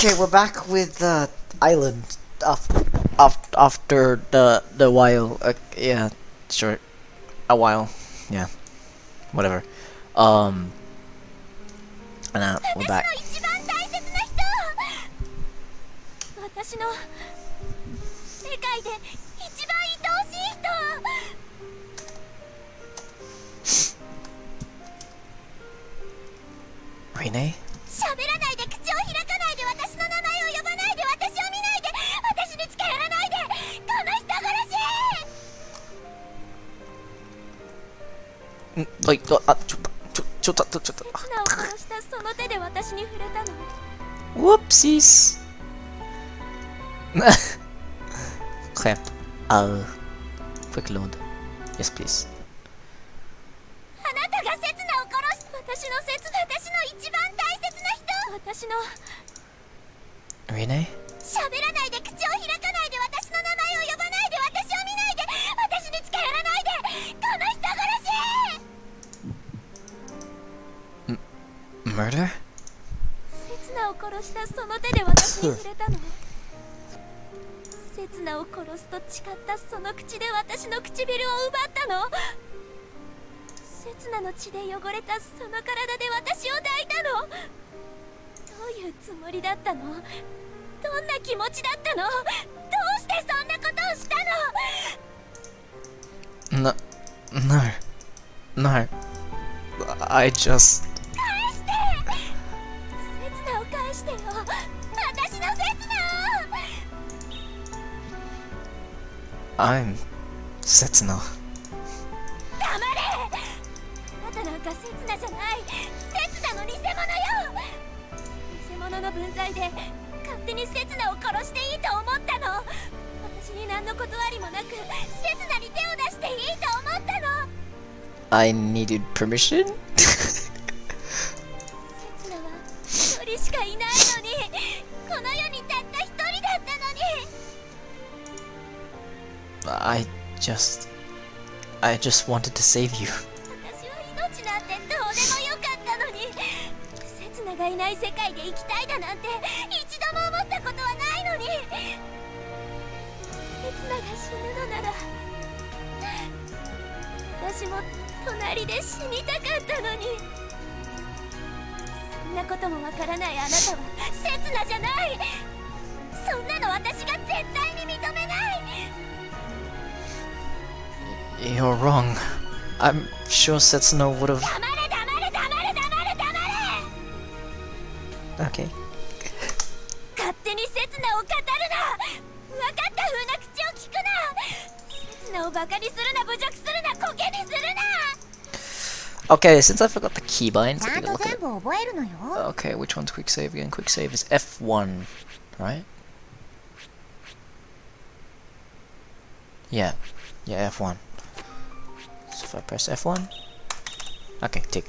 Okay, we're back with the island after the while. Yeah, sure, a while. Yeah, whatever. And we're back. 私の世界で一番愛おしい人。RINNE? 喋らないで、口を開かないで、私の名前を呼ばないで、私を見ないで、私に近寄らないで、この人殺し。Like, ちょっと。刹那を殺したその手で私に触れたの。 Whoopsies. Crap. Quick load. Yes, please. あなたが刹那を殺し、私の一番大切な人。私の RINNE? 喋らないで、口を開かないで、私の名前を呼ばないで、私を見ないで、私に近寄らないで、この人殺し。 Murder? 刹那を殺したその手で私に触れたの。刹那を殺すと誓ったその口で私の唇を奪ったの。刹那の血で汚れたその体で私を抱いたの。どういうつもりだったの？どんな気持ちだったの？どうしてそんなことをしたの？ No. I just... 返して！刹那を返してよ。私の刹那を！ I'm Setsuna. 黙れ！あなたなんか刹那じゃない。刹那の偽物よ。偽物の分際で勝手に刹那を殺していいと思ったの。私に何の断りもなく刹那に手を出していいと思ったの。 I needed permission? 刹那は一人しかいないのに、この世にたった一人だったのに。 I just wanted to save you. 私は命なんてどうでもよかったのに、刹那がいない世界で生きたいだなんて一度も思ったことはないのに。刹那が死ぬのなら私も隣で死にたかったのに。そんなこともわからないあなたは刹那じゃない。そんなの私が絶対に認めない。 You're wrong. I'm sure Setsuna would have... 黙れ黙れ黙れ黙れ黙れ。 Okay. 勝手に刹那を語るな。分かった風な口を聞くな。刹那をバカにするな、侮辱するな、コケにするな。 Okay, since I forgot the keybinds, ちゃ I ん think と I'll look 全 at 部覚えるのよ。 it. Okay, which one's quick save again? Quick save is F1, right? Yeah, F1. So if I press F1, okay, tick.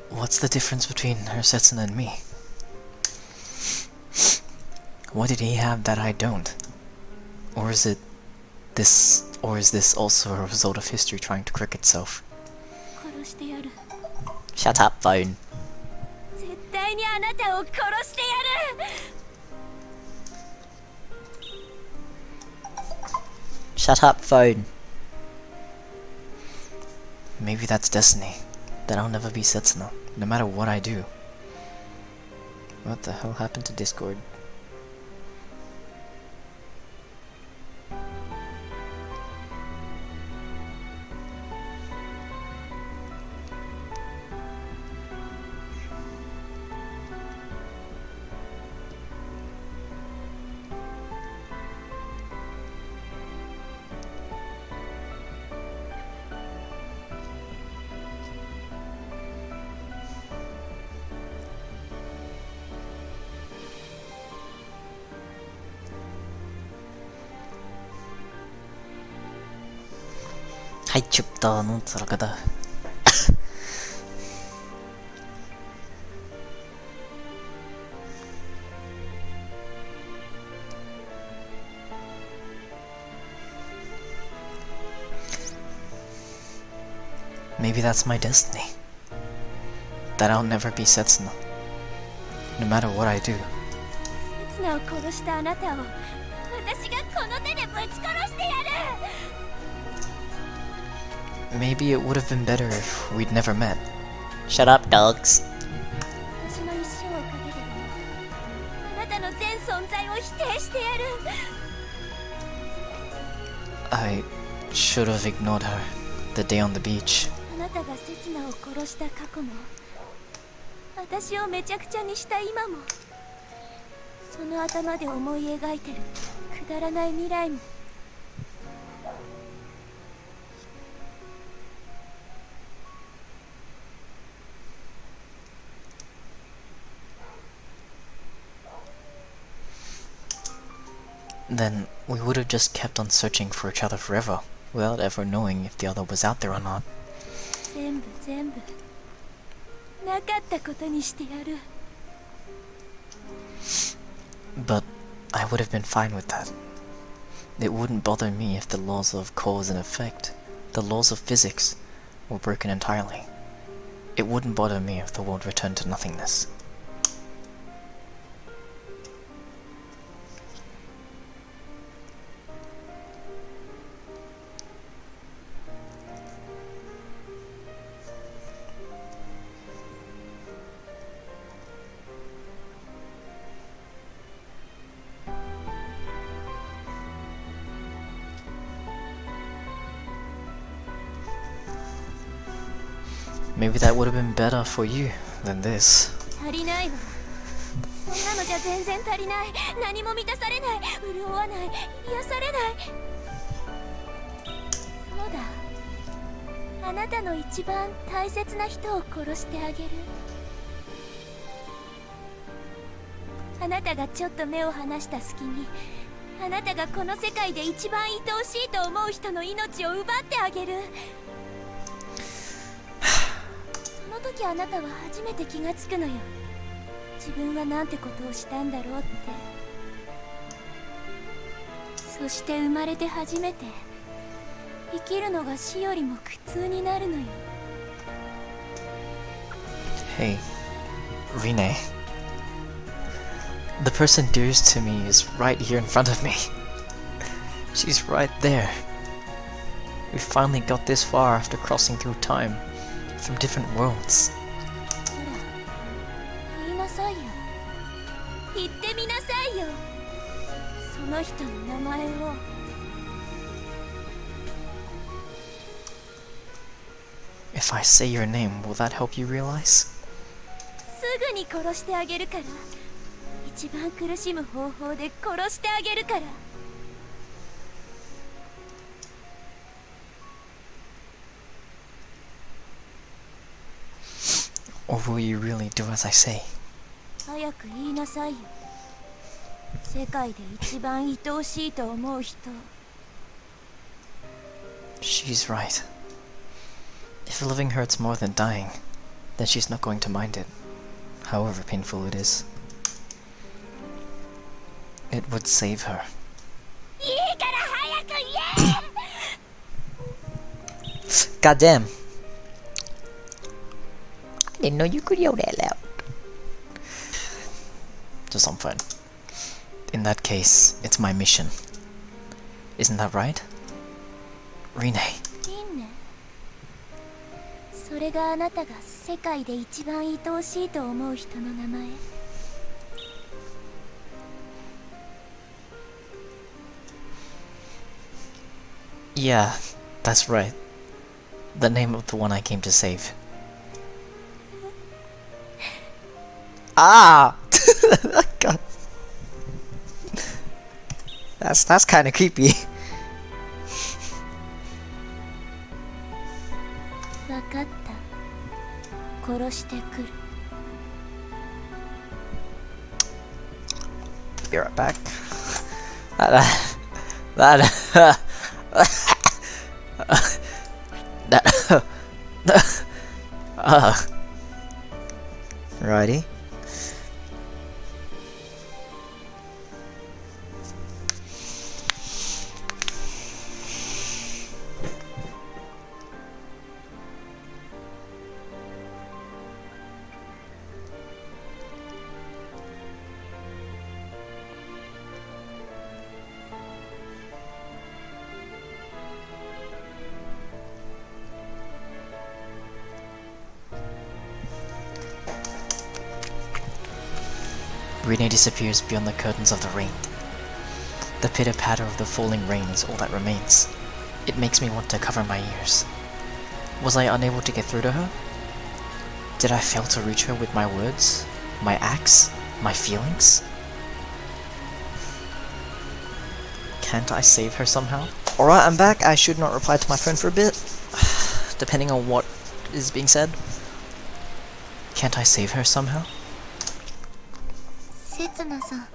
What's the difference between her Setsuna and me? What did he have that I don't? Or is it this, or is this also a result of history trying to correct itself? 殺してやる。 Shut up, phone. 絶対にあなたを殺してやる。 Shut up, phone. Maybe that's destiny. That I'll never be Setsuna, no matter what I do. What the hell happened to Discord? Hai chupta, non sarakada. Maybe that's my destiny. That I'll never be Setsuna. no matter what I do. 刹那を殺したあなたを私がこの手でぶち殺してやる。 Maybe it would have been better if we'd never met. Shut up, dogs. 私の一生をかけてでもあなたの全存在を否定してやる。 I should have ignored her the day on the beach. あなたが刹那を殺した過去も私をめちゃくちゃにした今もその頭で思い描いてるくだらない未来も Then we would have just kept on searching for each other forever, without ever knowing if the other was out there or not. 全部なかったことにしてやる。 But I would have been fine with that. It wouldn't bother me if the laws of cause and effect, the laws of physics, were broken entirely. It wouldn't bother me if the world returned to nothingness. Maybe that would have been better for you than this. 足りないわ。そんなのじゃ全然足りない。何も満たされない。潤わない。癒されない。そうだ。あなたの一番大切な人を殺してあげる。あなたがちょっと目を離した隙に、あなたがこの世界で一番愛おしいと思う人の命を奪ってあげる。その時あなたは初めて気がつくのよ。自分はなんてことをしたんだろうって。そして生まれて初めて生きるのが死よりも苦痛になるのよ。 Hey, RINNE. The person dearest to me is right here in front of me. She's right there. We finally got this far after crossing through time, from different worlds. ほら、言いなさいよ。言ってみなさいよ。その人の名前を。 If I say your name, will that help you realize? すぐに殺してあげるから。一番苦しむ方法で殺してあげるから。 Or will you really do as I say? 早く言いなさいよ。世界で一番愛おしいと思う人。 She's right. If living hurts more than dying, then she's not going to mind it, however painful it is. It would save her. いいから早く言え。 God damn! I didn't know you could yell that loud. Just some fun. In that case, it's my mission. Isn't that right? RINNE. リンネ。それがあなたが世界で一番愛おしいと思う人の名前。 Yeah, that's right. The name of the one I came to save. Ah! God. That's kind of creepy. わかった。殺してくる。 Be right back. Righty. Rinne disappears beyond the curtains of the rain. The pitter-patter of the falling rain is all that remains. It makes me want to cover my ears. Was I unable to get through to her? Did I fail to reach her with my words, my acts, my feelings? Can't I save her somehow? Alright, I'm back. I should not reply to my phone for a bit, depending on what is being said. Can't I save her somehow? せつなさん。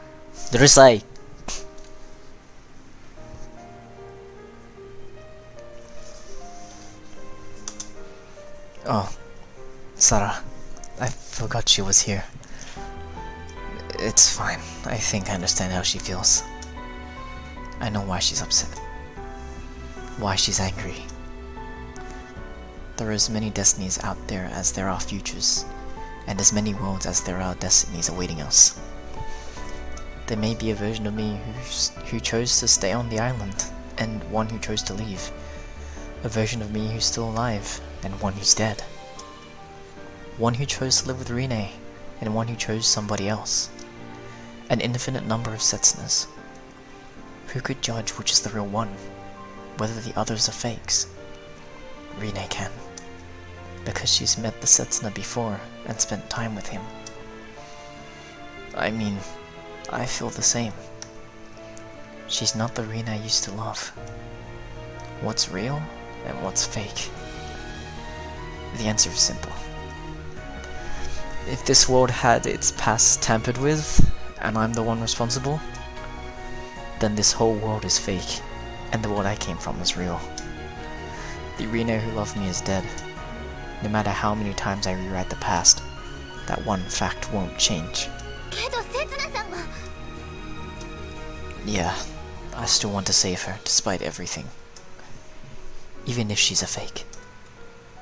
うるさい. Oh, Sarah. I forgot she was here. It's fine. I think I understand how she feels. I know why she's upset. Why she's angry. There are as many destinies out there as there are futures, and as many worlds as there are destinies awaiting us. There may be a version of me who chose to stay on the island, and one who chose to leave. A version of me who's still alive, and one who's dead. One who chose to live with Rinne, and one who chose somebody else. An infinite number of Setsunas. Who could judge which is the real one? Whether the others are fakes? Rinne can. Because she's met the Setsuna before and spent time with him. I mean, I feel the same. She's not the Rinne I used to love. What's real and what's fake? The answer is simple. If this world had its past tampered with, and I'm the one responsible, then this whole world is fake, and the world I came from is real. The Rinne who loved me is dead. No matter how many times I rewrite the past, that one fact won't change. けどせつなさんは。 Yeah, I still want to save her, despite everything. Even if she's a fake.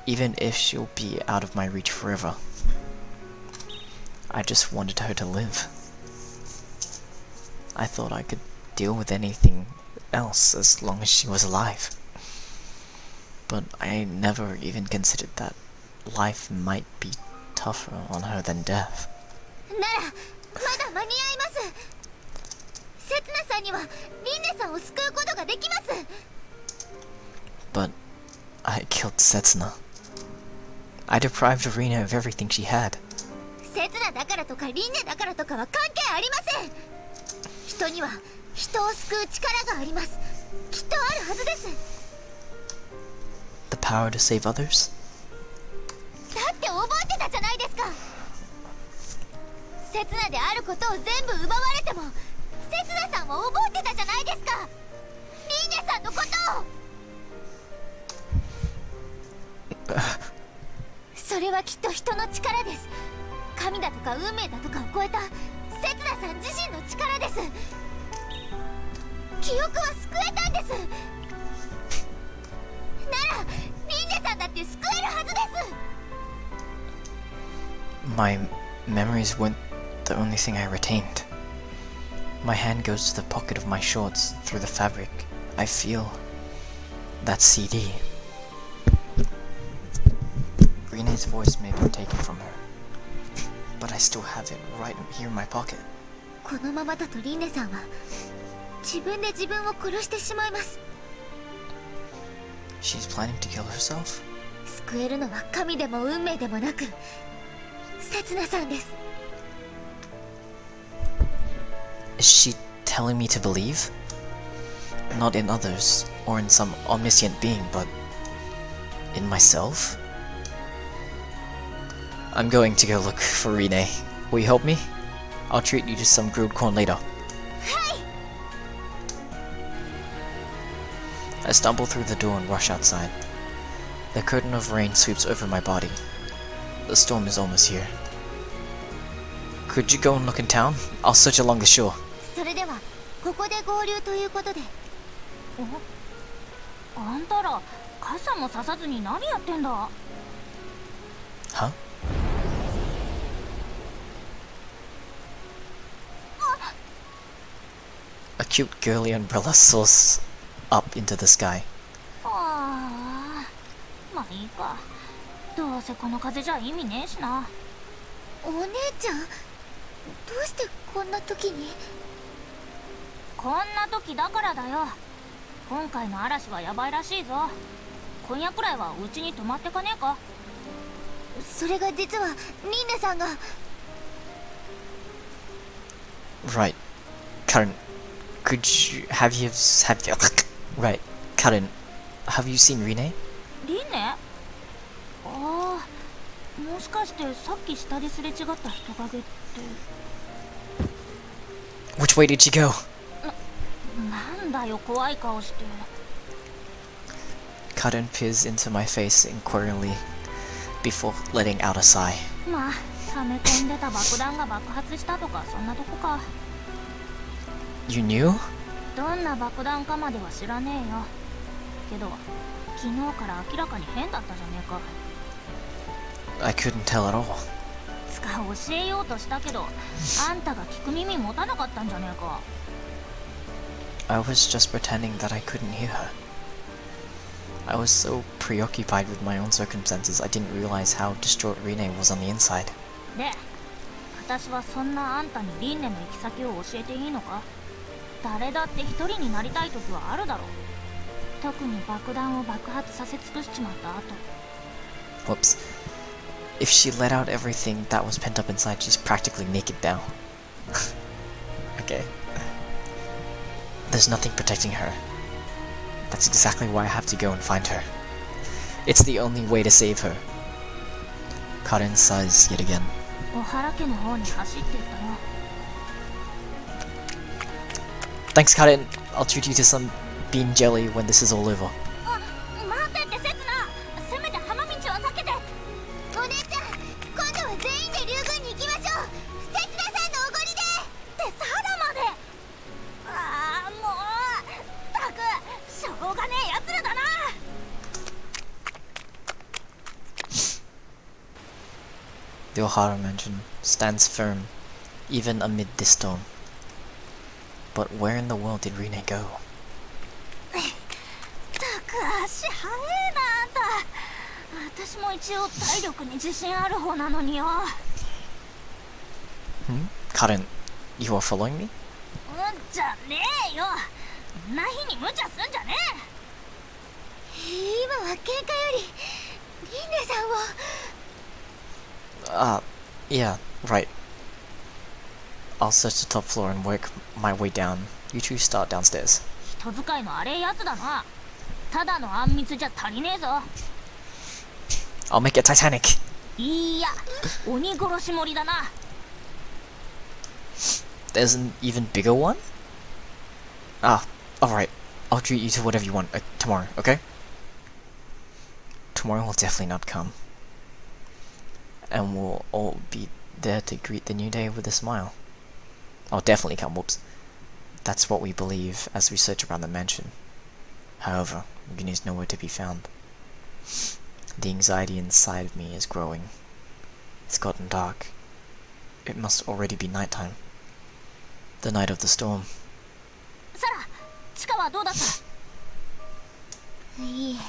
Even if she'll be out of my reach forever. I just wanted her to live. I thought I could deal with anything else as long as she was alive. But I never even considered that life might be tougher on her than death. ならまだ間に合います。せつなさんにはリンネさんを救うことができます。 But I killed Setsuna. I deprived Rinne of everything she had. せつなだからとかリンネだからとかは関係ありません。人には人を救う力があります。きっとあるはずです。 The power to save others? だって覚えてたじゃないですか。せつなであることを全部奪われてもせつなさんは覚えてたじゃないですか。リンネさんのことを。それはきっと人の力です。神だとか運命だとかを超えたせつなさん自身の力です。記憶は救えたんです。ならリンネさんだって救えるはずです。 My memories weren't the only thing I retained. My hand goes to the pocket of my shorts. Through the fabric, I feel that CD. Rinne's voice may have been taken from her, but I still have it right here in my pocket. このままだとリンネさんは自分で自分を殺してしまいます。 She's planning to kill herself? 救えるのは神でも運命でもなくせつなさんです。 Is she telling me to believe? Not in others, or in some omniscient being, but in myself? I'm going to go look for Rinne. Will you help me? I'll treat you to some grilled corn later. I stumble through the door and rush outside. The curtain of rain sweeps over my body. The storm is almost here. Could you go and look in town? I'll search along the shore. それではここで合流ということで。あんたら傘もささずに何やってんだ。 Huh? A cute girly umbrella soars up into the sky. ああ、まあいいか。どうせこの風じゃ意味ねえしな。お姉ちゃん、どうしてこんな時に？こんな時だからだよ。今回の嵐はヤバいらしいぞ。今夜くらいはうちに泊まってかねえか？それが実はリンネさんが。 Right. Karen, could you right. Karen, have you seen RINNE? リンネ？ああ、もしかしてさっき下ですれ違った人影って。 Which way did she go? なんだよ怖い顔して。 Karen peers into my face inquiringly before letting out a sigh. まあ溜め込んでた爆弾が爆発したとかそんなとこか。 You knew? どんな爆弾かまでは知らねえよ。けど昨日から明らかに変だったじゃねえか。 I couldn't tell at all. つか教えようとしたけどあんたが聞く耳持たなかったんじゃねえか。 I was just pretending that I couldn't hear her. I was so preoccupied with my own circumstances, I didn't realize how distraught RINNE was on the inside. で、私はそんなあんたにリンネの行き先を教えていいのか？誰だって一人になりたい時はあるだろう。特に爆弾を爆発させ尽くしちまった後。 Whoops. If she let out everything that was pent up inside, she's practically naked now. Okay. There's nothing protecting her. That's exactly why I have to go and find her. It's the only way to save her. Karen sighs yet again. 小原家の方に走っていったよ。 Thanks, Karen. I'll treat you to some bean jelly when this is all over. あ、待ってってセツナ。せめて浜道を避けて。お姉ちゃん、今度は全員で竜宮に行きましょう。セツナさんのおごりで。ってサラまで。ああもう。たくしょうがねえやつらだな。 The Ohara mansion stands firm, even amid this storm. But where in the world did RINNE go? たく足速えなあんた。私も一応体力に自信ある方なのによ。Karen, you are following me? じゃねえよ。んな日に無茶すんじゃね今は喧嘩よりリンネさんを。Yeah, right. I'll search the top floor and work my way down. You two start downstairs. え。人使いの荒えやつだな。ただのあんみつじゃ足りねえぞ。 I'll make it Titanic. いや、鬼殺し盛りだな。 There's an even bigger one? Alright. I'll treat you to whatever you want tomorrow, okay? Tomorrow will definitely not come. And we'll all be there to greet the new day with a smile. I'll definitely come, whoops. That's what we believe as we search around the mansion. However, RINNE is nowhere to be found. The anxiety inside of me is growing. It's gotten dark. It must already be nighttime. The night of the storm. サラ、地下はどうだった？いい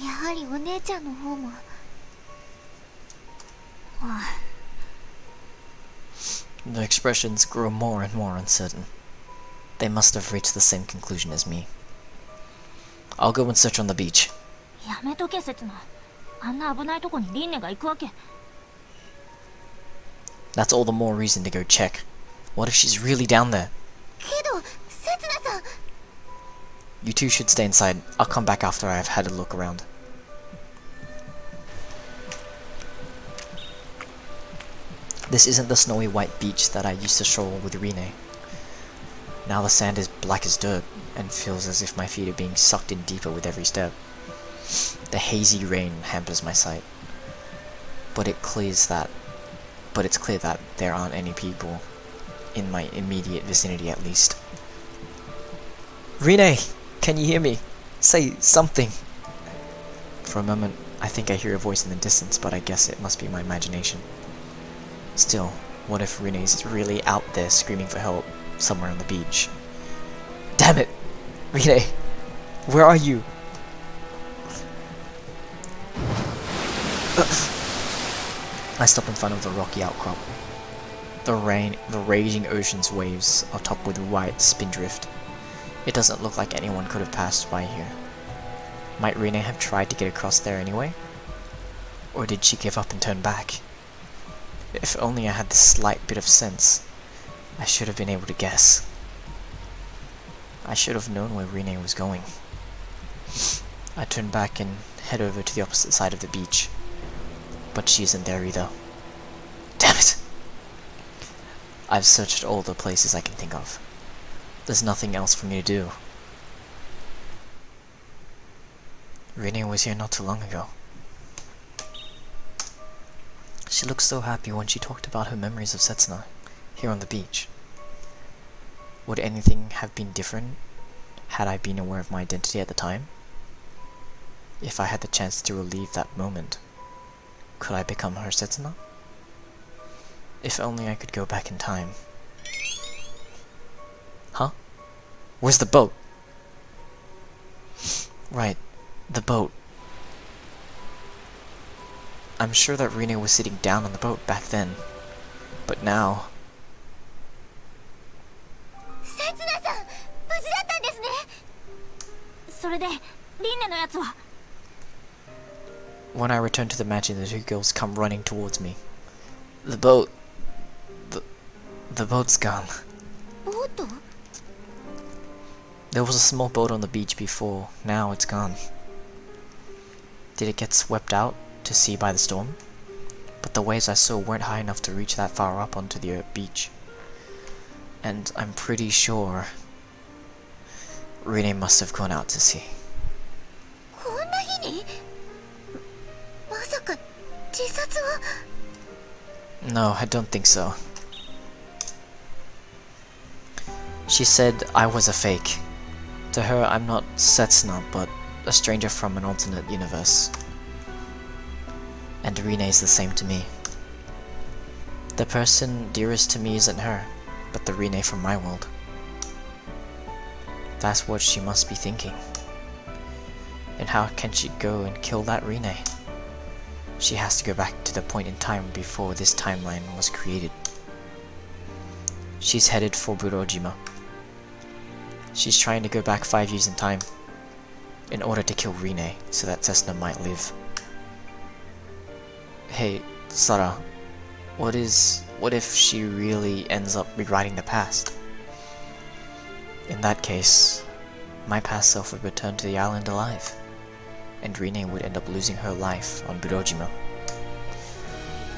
え、やはりお姉ちゃんの方も。The expressions grow more and more uncertain. They must have reached the same conclusion as me. I'll go and search on the beach. やめとけセツナ。あんな危ないとこにリンネが行くわけ。 That's all the more reason to go check. What if she's really down there? けどセツナさん。 You two should stay inside. I'll come back after I've had a look around. This isn't the snowy white beach that I used to stroll with RINNE. Now the sand is black as dirt, and feels as if my feet are being sucked in deeper with every step. The hazy rain hampers my sight. But it's clear that there aren't any people in my immediate vicinity at least. RINNE! Can you hear me? Say something! For a moment, I think I hear a voice in the distance, but I guess it must be my imagination. Still, what if RINNE is really out there screaming for help somewhere on the beach? Damn it! RINNE! Where are you? I stop in front of the rocky outcrop. the raging ocean's waves are topped with white spindrift. It doesn't look like anyone could have passed by here. Might Rinne have tried to get across there anyway? Or did she give up and turn back? If only I had this slight bit of sense, I should have been able to guess. I should have known where Rinne was going. I turn back and head over to the opposite side of the beach, but she isn't there either. Damn it! I've searched all the places I can think of. There's nothing else for me to do. Rinne was here not too long ago. She looked so happy when she talked about her memories of Setsuna, here on the beach. Would anything have been different had I been aware of my identity at the time? If I had the chance to relive that moment, could I become her Setsuna? If only I could go back in time. Huh? Where's the boat? Right, the boat. I'm sure that Rinne was sitting down on the boat back then, but now... 刹那さん、無事だったんですね。それでリンネのやつは When I return to the mansion, the two girls come running towards me. The boat... The boat's gone. ボート？ There was a small boat on the beach before, now it's gone. Did it get swept out to sea by the storm? But the waves I saw weren't high enough to reach that far up onto the beach. And I'm pretty sure Rinne must have gone out to sea. こんな日に？まさか自殺は？ No, I don't think so. She said I was a fake. To her, I'm not Setsuna, but a stranger from an alternate universe. And Rinne is the same to me. The person dearest to me isn't her, but the Rinne from my world. That's what she must be thinking. And how can she go and kill that Rinne? She has to go back to the point in time before this timeline was created. She's headed for Burojima. She's trying to go back 5 years in time, in order to kill Rinne, so that Setsuna might live. Hey, Sara, what if she really ends up rewriting the past? In that case, my past self would return to the island alive, and Rinne would end up losing her life on Burojima.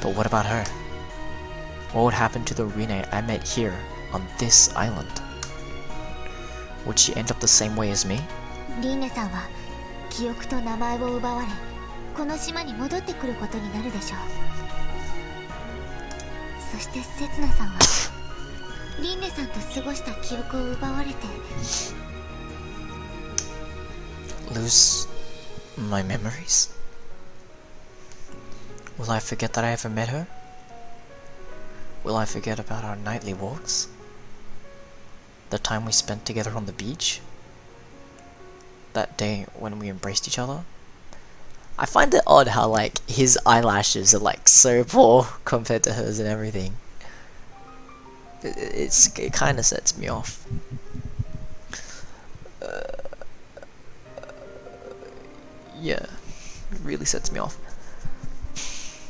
But what about her? What would happen to the Rinne I met here on this island? Would she end up the same way as me? リンネさんは記憶と名前を奪われ、この島に戻ってくることになるでしょう。そしてセツナさんはリンネさんと過ごした記憶を奪われて Lose my memories? Will I forget that I ever met her? Will I forget about our nightly walks? The time we spent together on the beach? That day when we embraced each other? I find it odd how like his eyelashes are like so poor compared to hers and everything. It kind of sets me off. Yeah, it really sets me off.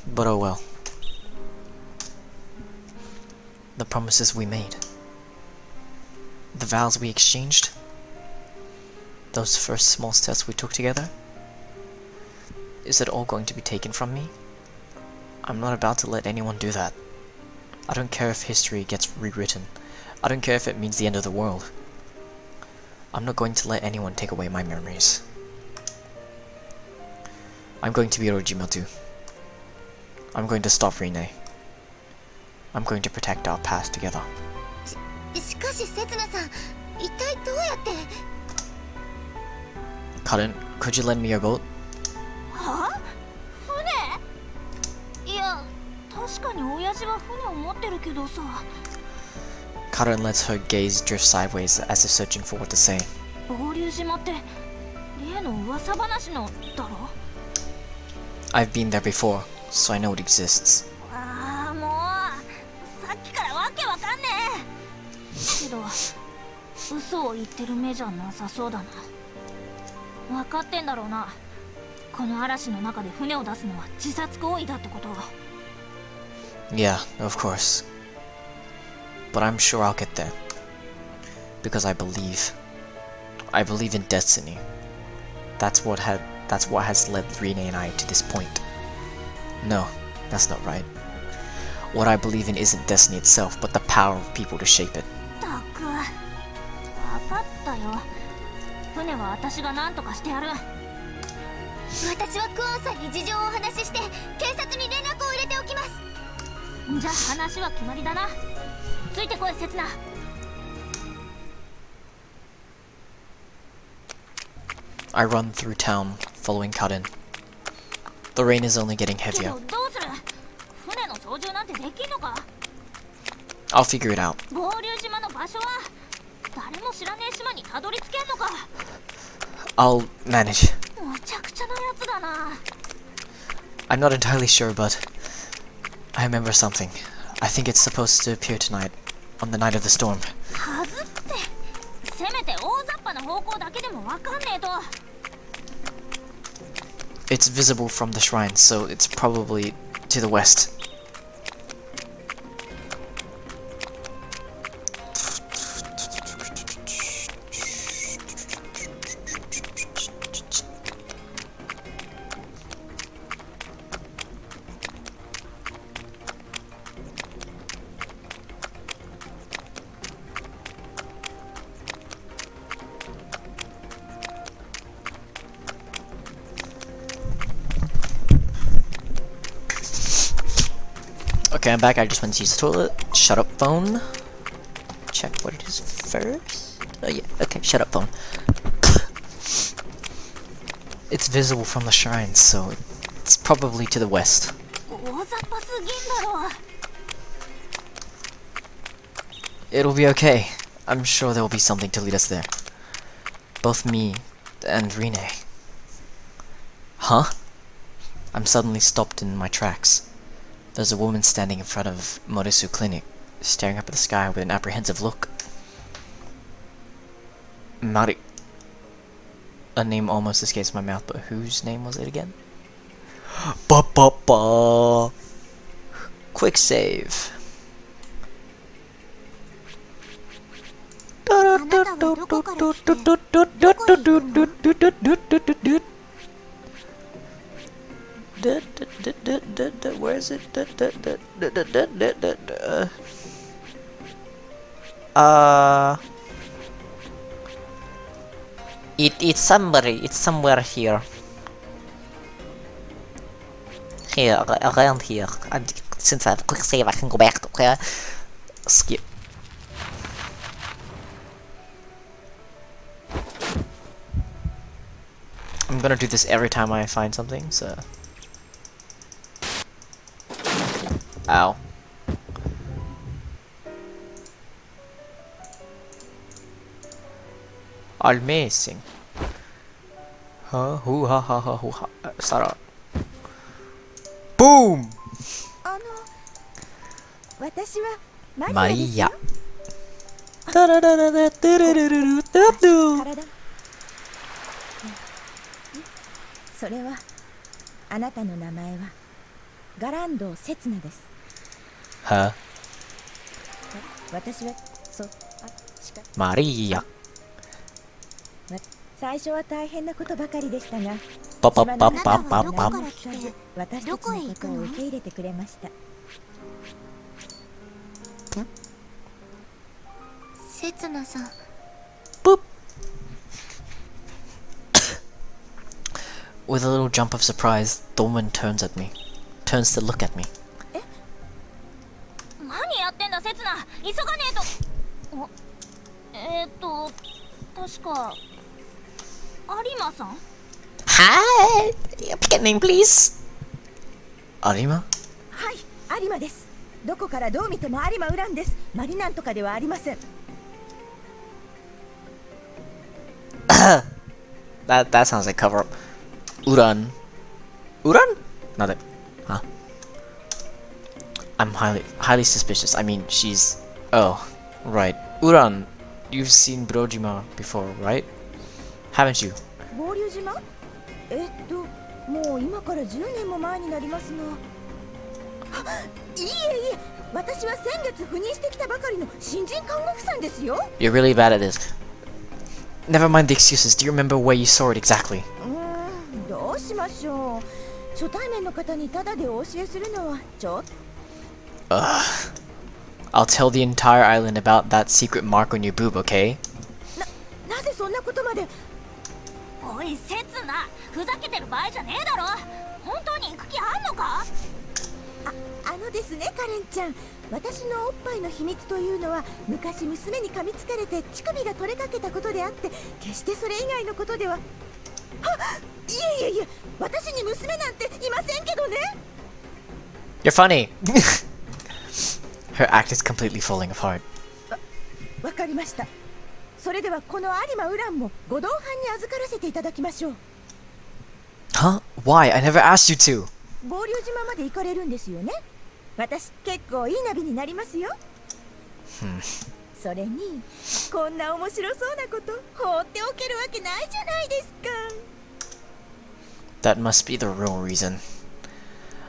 But oh well. The promises we made. The vows we exchanged. Those first small steps we took together. Is it all going to be taken from me? I'm not about to let anyone do that. I don't care if history gets rewritten. I don't care if it means the end of the world. I'm not going to let anyone take away my memories. I'm going to be Orojima too. I'm going to stop Rinne. I'm going to protect our past together. しかしセツナさん、一体どうやって？ Karin, could you lend me your boat? はあ？船？いや、確かに親父は船を持ってるけどさ。Karin lets her gaze drift sideways as if searching for what to say. 合流島って例の噂話のだろ？ I've been there before, so I know it exists. ああ、もうさっきから嘘を言ってる目じゃなさそうだな。分かってんだろうな。この嵐の中で船を出すのは自殺行為だってこと。 Yeah, of course. But I'm sure I'll get there. Because I believe. I believe in destiny. That's what has led Rinne and I to this point. No, that's not right. What I believe in isn't destiny itself, but the power of people to shape it. ったく、分かったよ。船は私が何とかしてやる。私はクオンさんに事情をお話しして警察に連絡を入れておきます。じゃあ話は決まりだな。ついてこい、セツナ。I run through town, following Karin. The rain is only getting け heavier. どどうする？船の操縦なんてできんのか？ I'll figure it out. 合流島の場所は誰も知らねえ島にたどり着けんのか？ I'll manage. むちゃくちゃなやつだな。 I'm not entirely sure, but I remember something. I think it's supposed to appear tonight, on the night of the storm. はずって、せめて大雑把な方向だけでもわかんねえと。 It's visible from the shrine, so it's probably to the west. Okay, I'm back. I just went to use the toilet. Shut up, phone. Check what it is first. Oh yeah, okay, shut up, phone. It's visible from the shrine, so it's probably to the west. 大雑把すぎんだろ。 It'll be okay. I'm sure there will be something to lead us there. Both me and Rinne. Huh? I'm suddenly stopped in my tracks. There's a woman standing in front of Morisu Clinic, staring up at the sky with an apprehensive look. Mari... A name almost escapes my mouth, but whose name was it again? Ba-ba-ba! Quick save. Where is it? It's somewhere here. Here, around here. And since I have a quick save, I can go back. Okay, skip. I'm gonna do this every time I find something, so. Ow. Amazing. Huh? Hoo ha ha ha hoo ha. Start. Boom! 私はまあいいや。それはあなたの名前はガランドセツナです。は？私はマリーヤ。最初は大変なことばかりでしたが、パパパパパパ。私たちのことを受け入れてくれました。セツナさん。Boop. With a little jump of surprise, the woman turns to look at me. 何やってんだ、セツナ。急がねえと。確か有馬さん。Hi! Pick a name, please. 有馬？はい、有馬です。どこからどう見ても有馬ウランです。マリなんとかではありません。That sounds like cover up. Uran? Not it. Huh? I'm highly suspicious. I mean, she's... Oh, right. Uran you've seen Brojima before, right? Haven't you? 合流島？もう今から10年も前になりますが。いえいえ、私は先月赴任してきたばかりの新人看護婦さんですよ。 You're really bad at this. Never mind the excuses. Do you remember where you saw it exactly? どうしましょう。初対面の方にタダでお教えするのはちょっと。 I'll tell the entire island about that secret mark on your boob, okay? なぜそんなことまで。おいせつな、ふざけてる場合じゃねえだろ。本当に行く気あんのか？あのですね、カレンちゃん、私のおっぱいの秘密というのは昔娘に噛みつかれて乳首が取れかけたことであって、決してそれ以外のことでは。いえ、私に娘なんていませんけどね。 You're funny. Her act is completely falling apart. わかりました。それではこの有馬ウランもご同伴に預からせていただきましょう。 Huh? Why? I never asked you to. 合流島まで行かれるんですよね。私結構いいナビになりますよ。それにこんな面白そうなこと放っておけるわけないじゃないですか。 That must be the real reason.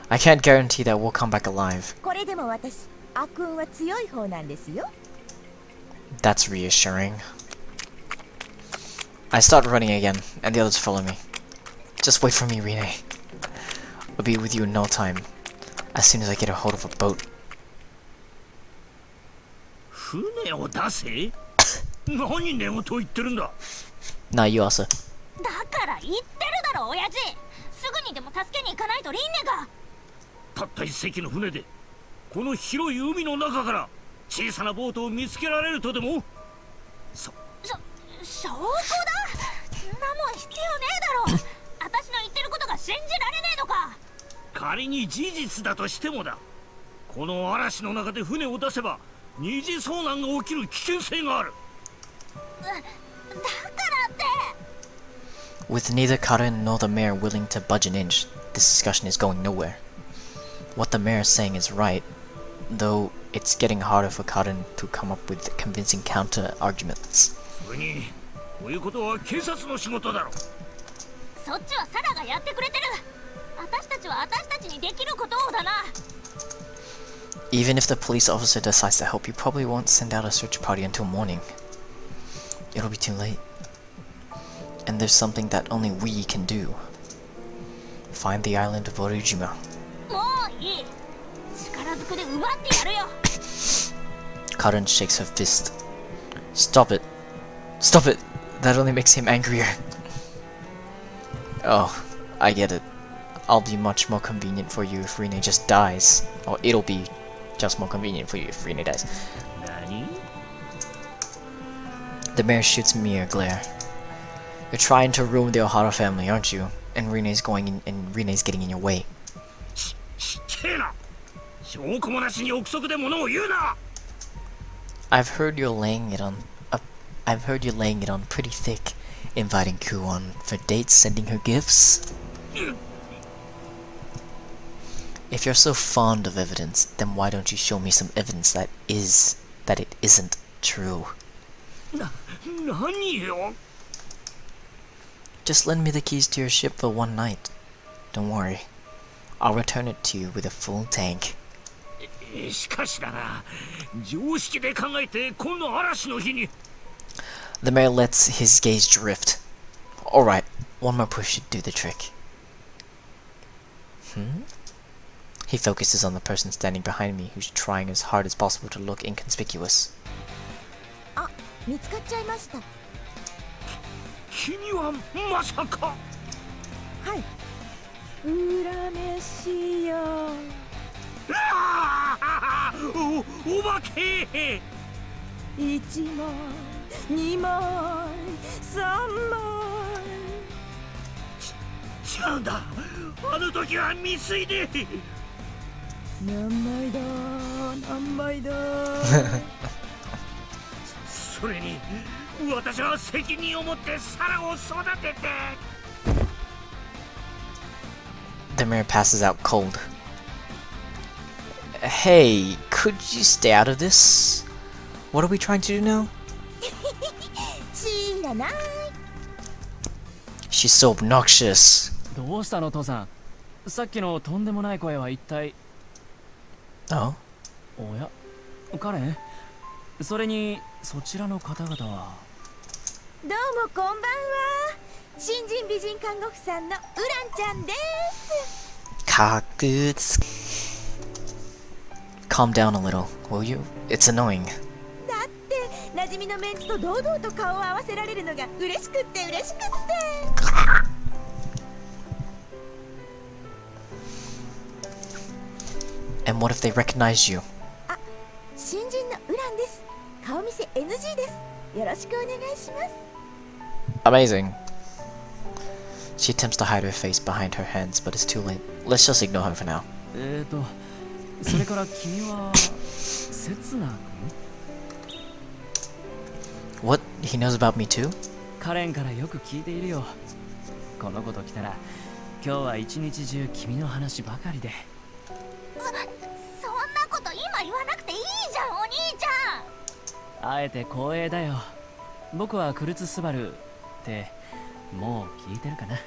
I can't guarantee that we'll come back alive. これでも私、悪運は強い方なんですよ。 That's reassuring. I start running again, and the others follow me. Just wait for me, Rinne. I'll be with you in no time. As soon as I get a hold of a boat. 船を出せ？何寝言言ってるんだ。 Now you also. だから言ってるだろ親父。すぐにでも助けに行かないとリンネが。たった一隻の船でこの広い海の中から小さなボートを見つけられるとでも？証拠だ。そんなもん必要ねえだろ。私の言ってることが信じられねえのか。仮に事実だとしてもだ。この嵐の中で船を出せば二次遭難が起きる危険性がある。だからって。 With neither Karen nor the mayor willing to budge an inch, this discussion is going nowhere. What the mayor is saying is right, though it's getting harder for Karen to come up with convincing counter-arguments. それにこういうことは警察の仕事だろ。そっちはサラがやってくれてる。私たちは私たちにできることをだな。 Even if the police officer decides to help, you probably won't send out a search party until morning. It'll be too late. And there's something that only we can do. Find the island of Orujima. もういい。力ずくで奪ってやるよ。 Karen shakes her fist. Stop it. Stop it. That only makes him angrier. Oh, I get it. I'll be much more convenient for you if Rinne just dies. Or it'll be just more convenient for you if Rinne dies. 何？ The mayor shoots me a glare. You're trying to ruin the Ohara family, aren't you? And Rinne's getting in your way. ちっけえな。証拠もなしに憶測で物を言うな。 I've heard you're laying it on pretty thick, inviting Kuon for dates, sending her gifts. If you're so fond of evidence, then why don't you show me some evidence that it isn't true? 何よ。 Just lend me the keys to your ship for one night. Don't worry. I'll return it to you with a full tank. しかしだな。常識で考えてこの嵐の日に。 The mayor lets his gaze drift. Alright, one more push should do the trick. He focuses on the person standing behind me who's trying as hard as possible to look inconspicuous. あ、見つかっちゃいました。君はまさか。はい。裏飯よ。お化け。1枚、2枚、3枚。違うんだ。あの時は未遂で。何枚だ、何枚だ。それに私は責任を持ってサラを育てて。 The mayor passes out cold. Hey, could you stay out of this? What are we trying to do now? 知らない。 She's so obnoxious. どうしたの父さん。さっきのとんでもない声は一体。 Oh? おや、カレン。それにそちらの方々は。どうもこんばんは。新人美人看護婦さんのウランちゃんです。 Kakuts. Calm down a little, will you? It's annoying. だって馴染みのメンツと堂々と顔を合わせられるのが嬉しくって嬉しくって。 And what if they recognize you? あ、新人のウランです。顔見せ NG です。よろしくお願いします。 Amazing. She attempts to hide her face behind her hands, but it's too late. Let's just ignore her for now. それから君はセツナ君。 What? He knows about me too? カレンからよく聞いているよ。この子と来たら今日は一日中君の話ばかりで。そんなこと今言わなくていいじゃん、お兄ちゃん。あえて光栄だよ。僕はクルツスバルってもう聞いてるかな。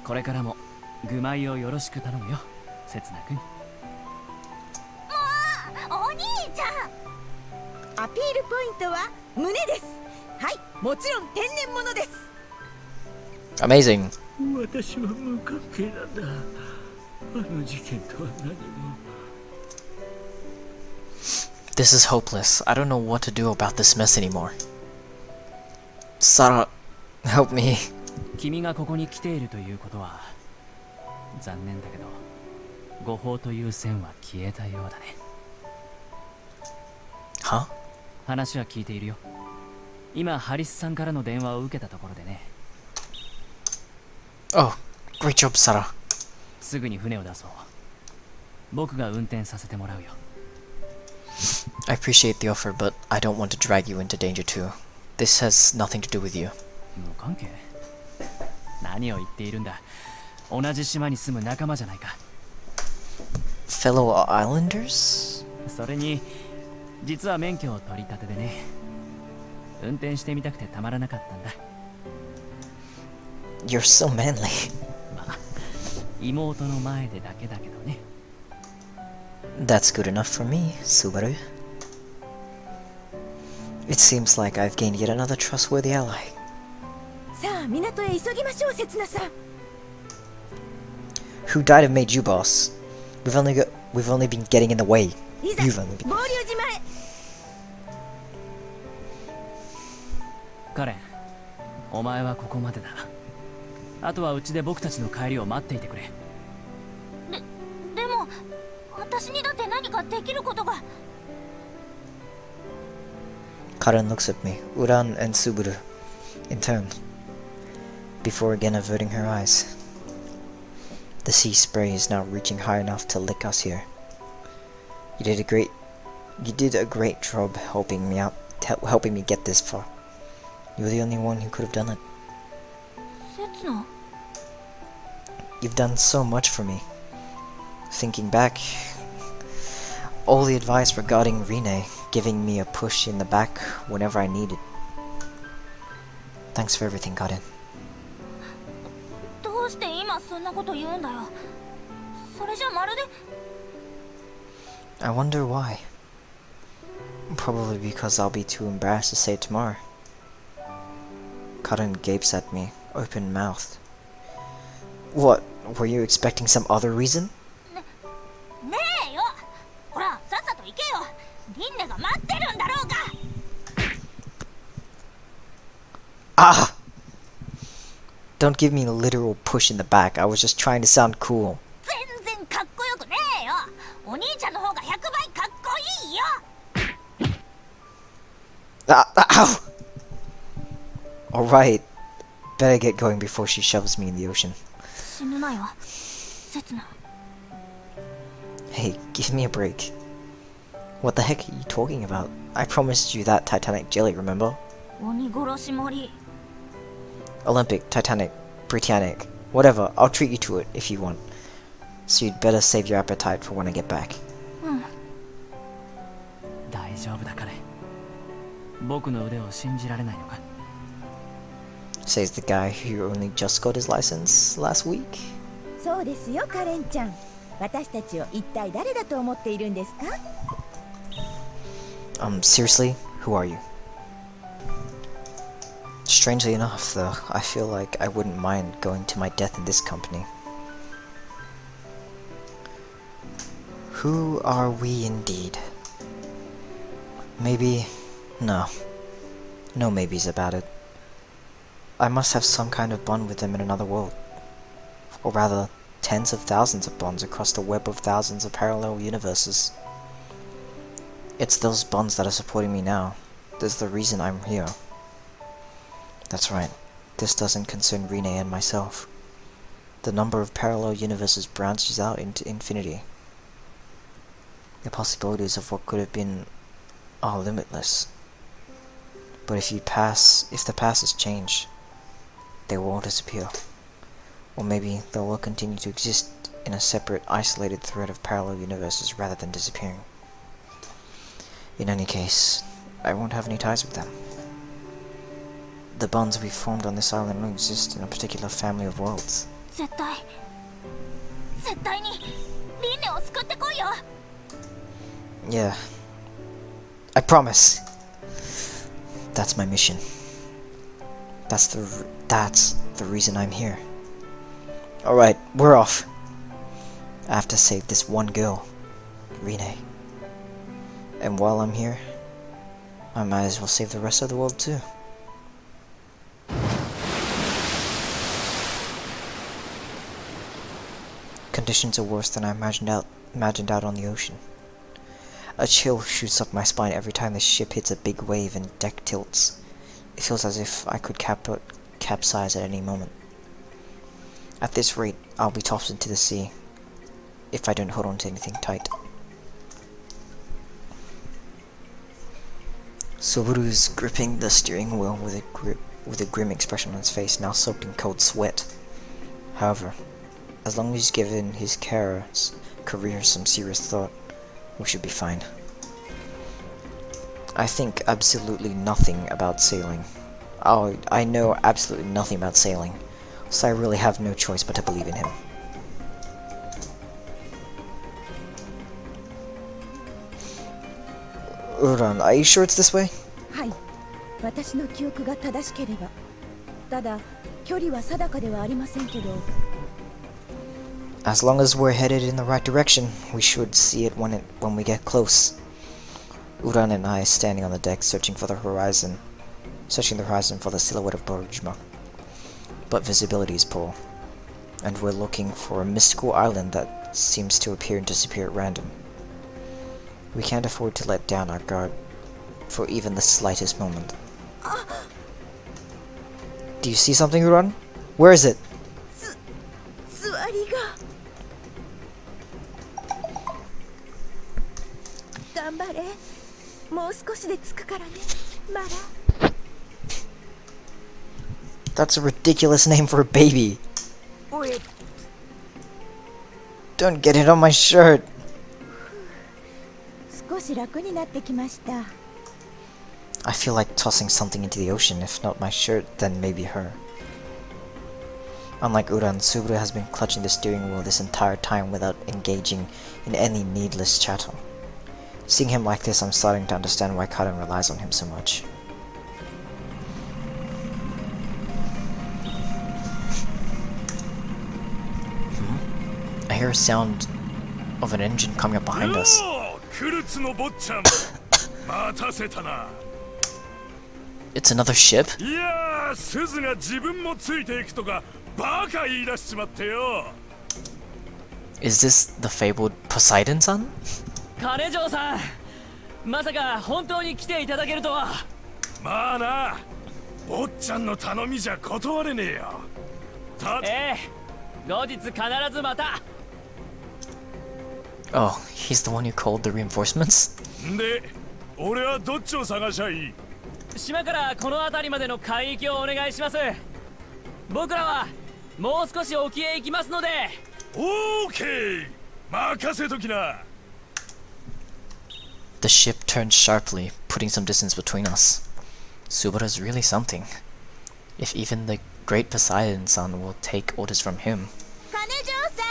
これからも愚昧をよろしく頼むよ、セツナ君。もうお兄ちゃん。アピールポイントは胸です。はい、もちろん天然物です。 Amazing. 私は無関係なんだ。あの事件とは何も。 This is hopeless. I don't know what to do about this mess anymore. Sarah, help me. 君がここに来ているということは残念だけど誤報という線は消えたようだね。 Huh? 話は聞いているよ。今ハリスさんからの電話を受けたところでね。 Oh, great job, Sarah. すぐに船を出そう。僕が運転させてもらうよ。 I appreciate the offer, but I don't want to drag you into danger too. This has nothing to do with you. 無関係？何を言っているんだ。同じ島に住む仲間じゃないか。 Fellow Islanders? それに実は免許を取り立てでね。運転してみたくてたまらなかったんだ。 You're so manly. まあ妹の前でだけだけどね。 That's good enough for me, Subaru. It seems like I've gained yet another trustworthy ally. さあ港へ急ぎましょう、セツナさん。 Who died and made you boss? We've only been getting in the way. いざ You've only been. 合流島へ。カレン、お前はここまでだ。あとはうちで僕たちの帰りを待っていてくれ。でも私にだって何かできることが。 Karen looks at me, Uran and Subaru, in turn, before again averting her eyes. The sea spray is now reaching high enough to lick us here. You did a great job helping me out, helping me get this far. You were the only one who could have done it. セツナ。 You've done so much for me. Thinking back, all the advice regarding RINNE, giving me a push in the back whenever I needed. Thanks for everything, Karen. どうして今そんなこと言うんだよ。それじゃまるで。 I wonder why. Probably because I'll be too embarrassed to say it tomorrow. Karen gapes at me, open-mouthed. What? Were you expecting some other reason? ねえよ。ほらさっさと行けよ。リンネが待ってるんだろうが。 Ah! Don't give me a literal push in the back. I was just trying to sound cool. 全然かっこよくねえよ。お兄ちゃんの方が100倍かっこいいよ。 Ow! Alright. Better get going before she shoves me in the ocean. 死ぬなよ、セツナ。 Hey, give me a break. What the heck are you talking about? I promised you that Titanic jelly, remember? 鬼殺し森。 Olympic, Titanic, Britannic, whatever, I'll treat you to it if you want. So you'd better save your appetite for when I get back. うん。大丈夫だ彼。僕の腕を信じられないのか。says the guy who only just got his license last week. そうですよ、カレンちゃん。私たちを一体誰だと思っているんですか？ Seriously? Who are you? Strangely enough, though, I feel like I wouldn't mind going to my death in this company. Who are we indeed? Maybe... no. No maybes about it. I must have some kind of bond with them in another world. Or rather, tens of thousands of bonds across the web of thousands of parallel universes. It's those bonds that are supporting me now. That's the reason I'm here. That's right. This doesn't concern RINNE and myself. The number of parallel universes branches out into infinity. The possibilities of what could have been are limitless. But if the past has changed, they will all disappear. Or maybe they'll all continue to exist in a separate, isolated thread of parallel universes rather than disappearing. In any case, I won't have any ties with them. The bonds we formed on this island only exist in a particular family of worlds. 絶対にリンネを救ってこいよ。 Yeah. I promise. That's my mission. That's the reason I'm here. Alright, we're off. I have to save this one girl, RINNE. And while I'm here, I might as well save the rest of the world too. Conditions are worse than I imagined out on the ocean. A chill shoots up my spine every time the ship hits a big wave and deck tilts. It feels as if I could capsize at any moment. At this rate, I'll be tossed into the sea, if I don't hold on to anything tight. Subaru's gripping the steering wheel with a grim expression on his face, now soaked in cold sweat. However, as long as he's given his career some serious thought, we should be fine. I think absolutely nothing about sailing. Oh, I know absolutely nothing about sailing, so I really have no choice but to believe in him. Uran, are you sure it's this way? はい。私の記憶が正しければ。ただ、距離は定かではありませんけど。As long as we're headed in the right direction, we should see it when we get close. Uran and I standing on the deck searching the horizon for the silhouette of Borjma. But visibility is poor, and we're looking for a mystical island that seems to appear and disappear at random. We can't afford to let down our guard for even the slightest moment. Do you see something, Uran? Where is it? 座りが。頑張れ。もう少しで着くからね。マラ。That's a ridiculous name for a baby. おえ。 Don't get it on my shirt. 少し楽になってきました。 I feel like tossing something into the ocean, if not my shirt, then maybe her. Unlike Uran, Subaru has been clutching the steering wheel this entire time without engaging in any needless chatter. Seeing him like this, I'm starting to understand why Karen relies on him so much. I hear a sound of an engine coming up behind us. It's another ship? Is this the fabled Poseidon-san? カネ嬢さん、まさか本当に来ていただけるとは。まあな、坊ちゃんの頼みじゃ断れねえよ。後日必ずまた。Oh, he's the one who called the reinforcements? で、俺はどっちを探しゃいい？島からこの辺りまでの海域をお願いします。僕らはもう少し沖へ行きますので。オーケー、任せときな。The ship turned sharply, putting some distance between us. Subaru's really something. if even the great Poseidon-san will take orders from him. 金城さ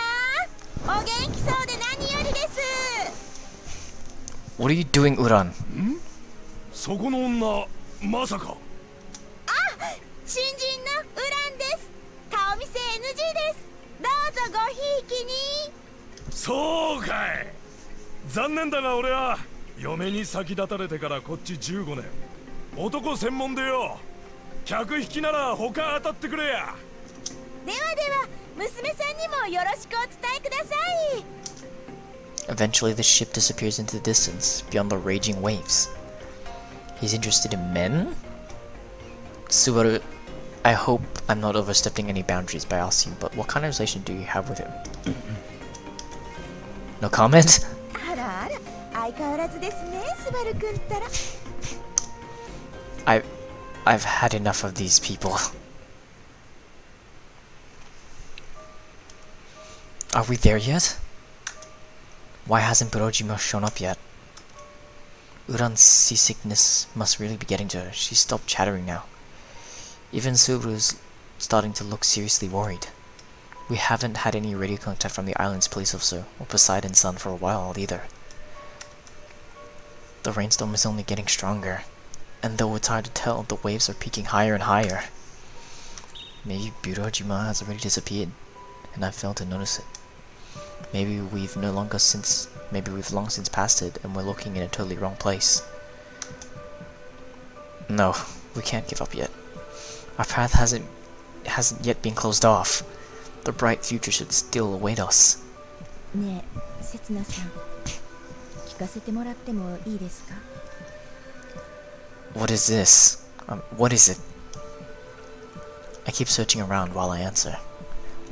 ん、お元気そうで何よりです。 What are you doing, Uran? そこの女まさか。新人のウランです。顔見せ NG です。どうぞごひいきに。そうかい。残念だが俺は嫁に先立たれてからこっち15年。男専門でよ。客引きなら他当たってくれや。ではでは、娘さんにもよろしくお伝えください。 Eventually, the ship disappears into the distance, beyond the raging waves. He's interested in men? Subaru, I hope I'm not overstepping any boundaries by asking, but what kind of relation do you have with him? No comment? あらあら、相変わらずですね、スバルくんったら。I've had enough of these people. Are we there yet? Why hasn't Burojima shown up yet? Uran's seasickness must really be getting to her. She's stopped chattering now. Even Subaru's starting to look seriously worried. We haven't had any radio contact from the island's police officer or Poseidon-san for a while either. The rainstorm is only getting stronger, and though it's hard to tell, the waves are peaking higher and higher. Maybe Burojima has already disappeared, and I've failed to notice it. Maybe we've long since passed it, and we're looking in a totally wrong place. No, we can't give up yet. Our path hasn't yet been closed off. The bright future should still await us. ねえ、せつなさん、聞かせてもらってもいいですか? What is this? What is it? I keep searching around while I answer.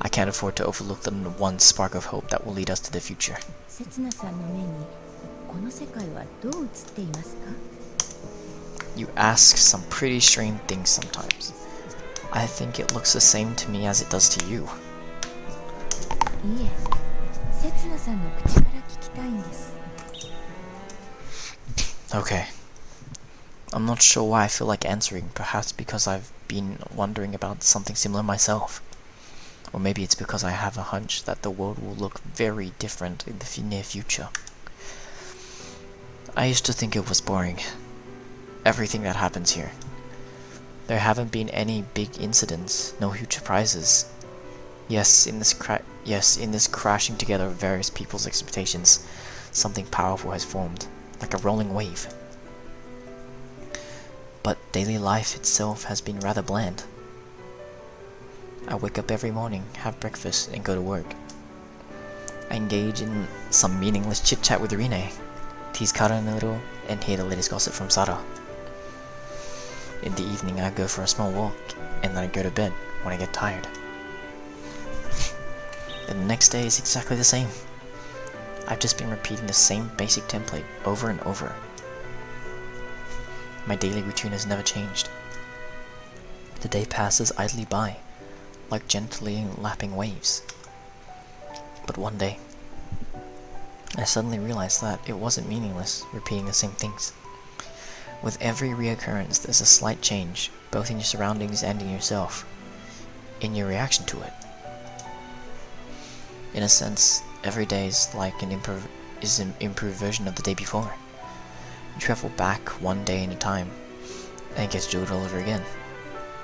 I can't afford to overlook the one spark of hope that will lead us to the future. せつなさんの目にこの世界はどう映っていますか? You ask some pretty strange things sometimes. I think it looks the same to me as it does to you. いえ、せつなさんの口から聞きたいんです。 Okay. I'm not sure why I feel like answering, perhaps because I've been wondering about something similar myself. Or maybe it's because I have a hunch that the world will look very different in the near future. I used to think it was boring. Everything that happens here. There haven't been any big incidents, no huge surprises. Yes, in this crashing together of various people's expectations, something powerful has formed, like a rolling wave. But daily life itself has been rather bland. I wake up every morning, have breakfast, and go to work. I engage in some meaningless chit-chat with Rinne, tease Karan a little, and hear the latest gossip from Sara. In the evening I go for a small walk, and then I go to bed when I get tired. And the next day is exactly the same. I've just been repeating the same basic template over and over. My daily routine has never changed. The day passes idly by, like gently lapping waves. But one day, I suddenly realized that it wasn't meaningless repeating the same things. With every reoccurrence, there's a slight change, both in your surroundings and in yourself, in your reaction to it. In a sense, every day is like an improved version of the day before. You travel back one day at a time, and get to do it all over again.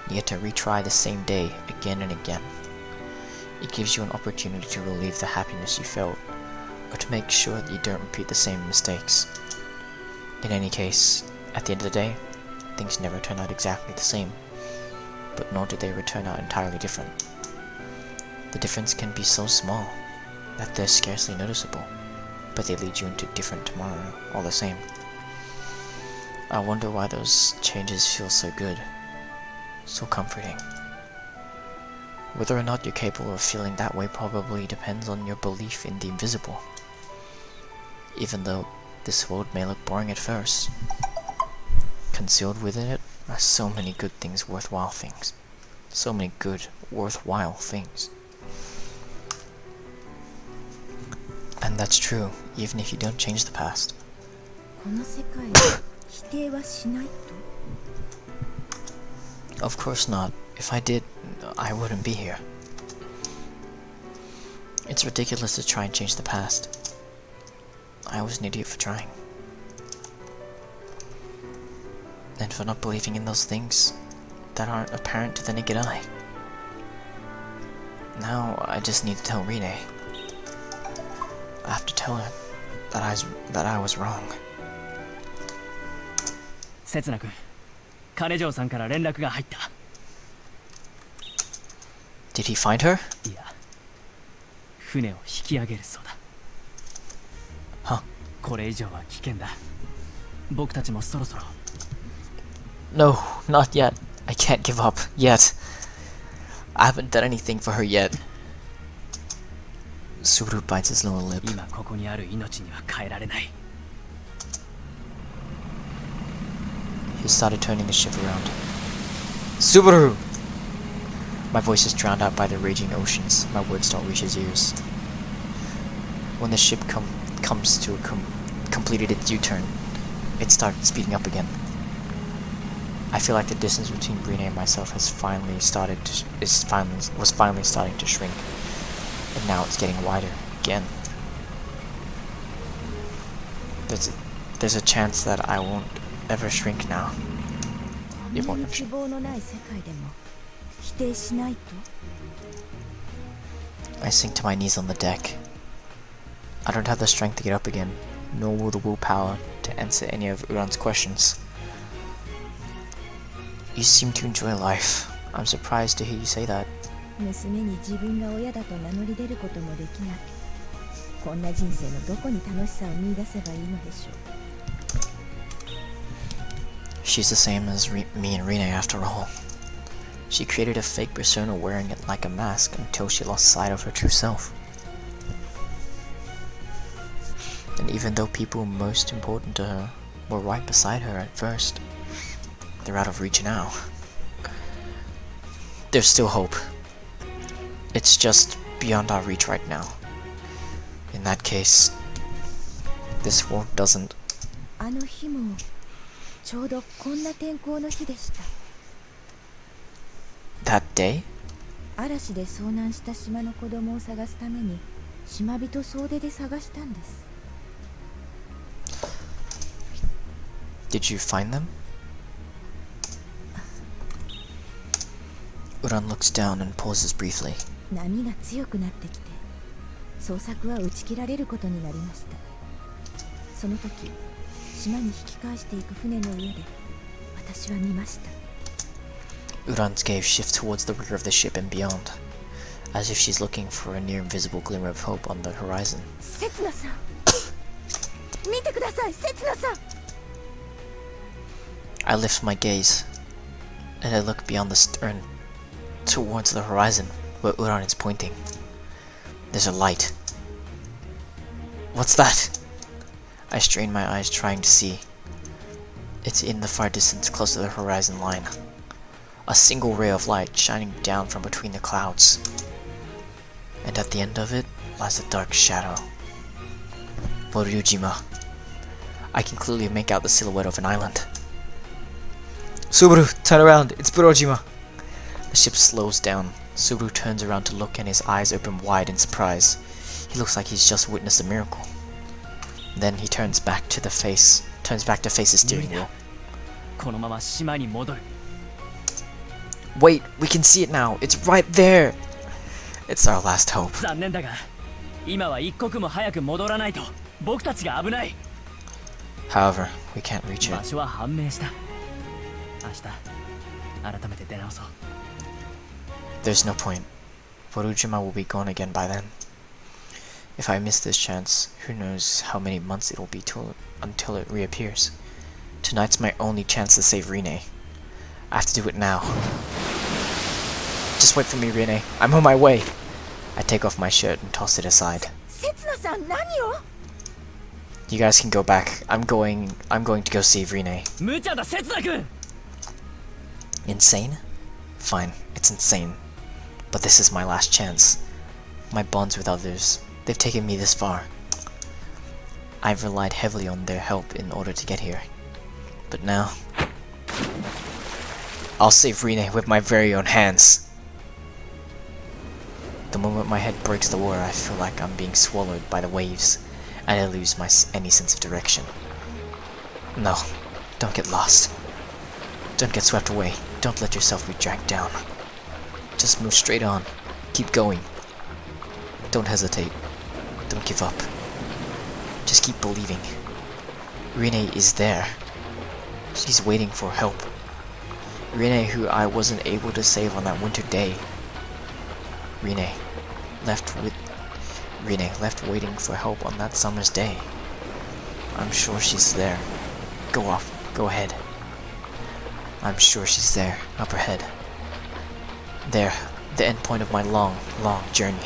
You get to retry the same day again and again. It gives you an opportunity to relieve the happiness you felt, or to make sure that you don't repeat the same mistakes. In any case, at the end of the day, things never turn out exactly the same, but nor do they turn out entirely different. The difference can be so small that they're scarcely noticeable, but they lead you into a different tomorrow all the same. I wonder why those changes feel so good, so comforting. Whether or not you're capable of feeling that way probably depends on your belief in the invisible. Even though this world may look boring at first, concealed within it are so many good things, worthwhile things. So many good, worthwhile things. And that's true, even if you don't change the past. この世界を否定はしないと? Of course not. If I did, I wouldn't be here. It's ridiculous to try and change the past. I was an idiot for trying. And for not believing in those things that aren't apparent to the naked eye. Now, I just need to tell RINNE. I have to tell her that I was wrong. せつな君、金城さんから連絡が入った。 Did he find her? いや、船を引き上げるそうだ。 Huh. これ以上は危険だ。僕たちもそろそろ。 No, not yet. I can't give up, yet. I haven't done anything for her yet. Subaru bites his lower lip. 今ここにある命には変えられない。 He started turning the ship around. Subaru! My voice is drowned out by the raging oceans. My words don't reach his ears. When the ship comes to completed its U-turn, it started speeding up again. I feel like the distance between RINNE and myself was finally starting to shrink, and now it's getting wider again. There's a chance that I won't ever shrink now. It won't ever shrink. I sink to my knees on the deck. I don't have the strength to get up again, nor will the willpower to answer any of Uran's questions. You seem to enjoy life. I'm surprised to hear you say that. She's the same as me and RINNE after all. She created a fake persona wearing it like a mask until she lost sight of her true self. And even though people most important to her were right beside her at first, they're out of reach now. There's still hope. It's just beyond our reach right now. In that case, this world doesn't. That day? Did you find them? Uran looks down and pauses briefly. Uran's gaze shifts towards the rear of the ship and beyond, as if she's looking for a near invisible glimmer of hope on the horizon. I lift my gaze, and I look beyond the stern towards the horizon where Uran is pointing. There's a light. What's that? I strain my eyes trying to see. It's in the far distance close to the horizon line. A single ray of light shining down from between the clouds. And at the end of it lies a dark shadow. Boryujima. I can clearly make out the silhouette of an island. Subaru, turn around, it's Burojima. The ship slows down. Subaru turns around to look and his eyes open wide in surprise. He looks like he's just witnessed a miracle. Then he turns back to face the steering wheel. Wait, we can see it now. It's right there. It's our last hope. However, we can't reach it. There's no point. Borujima will be gone again by then. If I miss this chance, who knows how many months it will be until it reappears. Tonight's my only chance to save RINNE. I have to do it now. Just wait for me, RINNE. I'm on my way. I take off my shirt and toss it aside. You guys can go back. I'm going to go save RINNE. Insane? Fine, it's insane. But this is my last chance. My bonds with others, they've taken me this far. I've relied heavily on their help in order to get here. But now... I'll save Rinne with my very own hands. The moment my head breaks the water, I feel like I'm being swallowed by the waves, and I lose any sense of direction. No, don't get lost. Don't get swept away. Don't let yourself be dragged down. Just move straight on. Keep going. Don't hesitate. Don't give up. Just keep believing. Rinne is there. She's waiting for help. Rinne, who I wasn't able to save on that winter day. Rinne, left waiting for help on that summer's day. I'm sure she's there. Go ahead. I'm sure she's there, up ahead. There, the end point of my long, long journey.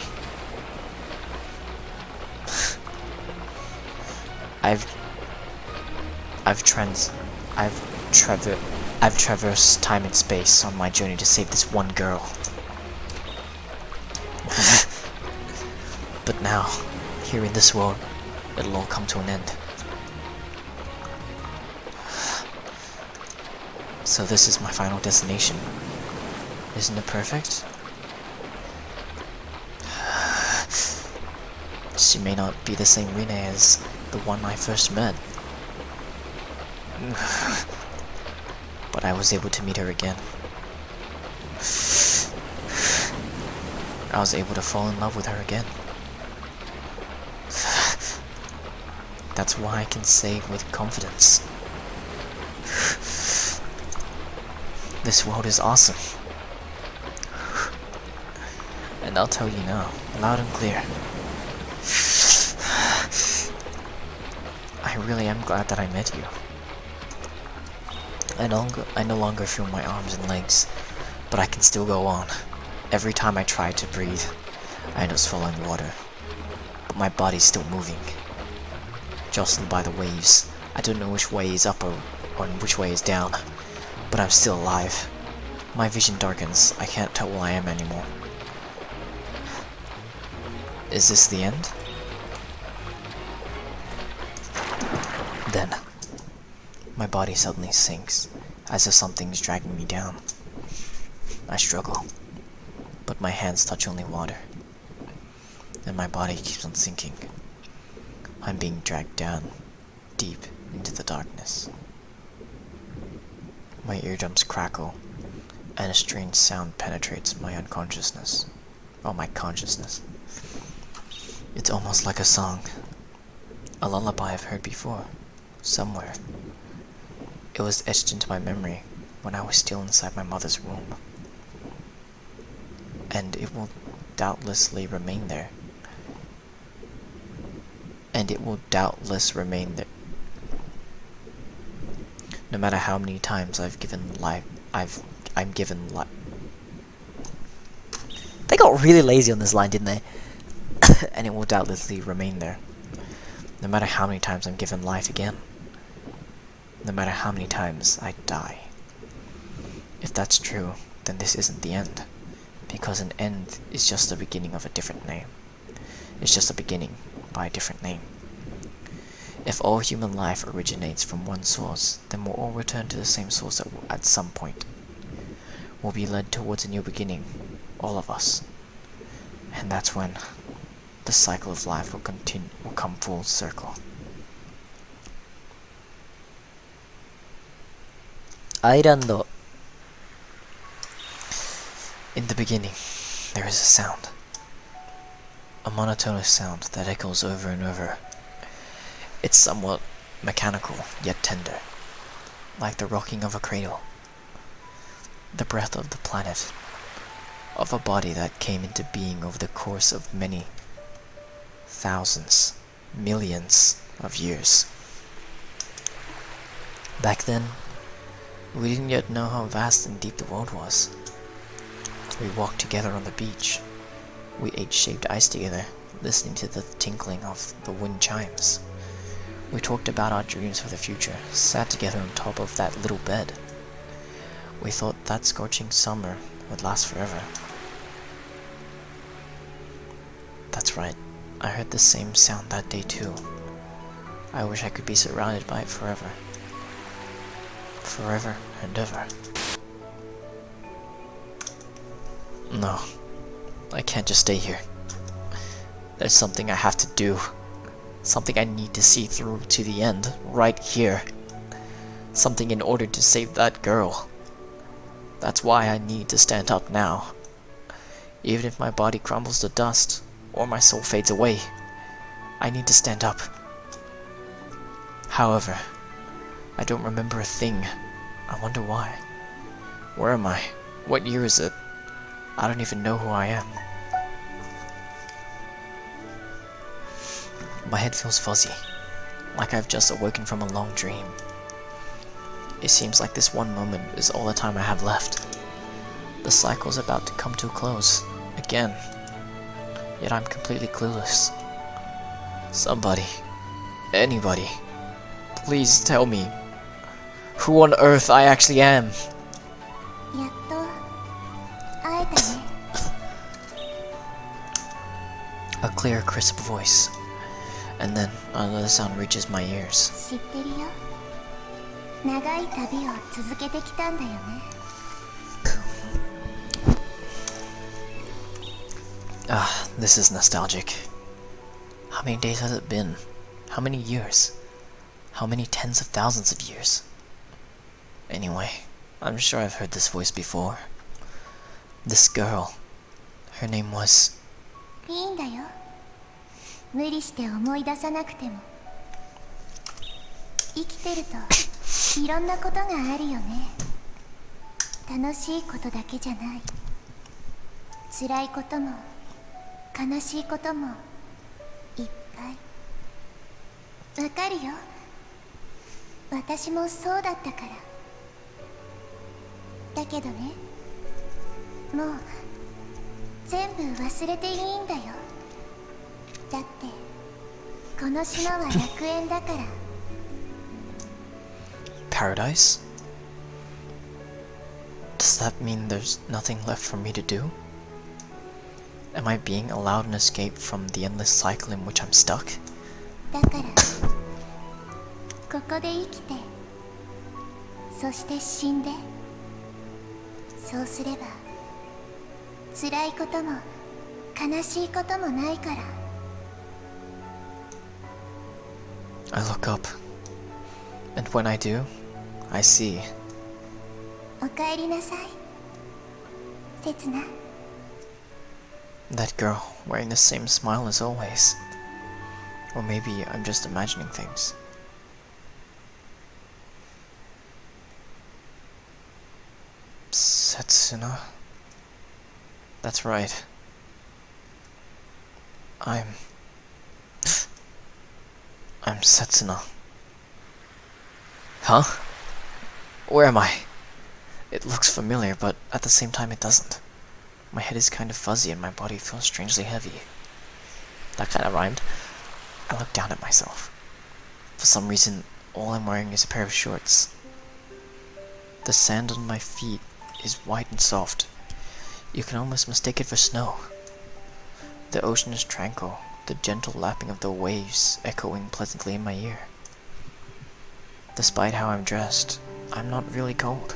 I've traversed time and space on my journey to save this one girl. But now, here in this world, it'll all come to an end. So this is my final destination. Isn't it perfect? She may not be the same Rinne as the one I first met. But I was able to meet her again. I was able to fall in love with her again. That's why I can say with confidence, this world is awesome. And I'll tell you now, loud and clear, I really am glad that I met you. I no longer feel my arms and legs, but I can still go on. Every time I try to breathe, I end up swallowing water. But my body's still moving, jostled by the waves. I don't know which way is up or which way is down, but I'm still alive. My vision darkens. I can't tell where I am anymore. Is this the end? Then, my body suddenly sinks, as if something's dragging me down. I struggle, but my hands touch only water, and my body keeps on sinking. I'm being dragged down, deep into the darkness. My eardrums crackle, and a strange sound penetrates my unconsciousness, or my consciousness. It's almost like a song, a lullaby I've heard before, somewhere. It was etched into my memory when I was still inside my mother's womb. And it will doubtlessly remain there. No matter how many times They got really lazy on this line, didn't they? And it will doubtlessly remain there. No matter how many times I'm given life again. No matter how many times I die. If that's true, then this isn't the end. Because an end is just the beginning of a different name. It's just a beginning by a different name. If all human life originates from one source, then we'll all return to the same source at some point. We'll be led towards a new beginning, all of us. And that's when the cycle of life will come full circle. Airando. In the beginning, there is a sound. A monotonous sound that echoes over and over. It's somewhat mechanical, yet tender, like the rocking of a cradle. The breath of the planet, of a body that came into being over the course of many thousands, millions of years. Back then, we didn't yet know how vast and deep the world was. We walked together on the beach. We ate shaved ice together, listening to the tinkling of the wind chimes. We talked about our dreams for the future, sat together on top of that little bed. We thought that scorching summer would last forever. That's right, I heard the same sound that day too. I wish I could be surrounded by it forever. Forever and ever. No, I can't just stay here. There's something I have to do. Something I need to see through to the end, right here. Something in order to save that girl. That's why I need to stand up now. Even if my body crumbles to dust, or my soul fades away, I need to stand up. However, I don't remember a thing. I wonder why. Where am I? What year is it? I don't even know who I am. My head feels fuzzy, like I've just awoken from a long dream. It seems like this one moment is all the time I have left. The cycle's about to come to a close, again. Yet I'm completely clueless. Somebody, anybody, please tell me who on earth I actually am. やっと会えたね。 A clear, crisp voice, and then another sound reaches my ears. 知ってるよ。長い旅を続けてきたんだよね。 Ah, this is nostalgic. How many days has it been? How many years? How many tens of thousands of years? Anyway, I'm sure I've heard this voice before. This girl. Her name was... いいんだよ。無理して思い出さなくても。生きてるといろんなことがあるよね。楽しいことだけじゃない。辛いことも悲しいこともいっぱい。わかるよ。私もそうだったから。だけどね、もう全部忘れていいんだよ。だってこの島は楽園だから。 Paradise? Does that mean there's nothing left for me to do? Am I being allowed an escape from the endless cycle in which I'm stuck? だからここで生きて、そして死んで、そうすれば辛いことも悲しいこともないから。 I look up, and when I do, I see. おかえりなさい、せつな。 That girl wearing the same smile as always. Or maybe I'm just imagining things. Setsuna? That's right. I'm Setsuna. Huh? Where am I? It looks familiar, but at the same time it doesn't. My head is kind of fuzzy and my body feels strangely heavy. That kind of rhymed. I look down at myself. For some reason, all I'm wearing is a pair of shorts. The sand on my feet is white and soft. You can almost mistake it for snow. The ocean is tranquil, the gentle lapping of the waves echoing pleasantly in my ear. Despite how I'm dressed, I'm not really cold.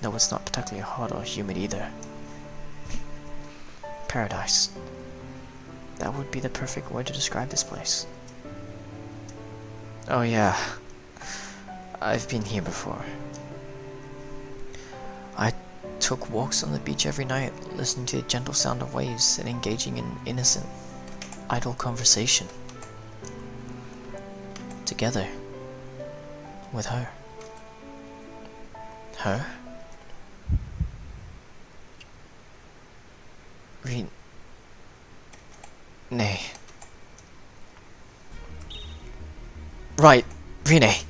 Though it's not particularly hot or humid either. Paradise. That would be the perfect word to describe this place. Oh yeah, I've been here before. I took walks on the beach every night, listening to the gentle sound of waves and engaging in innocent, idle conversation. Together. With her. Her? RINNE. Right, RINNE.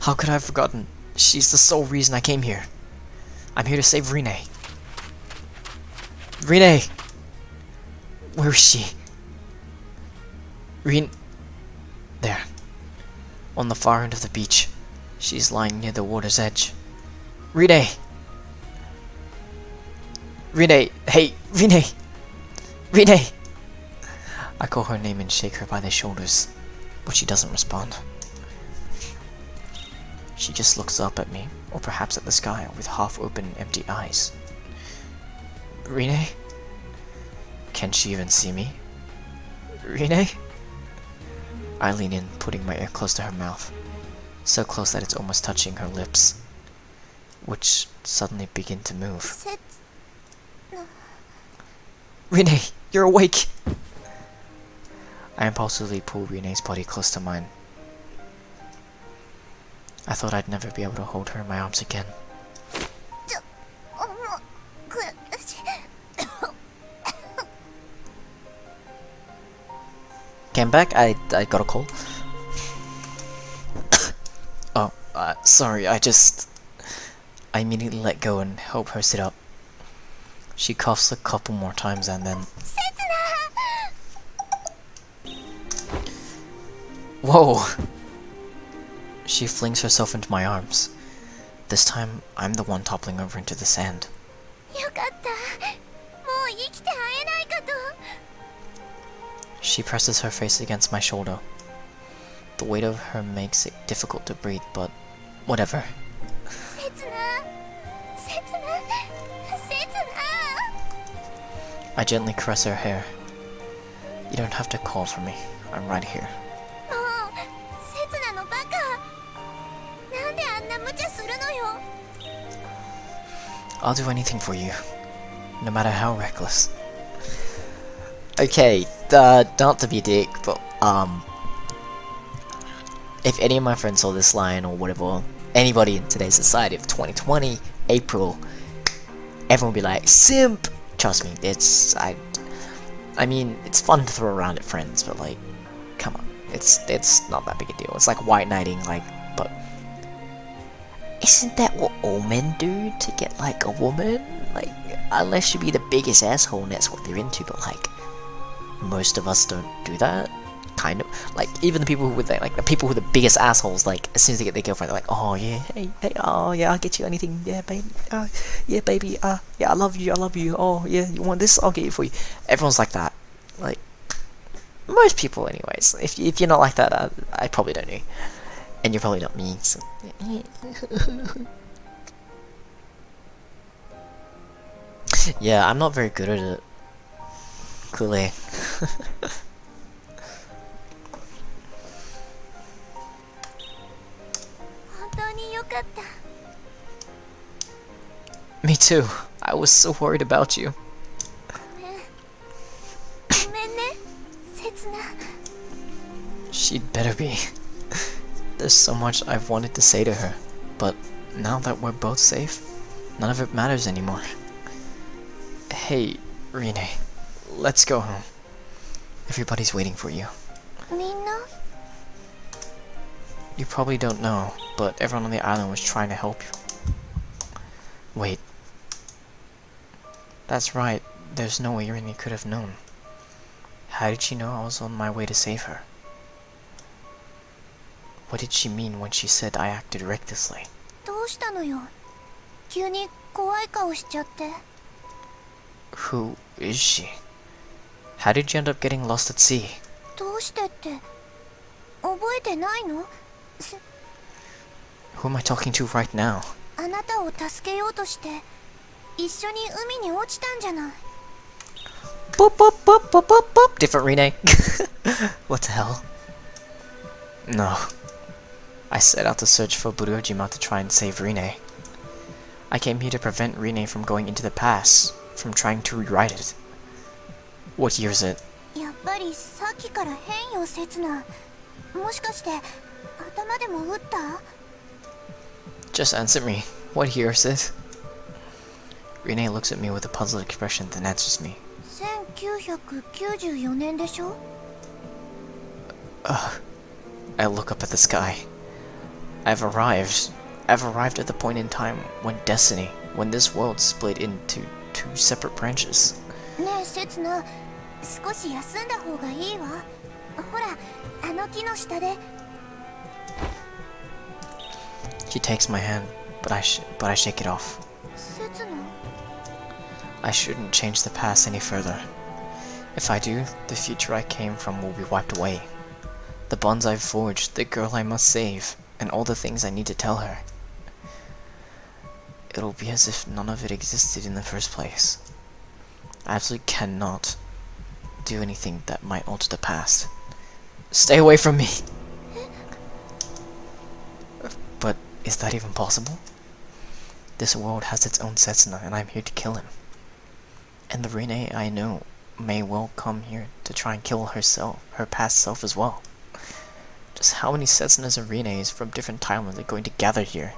How could I have forgotten? She's the sole reason I came here. I'm here to save RINNE. RINNE! Where is she? There. On the far end of the beach. She's lying near the water's edge. RINNE! RINNE! Hey, RINNE! RINNE! I call her name and shake her by the shoulders, but she doesn't respond. She just looks up at me, or perhaps at the sky, with half-open, empty eyes. Rinne? Can she even see me? Rinne? I lean in, putting my ear close to her mouth. So close that it's almost touching her lips, which suddenly begin to move. Rinne, you're awake! I impulsively pull Rinne's body close to mine. I thought I'd never be able to hold her in my arms again. Came back, I got a call. Oh, sorry, I immediately let go and help her sit up. She coughs a couple more times and then... Whoa! She flings herself into my arms. This time, I'm the one toppling over into the sand. She presses her face against my shoulder. The weight of her makes it difficult to breathe, but whatever. I gently caress her hair. You don't have to call for me. I'm right here. I'll do anything for you, no matter how reckless. Okay, not to be a dick, but if any of my friends saw this line or whatever, anybody in today's society of 2020, April, everyone would be like, simp! Trust me, I mean, it's fun to throw around at friends, but like, come on, it's not that big a deal. It's like white knighting, like, but isn't that what all men do to get like a woman? Like, unless you be the biggest asshole and that's what they're into, but like, most of us don't do that. Kind of, like, even the people who would, like, the people who are the biggest assholes, like, as soon as they get their girlfriend, they're like, oh yeah, hey, oh yeah, I'll get you anything, yeah, baby, yeah, baby, yeah, I love you, oh yeah, you want this, I'll get it for you. Everyone's like that, like, most people anyways. If you're not like that, I probably don't know, and you're probably not me, so. Yeah, I'm not very good at it, clearly. Me too. I was so worried about you. She'd better be. There's so much I've wanted to say to her, but now that we're both safe, none of it matters anymore. Hey, Rinne, let's go home. Everybody's waiting for you. You probably don't know, but everyone on the island was trying to help you. Wait. That's right, there's no way Rinne could have known. How did she know I was on my way to save her? What did she mean when she said I acted recklessly? Who is she? How did you end up getting lost at sea? Who am I talking to right now? Boop boop boop boop boop boop. Different Rinne. What the hell? No. I set out to search for Burujima to try and save Rinne. I came here to prevent Rinne from going into the past, from trying to rewrite it. What year is it? Just answer me. What year is it? Rinne looks at me with a puzzled expression, then answers me. I look up at the sky. I've arrived at the point in time when when this world split into two separate branches. She takes my hand, but I shake it off. I shouldn't change the past any further. If I do, the future I came from will be wiped away. The bonds I've forged, the girl I must save, and all the things I need to tell her. It'll be as if none of it existed in the first place. I absolutely cannot do anything that might alter the past. Stay away from me! But is that even possible? This world has its own Setsuna, and I'm here to kill him. And the RINNE I know may well come here to try and kill herself, her past self as well. Just how many Setsunas and RINNEs from different timelines are going to gather here?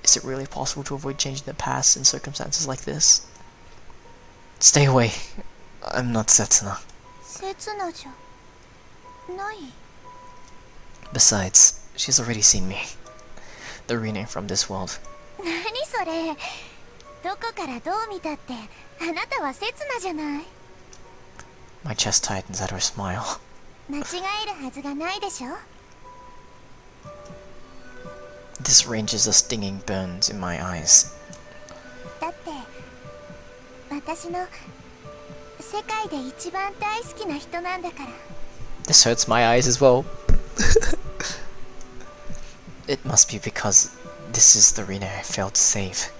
Is it really possible to avoid changing the past in circumstances like this? Stay away. I'm not Setsuna. 刹那じゃない。 Besides, she's already seen me. The RINNE from this world. 何それ。どこからどう見たってあなたは刹那じゃない。 My chest tightens at her smile. 間違えるはずがないでしょ。 This ranges a stinging burns in my eyes. だって私の世界で一番大好きな人なんだから。 This hurts my eyes as well. It must be because this is the RINNE I failed to save.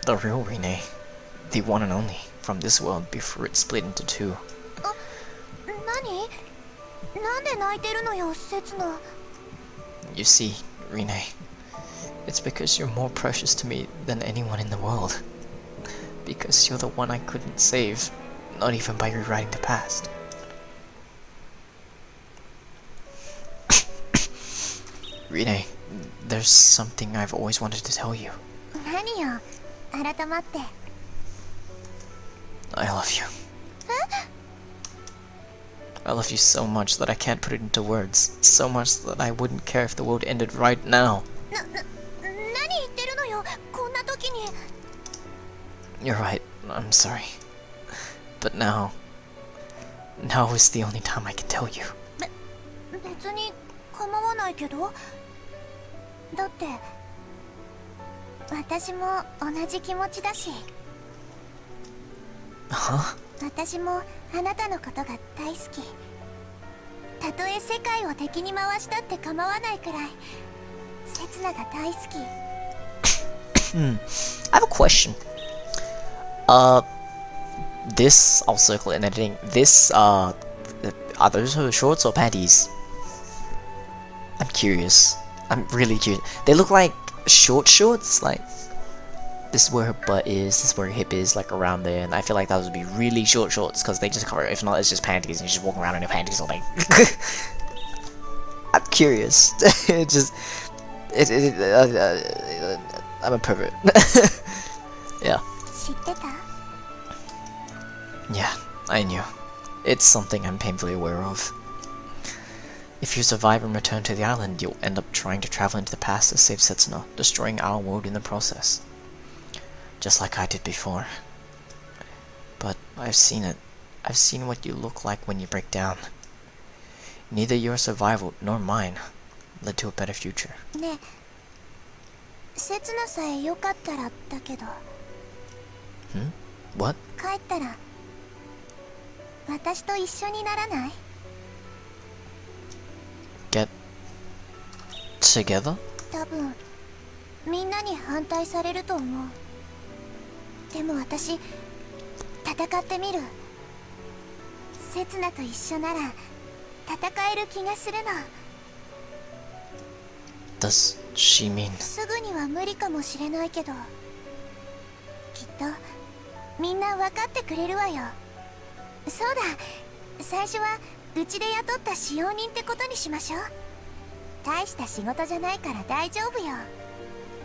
The real RINNE. The one and only from this world before it split into two. 何？なんで泣いてるのよ、刹那。 You see, RINNE, it's because you're more precious to me than anyone in the world. Because you're the one I couldn't save, not even by rewriting the past. RINNE, there's something I've always wanted to tell you. 何よ、改まって。 I love you. I love you so much that I can't put it into words. So much that I wouldn't care if the world ended right now. 何言ってるのよ、こんな時に。 You're right, I'm sorry. But now is the only time I can tell you. 別に構わないけど。だって私も同じ気持ちだし。 Huh? 私もあなたのことが大好き。たとえ世界を敵に回したって構わないくらい刹那が大好き。 I have a question. This, I'll circle it in editing. This, are those her shorts or panties? I'm curious. I'm really curious. They look like shorts, like this is where her butt is, this is where her hip is, like around there, and I feel like those would be really short shorts because they just cover it. If not, it's just panties and you just walk around in your panties all day. I'm curious. I'm a pervert. Yeah. 知ってた？ Yeah, I knew. It's something I'm painfully aware of. If you survive and return to the island, you'll end up trying to travel into the past to save Setsuna, destroying our world in the process. Just like I did before. But I've seen it. I've seen what you look like when you break down. Neither your survival nor mine led to a better future. ねえ、刹那さえよかったらだけど。 What? 帰ったら私と一緒にならない？ Get together? 多分みんなに反対されると思う。でも私戦ってみる。刹那と一緒なら戦える気がするの。 Does she mean... すぐには無理かもしれないけど、きっとみんな分かってくれるわよ。そうだ、最初はうちで雇った使用人ってことにしましょう。大した仕事じゃないから大丈夫よ。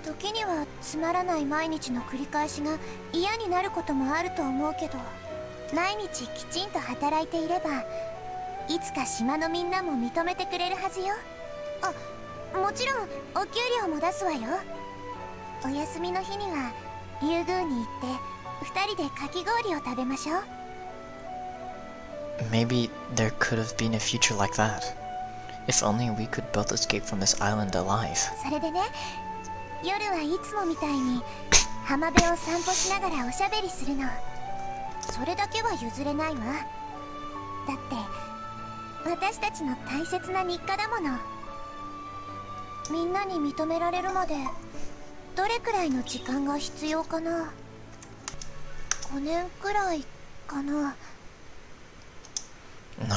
時にはつまらない毎日の繰り返しが嫌になることもあると思うけど、毎日きちんと働いていればいつか島のみんなも認めてくれるはずよ。あ、もちろんお給料も出すわよ。お休みの日には竜宮に行って2人でかき氷を食べましょう。 Maybe there could have been a future like that. If only we could both escape from this island alive. それでね、夜はいつもみたいに浜辺を散歩しながらおしゃべりするの。それだけは譲れないわ。だって私たちの大切な日課だもの。みんなに認められるまでどれくらいの時間が必要かな。5年くらいかな。 No,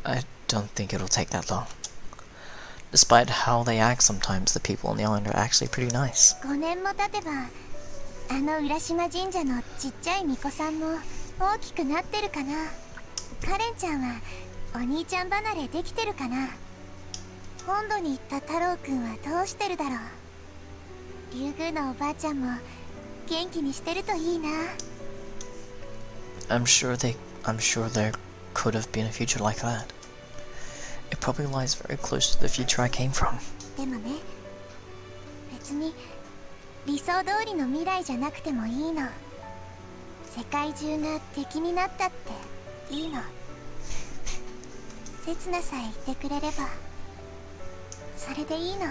I don't think it'll take that long. Despite how they act sometimes, the people on the island are actually pretty nice. 5年も経てばあの浦島神社のちっちゃい巫女さんも大きくなってるかな。カレンちゃんはお兄ちゃん離れできてるかな。本土に行った太郎くんはどうしてるだろう。竜宮のおばあちゃんも元気にしてるといいな。 I'm sure there could have been a future like that. It probably lies very close to the future I came from. でもね、別に理想通りの未来じゃなくてもいいの。世界中が敵になったっていいの。刹那さえいてくれればそれでいいの。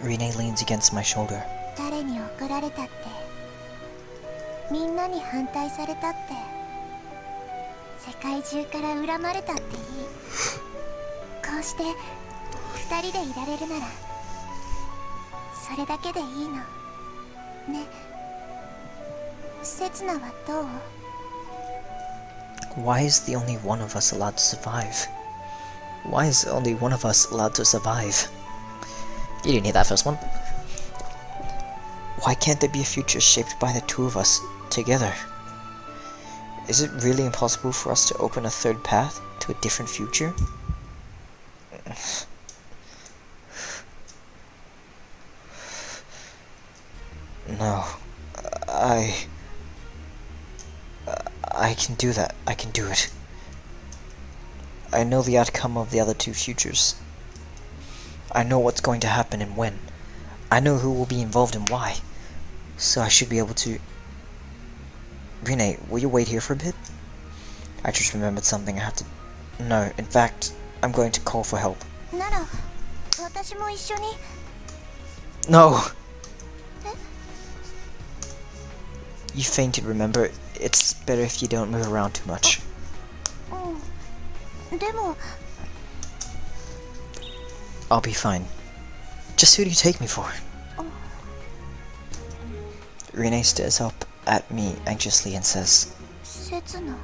Rinne leans against my shoulder. 誰に怒られたって、みんなに反対されたって、世界中から恨まれたっていい。こうして二人でいられるならそれだけでいいのね。刹那はどう？ Why is the only one of us allowed to survive? Why is only one of us allowed to survive? You didn't hear that first one. Why can't there be a future shaped by the two of us together? Is it really impossible for us to open a third path to a different future? No. I can do that. I can do it. I know the outcome of the other two futures. I know what's going to happen and when. I know who will be involved and why. So I should be able to... Rinne, will you wait here for a bit? I just remembered something I have to... No, in fact, I'm going to call for help. なら私も一緒に。 No! You fainted, remember? It's better if you don't move around too much. うん。でも I'll be fine. Just who do you take me for? Rinne stares up at me anxiously and says, 刹那。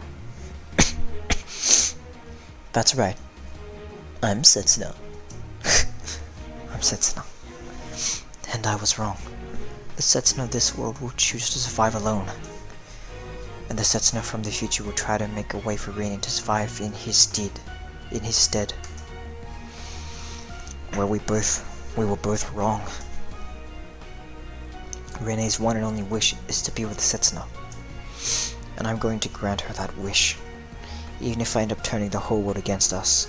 That's right. I'm Setsuna. I'm Setsuna. And I was wrong. The Setsuna of this world will choose to survive alone. And the Setsuna from the future will try to make a way for Rinne to survive in his stead. Where we were both wrong. Rinne's one and only wish is to be with the Setsuna. And I'm going to grant her that wish. Even if I end up turning the whole world against us.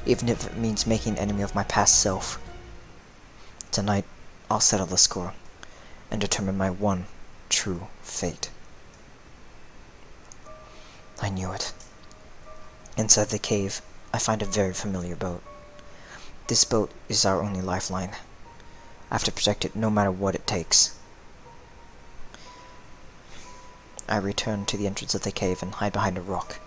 Even if it means making an enemy of my past self. Tonight, I'll settle the score. And determine my one true fate. I knew it. Inside the cave, I find a very familiar boat. This boat is our only lifeline. I have to protect it no matter what it takes. I return to the entrance of the cave and hide behind a rock.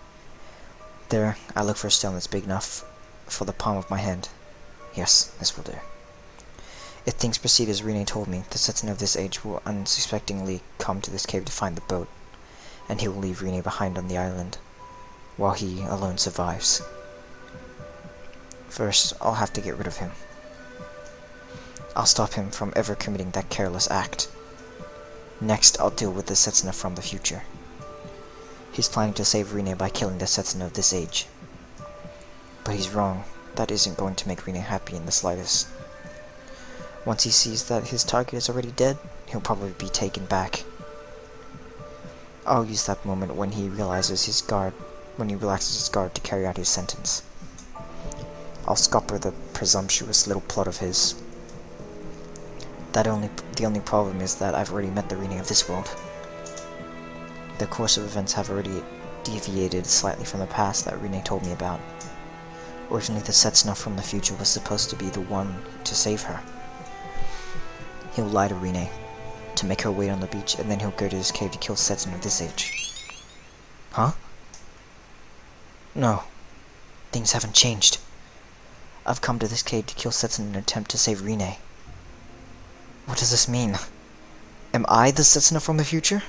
There, I look for a stone that's big enough for the palm of my hand. Yes, this will do. If things proceed as Rinne told me, the Setsuna of this age will unsuspectingly come to this cave to find the boat, and he will leave Rinne behind on the island, while he alone survives. First, I'll have to get rid of him. I'll stop him from ever committing that careless act. Next, I'll deal with the Setsuna from the future. He's planning to save Rinne by killing the Setsuna of this age. But he's wrong. That isn't going to make Rinne happy in the slightest. Once he sees that his target is already dead, he'll probably be taken back. I'll use that moment when he relaxes his guard to carry out his sentence. I'll scupper the presumptuous little plot of his. The only problem is that I've already met the Rinne of this world. The course of events have already deviated slightly from the past that Rinne told me about. Originally, the Setsuna from the future was supposed to be the one to save her. He'll lie to Rinne, to make her wait on the beach, and then he'll go to his cave to kill Setsuna of this age. Huh? No. Things haven't changed. I've come to this cave to kill Setsuna in an attempt to save Rinne. What does this mean? Am I the Setsuna from the future?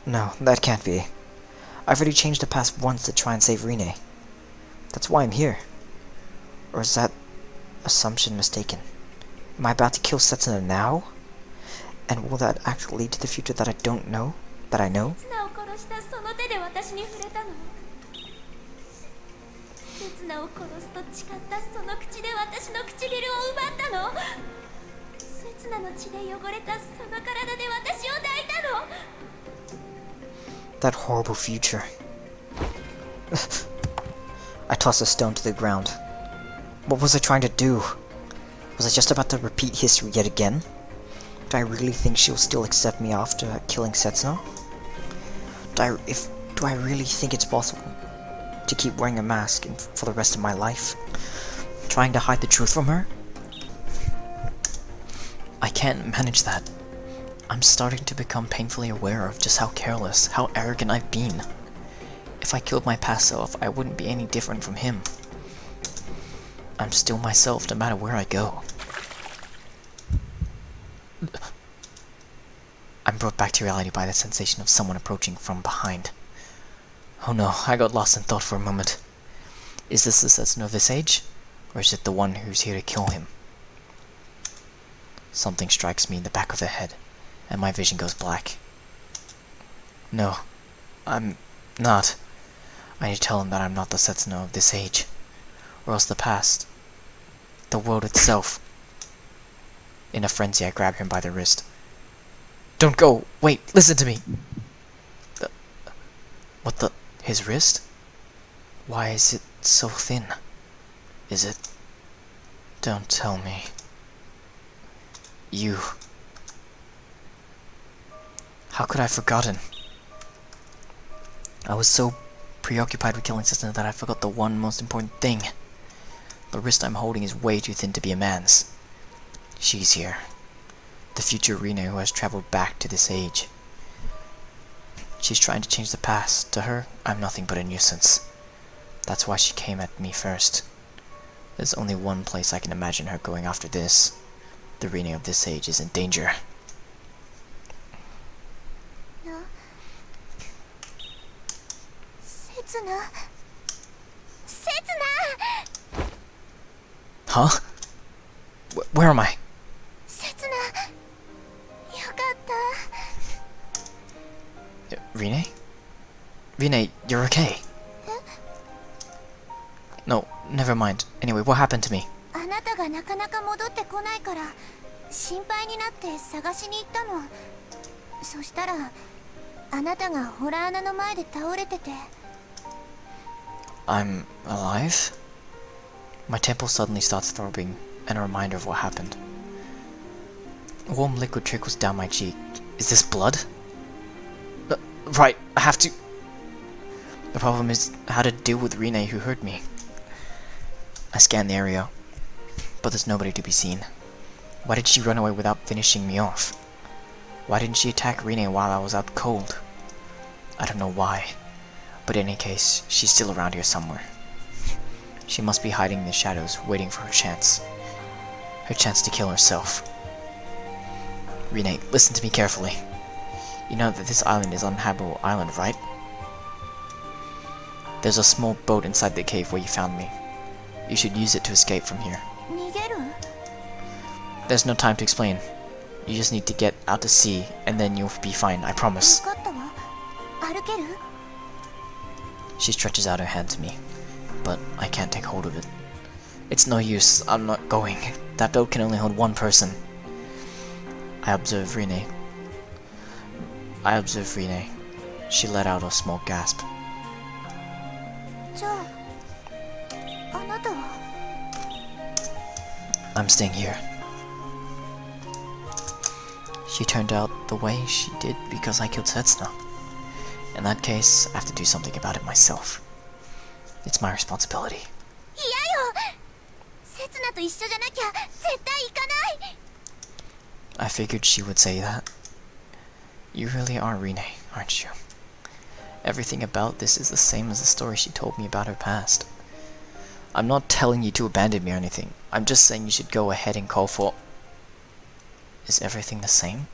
No, that can't be. I've already changed the past once to try and save Rinne. That's why I'm here. Or is that assumption mistaken? Am I about to kill Setsuna now? And will that actually lead to the future that I don't know? That I know? 刹那を殺したその手で私に触れたの。刹那を殺すと誓ったその口で私の唇を奪ったの。刹那の血で汚れたその体で私を抱いたの。 That horrible future. I tossed a stone to the ground. What was I trying to do? Was I just about to repeat history yet again? Do I really think she'll still accept me after killing Setsuna? Do I really think it's possible to keep wearing a mask for the rest of my life? Trying to hide the truth from her? I can't manage that. I'm starting to become painfully aware of just how careless, how arrogant I've been. If I killed my past self, I wouldn't be any different from him. I'm still myself no matter where I go. I'm brought back to reality by the sensation of someone approaching from behind. Oh no, I got lost in thought for a moment. Is this the Setsuna of this age? Or is it the one who's here to kill him? Something strikes me in the back of the head, and my vision goes black. No, I'm not. I need to tell him that I'm not the Setsuna of this age, or else the past, the world itself. In a frenzy, I grab him by the wrist. Don't go! Wait, listen to me! What the? His wrist? Why is it so thin? Is it? Don't tell me. You. How could I have forgotten? I was so preoccupied with killing Setsuna that I forgot the one most important thing. The wrist I'm holding is way too thin to be a man's. She's here. The future RINNE who has traveled back to this age. She's trying to change the past. To her, I'm nothing but a nuisance. That's why she came at me first. There's only one place I can imagine her going after this. The RINNE of this age is in danger. Setsuna. Setsuna! Huh? Where am I? Setsuna. よかった。 RINNE? RINNE, you're okay. No, never mind. Anyway, what happened to me? あなたがなかなか戻ってこないから心配になって探しに行ったの。そしたらあなたがホラー穴の前で倒れてて。 I'm alive? My temple suddenly starts throbbing, and a reminder of what happened. Warm liquid trickles down my cheek. Is this blood? Right, I have to... The problem is how to deal with RINNE who hurt me. I scan the area, but there's nobody to be seen. Why did she run away without finishing me off? Why didn't she attack RINNE while I was out cold? I don't know why, but in any case, she's still around here somewhere. She must be hiding in the shadows, waiting for her chance. Her chance to kill herself. RINNE, listen to me carefully. You know that this island is uninhabitable island, right? There's a small boat inside the cave where you found me. You should use it to escape from here. 逃げる？ There's no time to explain. You just need to get out to sea, and then you'll be fine, I promise. 分かったわ。歩ける？ She stretches out her hand to me, but I can't take hold of it. It's no use, I'm not going. That boat can only hold one person. I observe RINNE. She let out a small gasp. じゃあ、あなたは？ I'm staying here. She turned out the way she did because I killed Setsuna. In that case, I have to do something about it myself. It's my responsibility. 嫌よ！刹那と一緒じゃなきゃ絶対行かない！ I figured she would say that. You really are RINNE, aren't you? Everything about this is the same as the story she told me about her past. I'm not telling you to abandon me or anything. I'm just saying you should go ahead and call for... Is everything the same?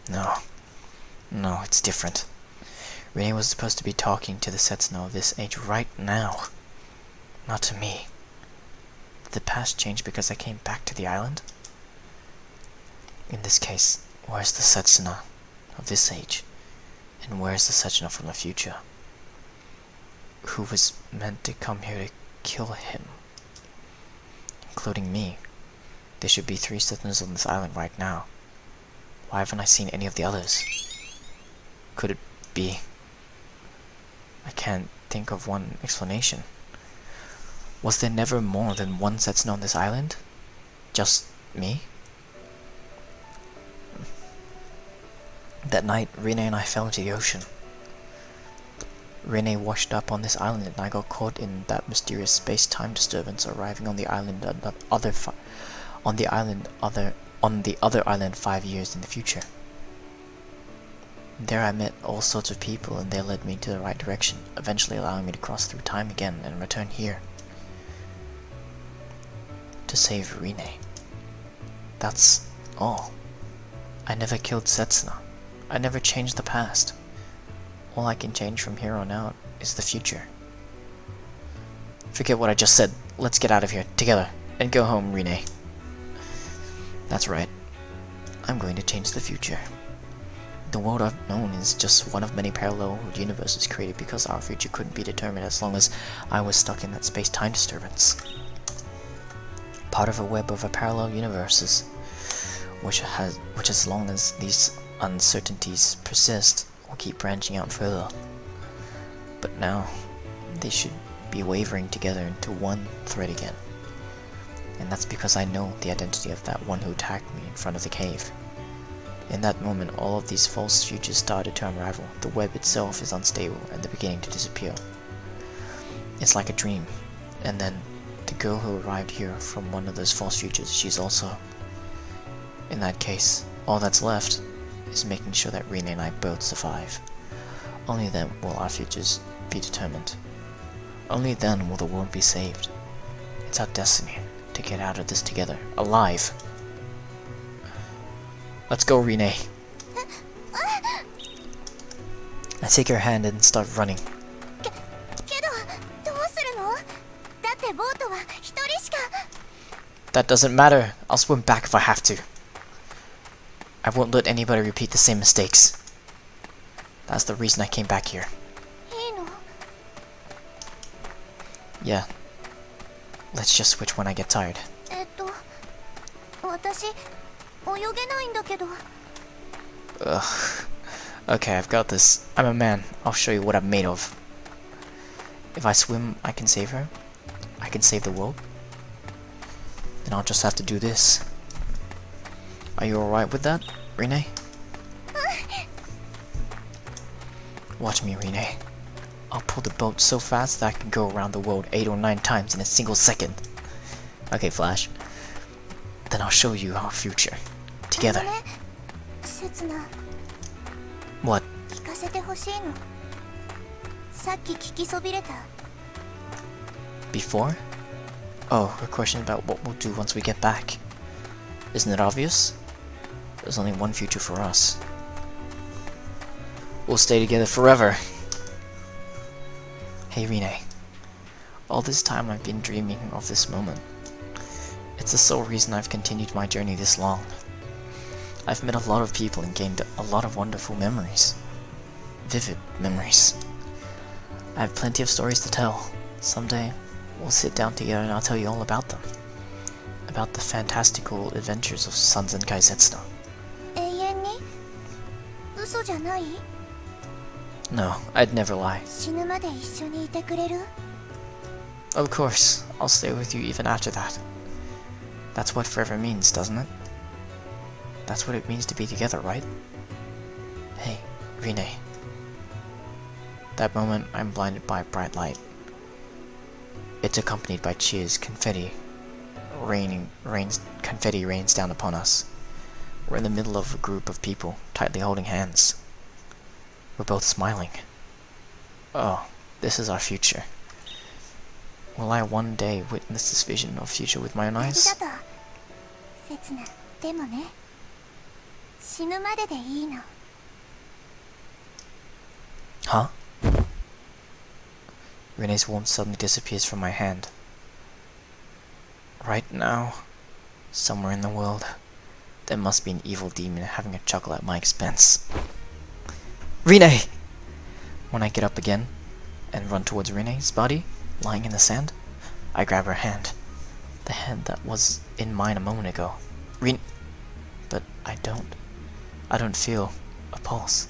No. No, it's different. Rinne was supposed to be talking to the Setsuna of this age right now. Not to me. Did the past change because I came back to the island? In this case, where's the Setsuna of this age? And where's the Setsuna from the future? Who was meant to come here to kill him? Including me. There should be 3 Setsunas on this island right now. Why haven't I seen any of the others? Could it be? I can't think of one explanation. Was there never more than one Setsuna on this island? Just me? That night, Rinne and I fell into the ocean. Rinne washed up on this island and I got caught in that mysterious space-time disturbance, arriving on the island on the other island 5 years in the future. There I met all sorts of people and they led me to the right direction, eventually allowing me to cross through time again and return here. To save Rinne. That's all. I never killed Setsuna. I never changed the past. All I can change from here on out is the future. Forget what I just said. Let's get out of here, together, and go home, Rinne. That's right. I'm going to change the future. The world I've known is just one of many parallel universes created because our future couldn't be determined as long as I was stuck in that space-time disturbance. Part of a web of parallel universes, which as long as these uncertainties persist, will keep branching out further. But now, they should be wavering together into one thread again. And that's because I know the identity of that one who attacked me in front of the cave. In that moment, all of these false futures started to unravel. The web itself is unstable and they're beginning to disappear. It's like a dream. And then, the girl who arrived here from one of those false futures, she's also... In that case, all that's left is making sure that Rinne and I both survive. Only then will our futures be determined. Only then will the world be saved. It's our destiny to get out of this together, alive. Let's go, Rinne. I take her hand and start running. That doesn't matter. I'll swim back if I have to. I won't let anybody repeat the same mistakes. That's the reason I came back here. Yeah. Let's just switch when I get tired. Ugh. Okay, I've got this. I'm a man. I'll show you what I'm made of. If I swim, I can save her. I can save the world. Then I'll just have to do this. Are you alright with that, Rinne? Watch me, Rinne. I'll pull the boat so fast that I can go around the world 8 or 9 times in a single second. Okay, Flash. Then I'll show you our future. Together. What? Before? Oh, her question about what we'll do once we get back. Isn't it obvious? There's only one future for us. We'll stay together forever. Hey Rinne. All this time I've been dreaming of this moment. It's the sole reason I've continued my journey this long. I've met a lot of people and gained a lot of wonderful memories. Vivid memories. I have plenty of stories to tell. Someday, we'll sit down together and I'll tell you all about them. About the fantastical adventures of Sanzenkai Setsuna. No, I'd never lie. Of course, I'll stay with you even after that. That's what forever means, doesn't it? That's what it means to be together, right? Hey, Rinne. That moment, I'm blinded by a bright light. It's accompanied by cheers, confetti. Confetti rains down upon us. We're in the middle of a group of people, tightly holding hands. We're both smiling. Oh, this is our future. Will I one day witness this vision of future with my own eyes? 死ぬまででいいの。 Huh? Renee's warmth suddenly disappears from my hand. Right now, somewhere in the world, there must be an evil demon having a chuckle at my expense. Rinne! When I get up again and run towards Renee's body, lying in the sand, I grab her hand. The hand that was in mine a moment ago. Rinne! But I don't feel a pulse.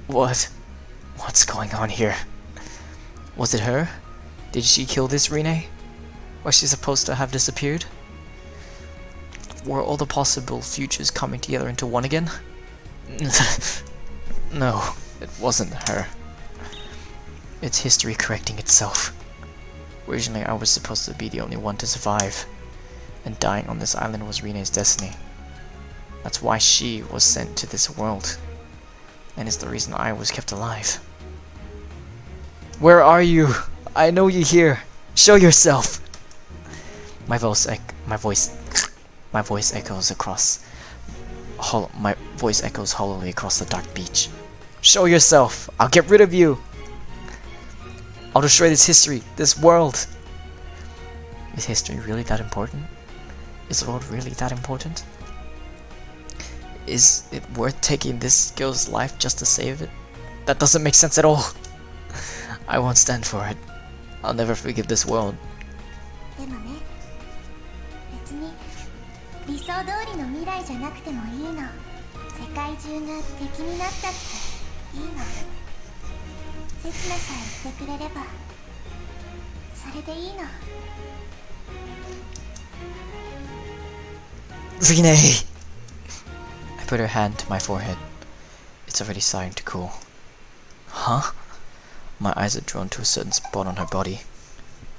What's going on here? Was it her? Did she kill this Rinne? Was she supposed to have disappeared? Were all the possible futures coming together into one again? No, it wasn't her. It's history correcting itself. Originally I was supposed to be the only one to survive, and dying on this island was Rinne's destiny. That's why she was sent to this world, and is the reason I was kept alive. Where are you? I know you're here. Show yourself. My voice echoes hollowly across the dark beach. Show yourself. I'll get rid of you. I'll destroy this history, this world. Is history really that important? Is the world really that important? Is it worth taking this girl's life just to save it? That doesn't make sense at all. I won't stand for it. I'll never forgive this world. でもね、別に理想通りの未来じゃなくてもいいの。世界中が敵になったっていいの。刹那さえいてくれればそれでいいの。 Rinne! I put her hand to my forehead. It's already starting to cool. Huh? My eyes are drawn to a certain spot on her body.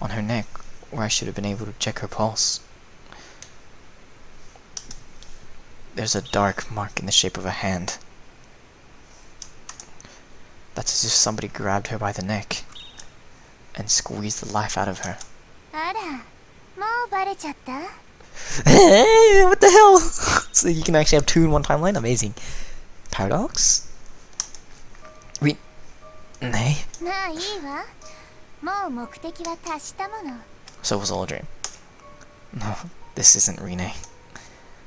On her neck, where I should have been able to check her pulse. There's a dark mark in the shape of a hand. That's as if somebody grabbed her by the neck and squeezed the life out of her. あら、もうバレちゃった？ Hey, what the hell? So you can actually have two in one timeline? Amazing. Paradox? Rinne? まあいいわ。もう目的は達したもの。 So it was all a dream. No, this isn't Rinne.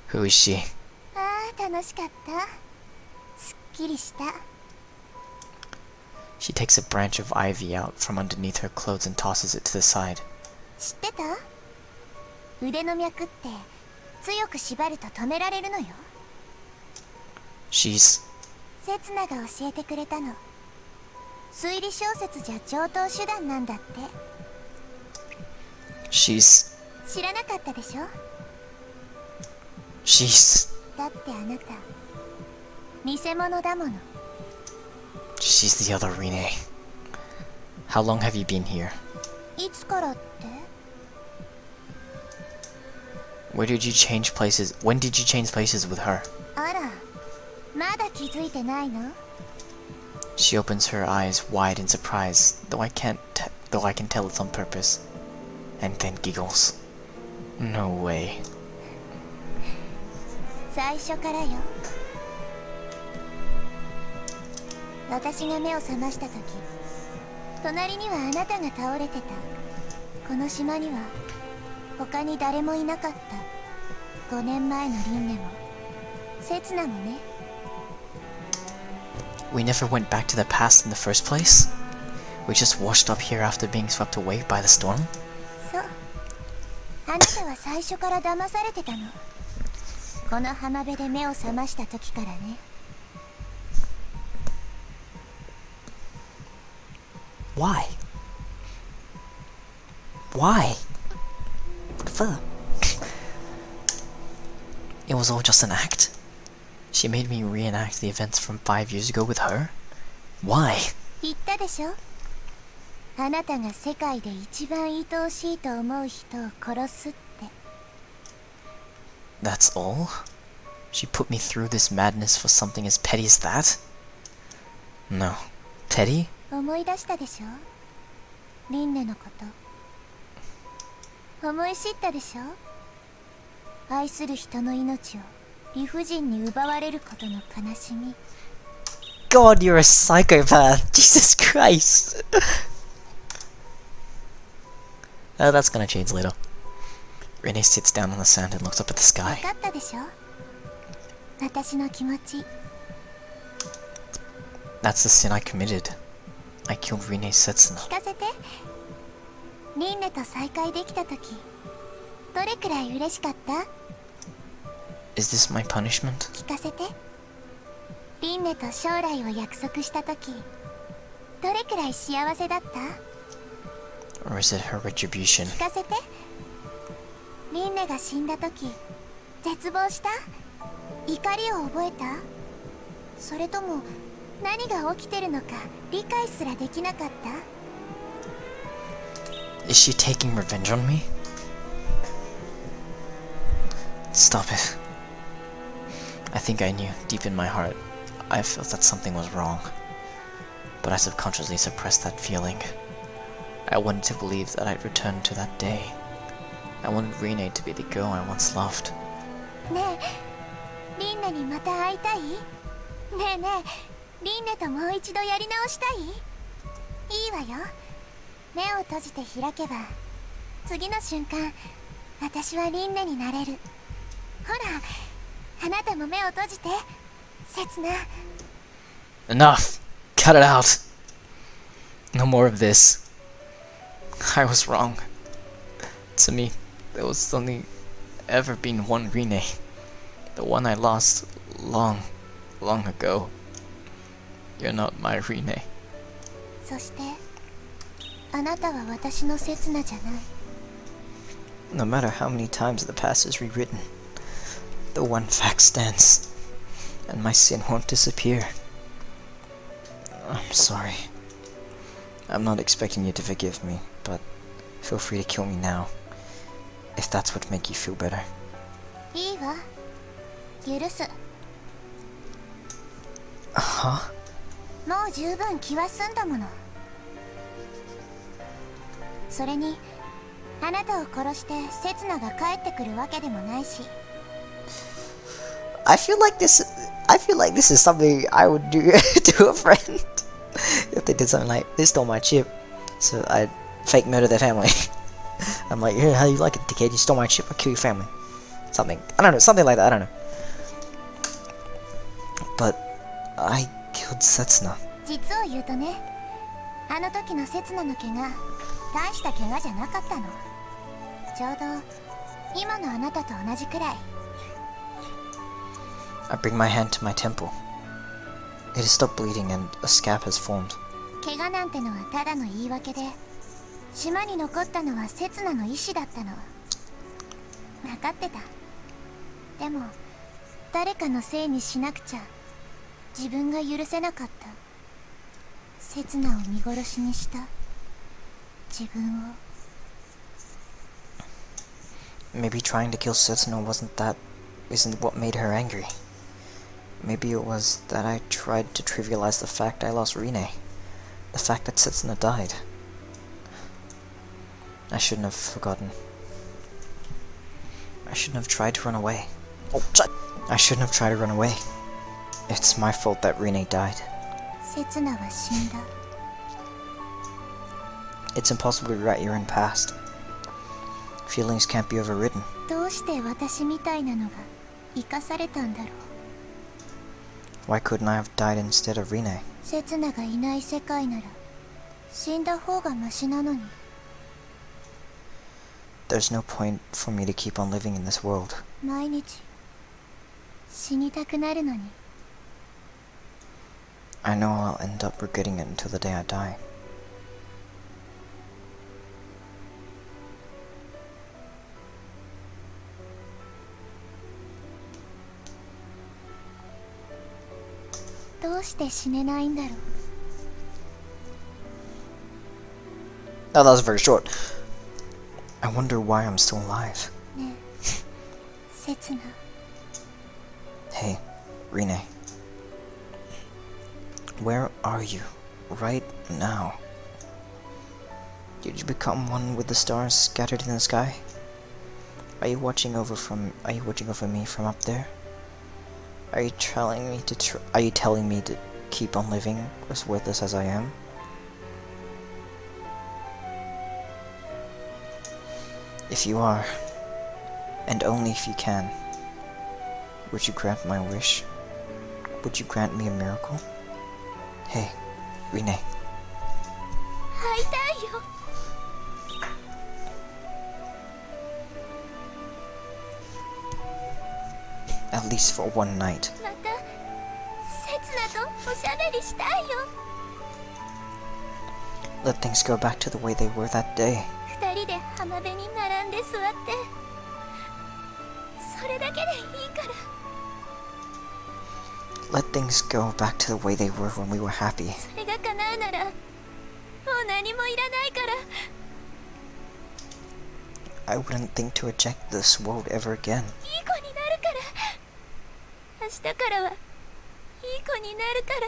Who is she? ああ、楽しかった。すっきりした。 She takes a branch of ivy out from underneath her clothes and tosses it to the side. 知ってた？腕の脈って強く縛ると止められるのよ。 She's... 刹那が教えてくれたの。推理小説じゃ上等手段なんだって。 She's... 知らなかったでしょ？ She's... だってあなた偽物だもの。 She's the other Rinne. How long have you been here? いつからって？ Where did you change places? When did you change places with her? あら、まだ気づいてないの？ She opens her eyes wide in surprise, though I can tell it's on purpose, and then giggles. No way. 最初からよ。私が目を覚ました時、隣にはあなたが倒れてた。この島には他に誰もいなかった。5年前のリンネも刹那もね。 We never went back to the past in the first place? We just washed up here after being swept away by the storm? そう。あなたは最初から騙されてたの。この浜辺で目を覚ました時からね。 Why? Why? What the fuck? It was all just an act? She made me reenact the events from 5 years ago with her? Why? 言ったでしょ？あなたが世界で一番愛おしいと思う人を殺すって。 That's all? She put me through this madness for something as petty as that? No. Petty? 思い出したでしょ？リンネのこと。思い知ったでしょ？愛する人の命を理不尽に奪われることの悲しみ。 God, you're a psychopath. Jesus Christ. Oh, that's gonna change later. Rinne sits down on the sand and looks up at the 分 sky. かったでしょ、私の気持ち。 That's the sin I committed. I killed Rinne Setsuna. 聞かせて。リンネと再会できた時、どれくらい嬉しかった？ Is this my punishment? 聞かせて。リンネと将来を約束した時、どれくらい幸せだった？ Or is it her retribution? 聞かせて。リンネが死んだ時、絶望した？怒りを覚えた？それとも何が起きてるのか理解すらできなかった？ Is she taking revenge on me? Stop it. I think I knew, deep in my heart, I felt that something was wrong. But I subconsciously suppressed that feeling. I wanted to believe that I'd return to that day. I wanted Rinne to be the girl I once loved. ねえ、リンネにまた会いたい？ねえねえ、リンネともう一度やり直したい？いいわよ。目を閉じて開けば、次の瞬間、私はリンネになれる。ほら、あなたも目を閉じて、刹那。 Enough! Cut it out! No more of this. I was wrong. To me, there was only ever been one Rinne. The one I lost long, long ago. You're not my Rinne. そして、あなたは私の刹那じゃない。 No matter how many times the past is rewritten, the one fact stands, and my sin won't disappear. I'm sorry. I'm not expecting you to forgive me, but feel free to kill me now, if that's what make you feel better. いいわ。許す。Huh? もう十分気は済んだもの。それに、あなたを殺して刹那が帰ってくるわけでもないし。 I feel like this is something I would do to a friend. If they did something like, they stole my chip, so I'd fake murder their family. I'm like, here, how do you like it, dickhead? You stole my chip, I'll kill your family. Something. I don't know, something like that, I don't know. But I killed Setsuna. 実を言うとね、あの時の刹那の怪我、大した怪我じゃなかったの。ちょうど今のあなたと同じくらい。 I bring my hand to my temple. It has stopped bleeding and a scab has formed. 怪我なんてのはただの言い訳で、島に残ったのは刹那の意志だったの。分かってた。でも誰かのせいにしなくちゃ自分が許せなかった。刹那を見殺しにした自分を。 Maybe trying to kill Setsuna isn't what made her angry. Maybe it was that I tried to trivialize the fact I lost Rinne. The fact that Setsuna died. I shouldn't have forgotten. I shouldn't have tried to run away. Oh, I shouldn't have tried to run away. It's my fault that Rinne died. 刹那は死んだ。 It's impossible to rewrite your own past. Feelings can't be overridden. どうして私みたいなのが生かされたんだろう。 Why couldn't I have died instead of Rinne? 刹那がいない世界なら死んだ方がマシなのに。 There's no point for me to keep on living in this world. 毎日死にたくなるのに。 I know I'll end up regretting it until the day I die.「どうして死ねないんだろう。 Oh, that was very short. I wonder why I'm still alive. ねえ、刹那。 Hey, Rinne. Where are you? Right now? Did you become one with the stars scattered in the sky? Are you watching over me from up there? Are you telling me to keep on living as worthless as I am? If you are, and only if you can, would you grant my wish? Would you grant me a miracle? Hey, RINNE. 会いたいよ。 At least for one night. また刹那とおしゃべりしたいよ。 Let things go back to the way they were that day. 二人で浜辺に並んで座ってそれだけでいいから。 Let things go back to the way they were when we were happy. それが叶うならもう何もいらないから。 I wouldn't think to reject this world ever again. いい子になるから。明日からはいい子になるから。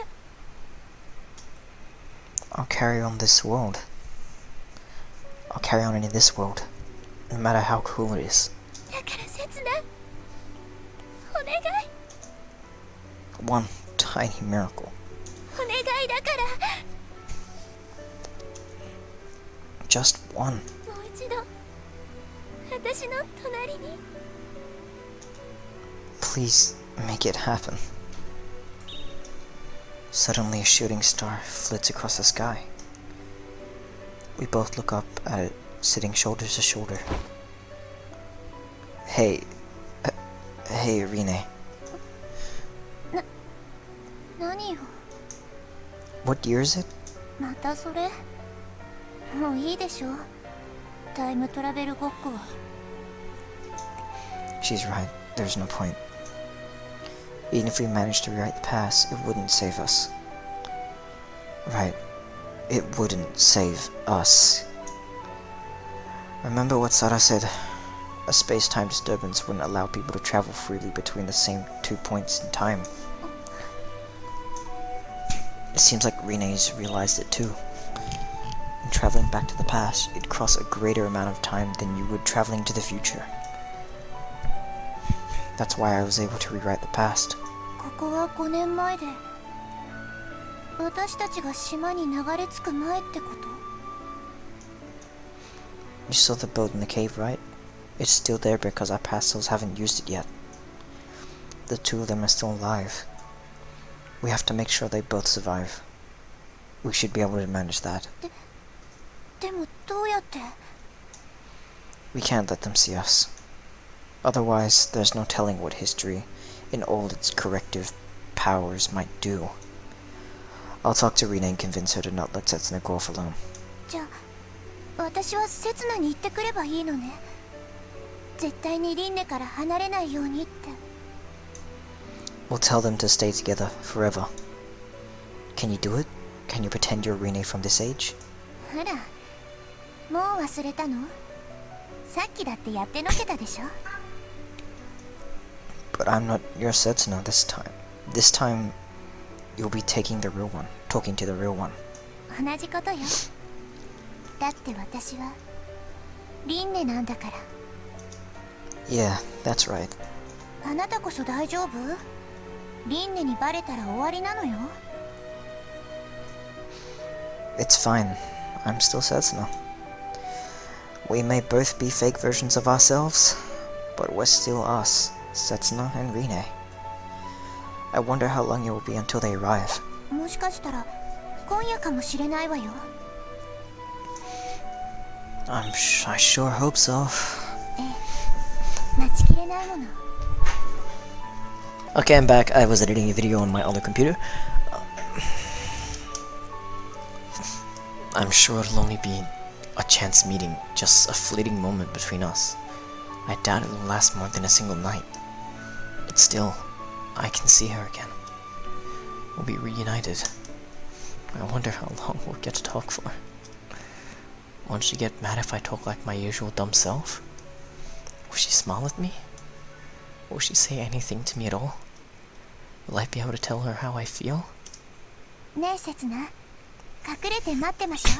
I'll carry on this world. I'll carry on in this world, no matter how cruel it is. だから刹那お願い One tiny miracle. お願いだから。 Just one. もう一度私の隣に。 Please make it happen. Suddenly a shooting star flits across the sky. We both look up at it, sitting shoulder to shoulder. Hey, RINNE. 何よ What year is it? またそれ。もういいでしょ。タイムトラベルごっこは。 She's right. There's no point. Even if we managed to rewrite the past, it wouldn't save us. Right. It wouldn't save us. Remember what Sara said? A space-time disturbance wouldn't allow people to travel freely between the same 2 points in time. It seems like RINNE's realized it too. In traveling back to the past, you'd cross a greater amount of time than you would traveling to the future. That's why I was able to rewrite the past. ここは5年前で私たちが島に流れ着く前ってこと？ You saw the boat in the cave, right? It's still there because our past selves haven't used it yet. The two of them are still alive. We have to make sure they both survive. We should be able to manage that. でもどうやって？ We can't let them see us. Otherwise, there's no telling what history, in all its corrective powers, might do. I'll talk to RINNE and convince her to not let Setsuna go off alone. じゃあ私は刹那に行ってくればいいのね。絶対にリンネから離れないようにって。 We'll tell them to stay together forever. Can you do it? Can you pretend you're RINNE from this age? ほら、もう忘れたの？さっきだってやってのけたでしょ。 But I'm not your Setsuna this time. This time, you'll be taking the real one, talking to the real one. 同じことよ。だって私はリンネなんだから。 Yeah, that's right. あなたこそ大丈夫？リンネにバレたら終わりなのよ。 It's fine. I'm still Setsuna. We may both be fake versions of ourselves, but we're still us, Setsuna and RINNE. I wonder how long it will be until they arrive. もしかしたら今夜かもしれないわよ。 I sure hope so. 待ちきれないもの。 Okay, I'm back. I was editing a video on my other computer. I'm sure it'll only be a chance meeting, just a fleeting moment between us. I doubt it will last more than a single night. But still, I can see her again. We'll be reunited. I wonder how long we'll get to talk for. Won't she get mad if I talk like my usual dumb self? Will she smile at me? Will she say anything to me at all? Will I be able to tell her how I feel? ねえ刹那、隠れて待ってましょ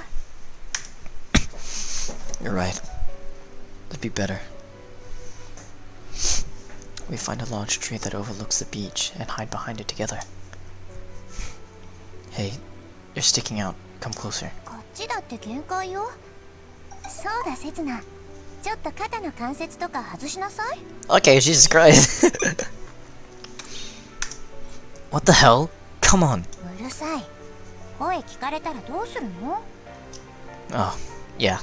う。 You're right. That'd be better. We find a large tree that overlooks the beach and hide behind it together. Hey, you're sticking out. Come closer. こっちだって限界よ。そうだセツナ、ちょっと肩の関節とか外しなさい。 Okay, Jesus Christ. What the hell? Come on. うるさい。声聞かれたらどうするの？ Oh, yeah.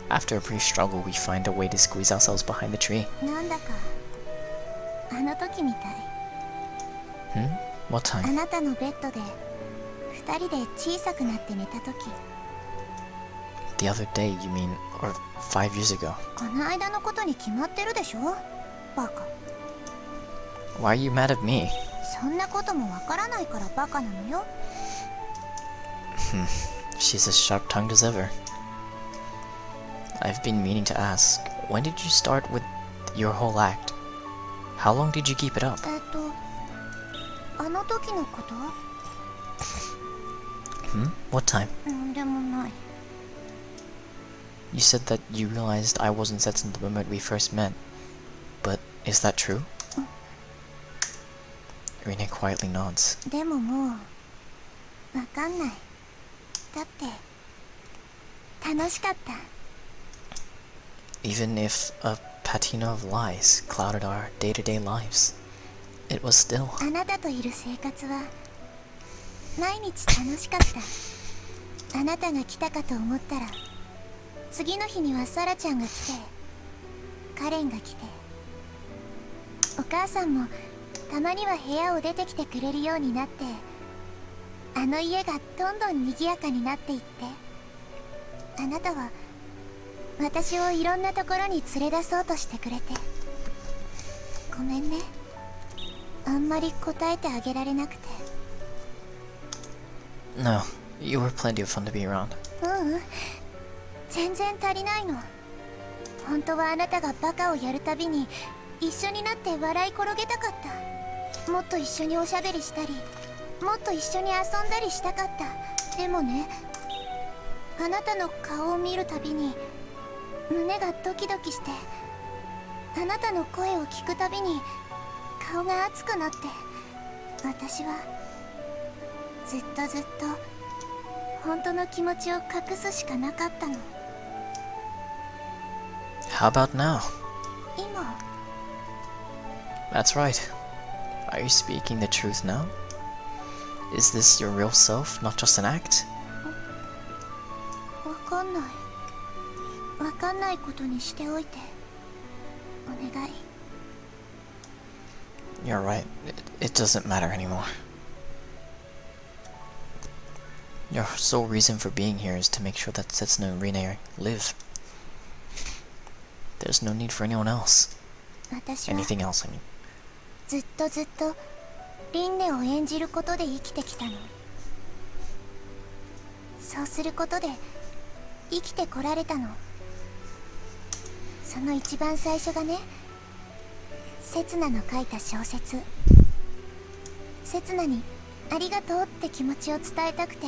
After a brief struggle, we find a way to squeeze ourselves behind the tree. なんだかあの時みたい。 What あ time? なたのベッドで二人で小さくなって寝た時。 The other day, you mean, or 5 years ago. この間のことに決まってるでしょ、バカ。 Why are you mad at me? そんなこともわからないからバカなのよ。 She's as sharp-tongued as ever. I've been meaning to ask, when did you start with your whole act? How long did you keep it up? あの時のこと？ What time? なんでもない。 You said that you realized I wasn't Setsun the moment we first met. But is that true? Rinne quietly nods. でももうわかんない。だって楽しかった。 Even if a patina of lies clouded our day-to-day lives, it was still. あなたといる生活は毎日楽しかった。あなたが来たかと思ったら次の日にはサラちゃんが来て、カレンが来て、お母さんもたまには部屋を出てきてくれるようになって、あの家がどんどん賑やかになっていって、あなたは私をいろんなところに連れ出そうとしてくれて、ごめんね。あんまり答えてあげられなくて。 No, you were plenty of fun to be around. 全然足りないの。本当はあなたがバカをやるたびに一緒になって笑い転げたかった。もっと一緒におしゃべりしたり、もっと一緒に遊んだりしたかった。でもね、あなたの顔を見るたびに胸がドキドキして、あなたの声を聞くたびに顔が熱くなって、私はずっとずっと本当の気持ちを隠すしかなかったの。 How about now? 今 That's right. Are you speaking the truth now? Is this your real self, not just an act? わかんない。わかんないことにしておいて。お願い。 You're right. It doesn't matter anymore. Your sole reason for being here is to make sure that Setsuna and Rinne live. There's no need for anyone else. 私は Anything else, I mean. ずっとずっとリンネを演じることで生きてきたの。そうすることで生きてこられたの。その一番最初がね、セツナの書いた小説。セツナにありがとうって気持ちを伝えたくて、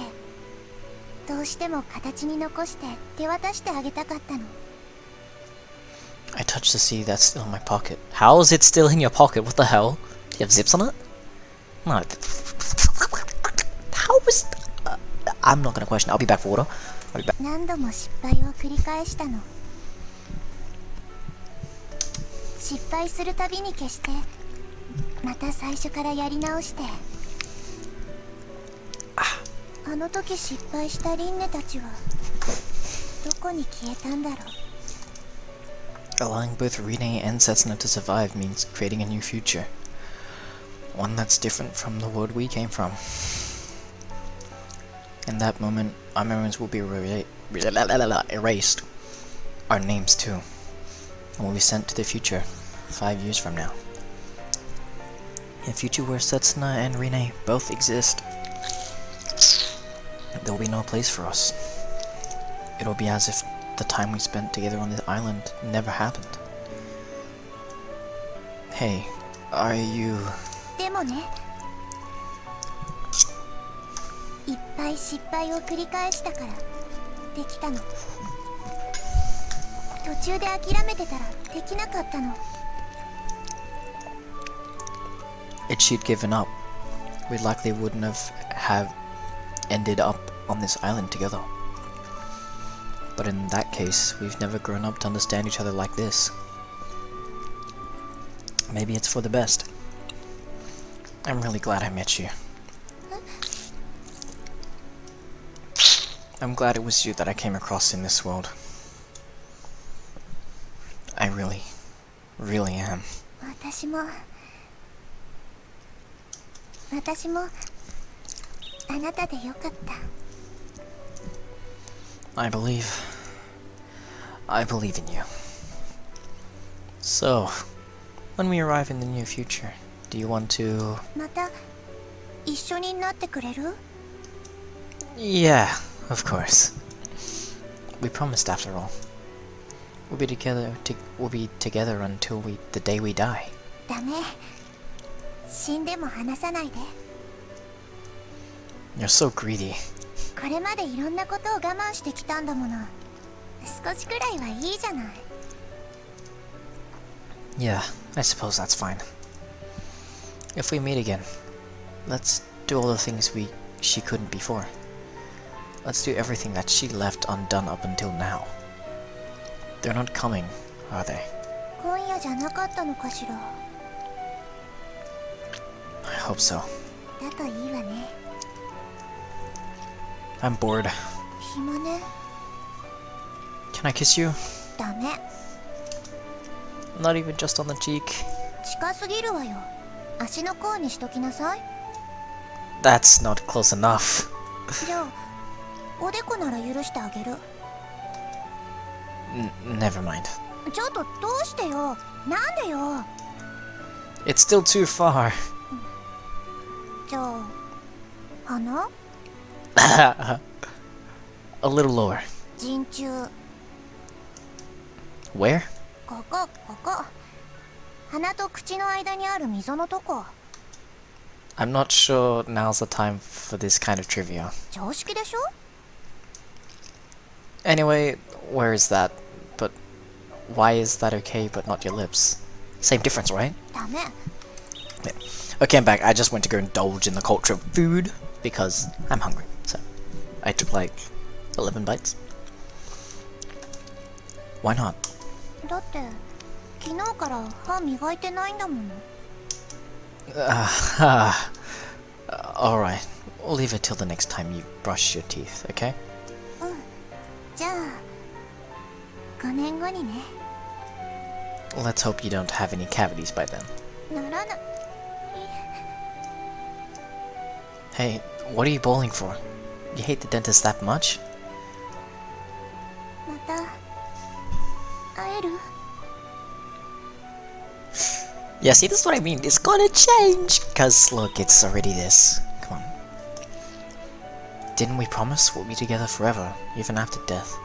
どうしても形に残して手渡してあげたかったの。 I touched the sea that's still in my pocket. How is it still in your pocket? What the hell? Do you have zips on it? No. How is... I'm not gonna question. I'll be back for water. I'll be back. 何度も失敗を繰り返したの。失敗するたびに消して、また最初からやり直して。あの時失敗したリンネたちはどこに消えたんだろう。 Allowing both Rinne and Setsuna to survive means creating a new future. One that's different from the world we came from. In that moment, our memories will be erased. Our names too. And will be sent to the future 5 years from now. A future where Setsuna and Rinne both exist. There will be no place for us. It'll be as if the time we spent together on this island never happened. Hey, are you... でもね、いっぱい失敗を繰り返したからできたの。途中で諦めてたらできなかったの。if she'd given up, we likely wouldn't have ended up on this island together. But in that case, we've never grown up to understand each other like this. Maybe it's for the best. I'm really glad I met you. I'm glad it was you that I came across in this world. I really, really am. 私もあなたでよかった。 I believe in you. So, when we arrive in the near future, do you want to... また一緒になってくれる？ Yeah, of course. We promised after all. We'll be together until the day we die. ダメ。死んでも離さないで。 You're so greedy. これまでいろんなことを我慢してきたんだもの。少しくらいはいいじゃない。 Yeah, I suppose that's fine. If we meet again, let's do all the things she couldn't before. Let's do everything that she left undone up until now. They're not coming, are they? 今夜じゃなかったのかしら。 I hope so. だといいわね。 I'm bored. 暇ね。 Can I kiss you? ダメ。 Not even just on the cheek. 近すぎるわよ。足の甲にしときなさい。 That's not close enough. じゃあ、おでこなら許してあげる。 Never mind. ちょっとどうしてよ。なんでよ。 It's still too far. じゃあ、鼻？ A little lower. 陣中。 Where? ここ。鼻と口の間にある溝のとこ。 I'm not sure now's the time for this kind of trivia. 常識でしょ？ Anyway, where is that? But why is that okay but not your lips? Same difference, right? ダメ。 Okay, I'm back. I just went to go indulge in the culture of food because I'm hungry. So I took like 11 bites. Why not? だって昨日から歯磨いてないんだもの。 Alright, we'll leave it till the next time you brush your teeth, okay? じゃあ5年後にね。 Let's hope you don't have any cavities by then. ならな。 Hey, what are you bawling for? You hate the dentist that much? また会える？ Yeah, see, this is what I mean. It's gonna change! Cause look, it's already this. Come on. Didn't we promise we'll be together forever, even after death?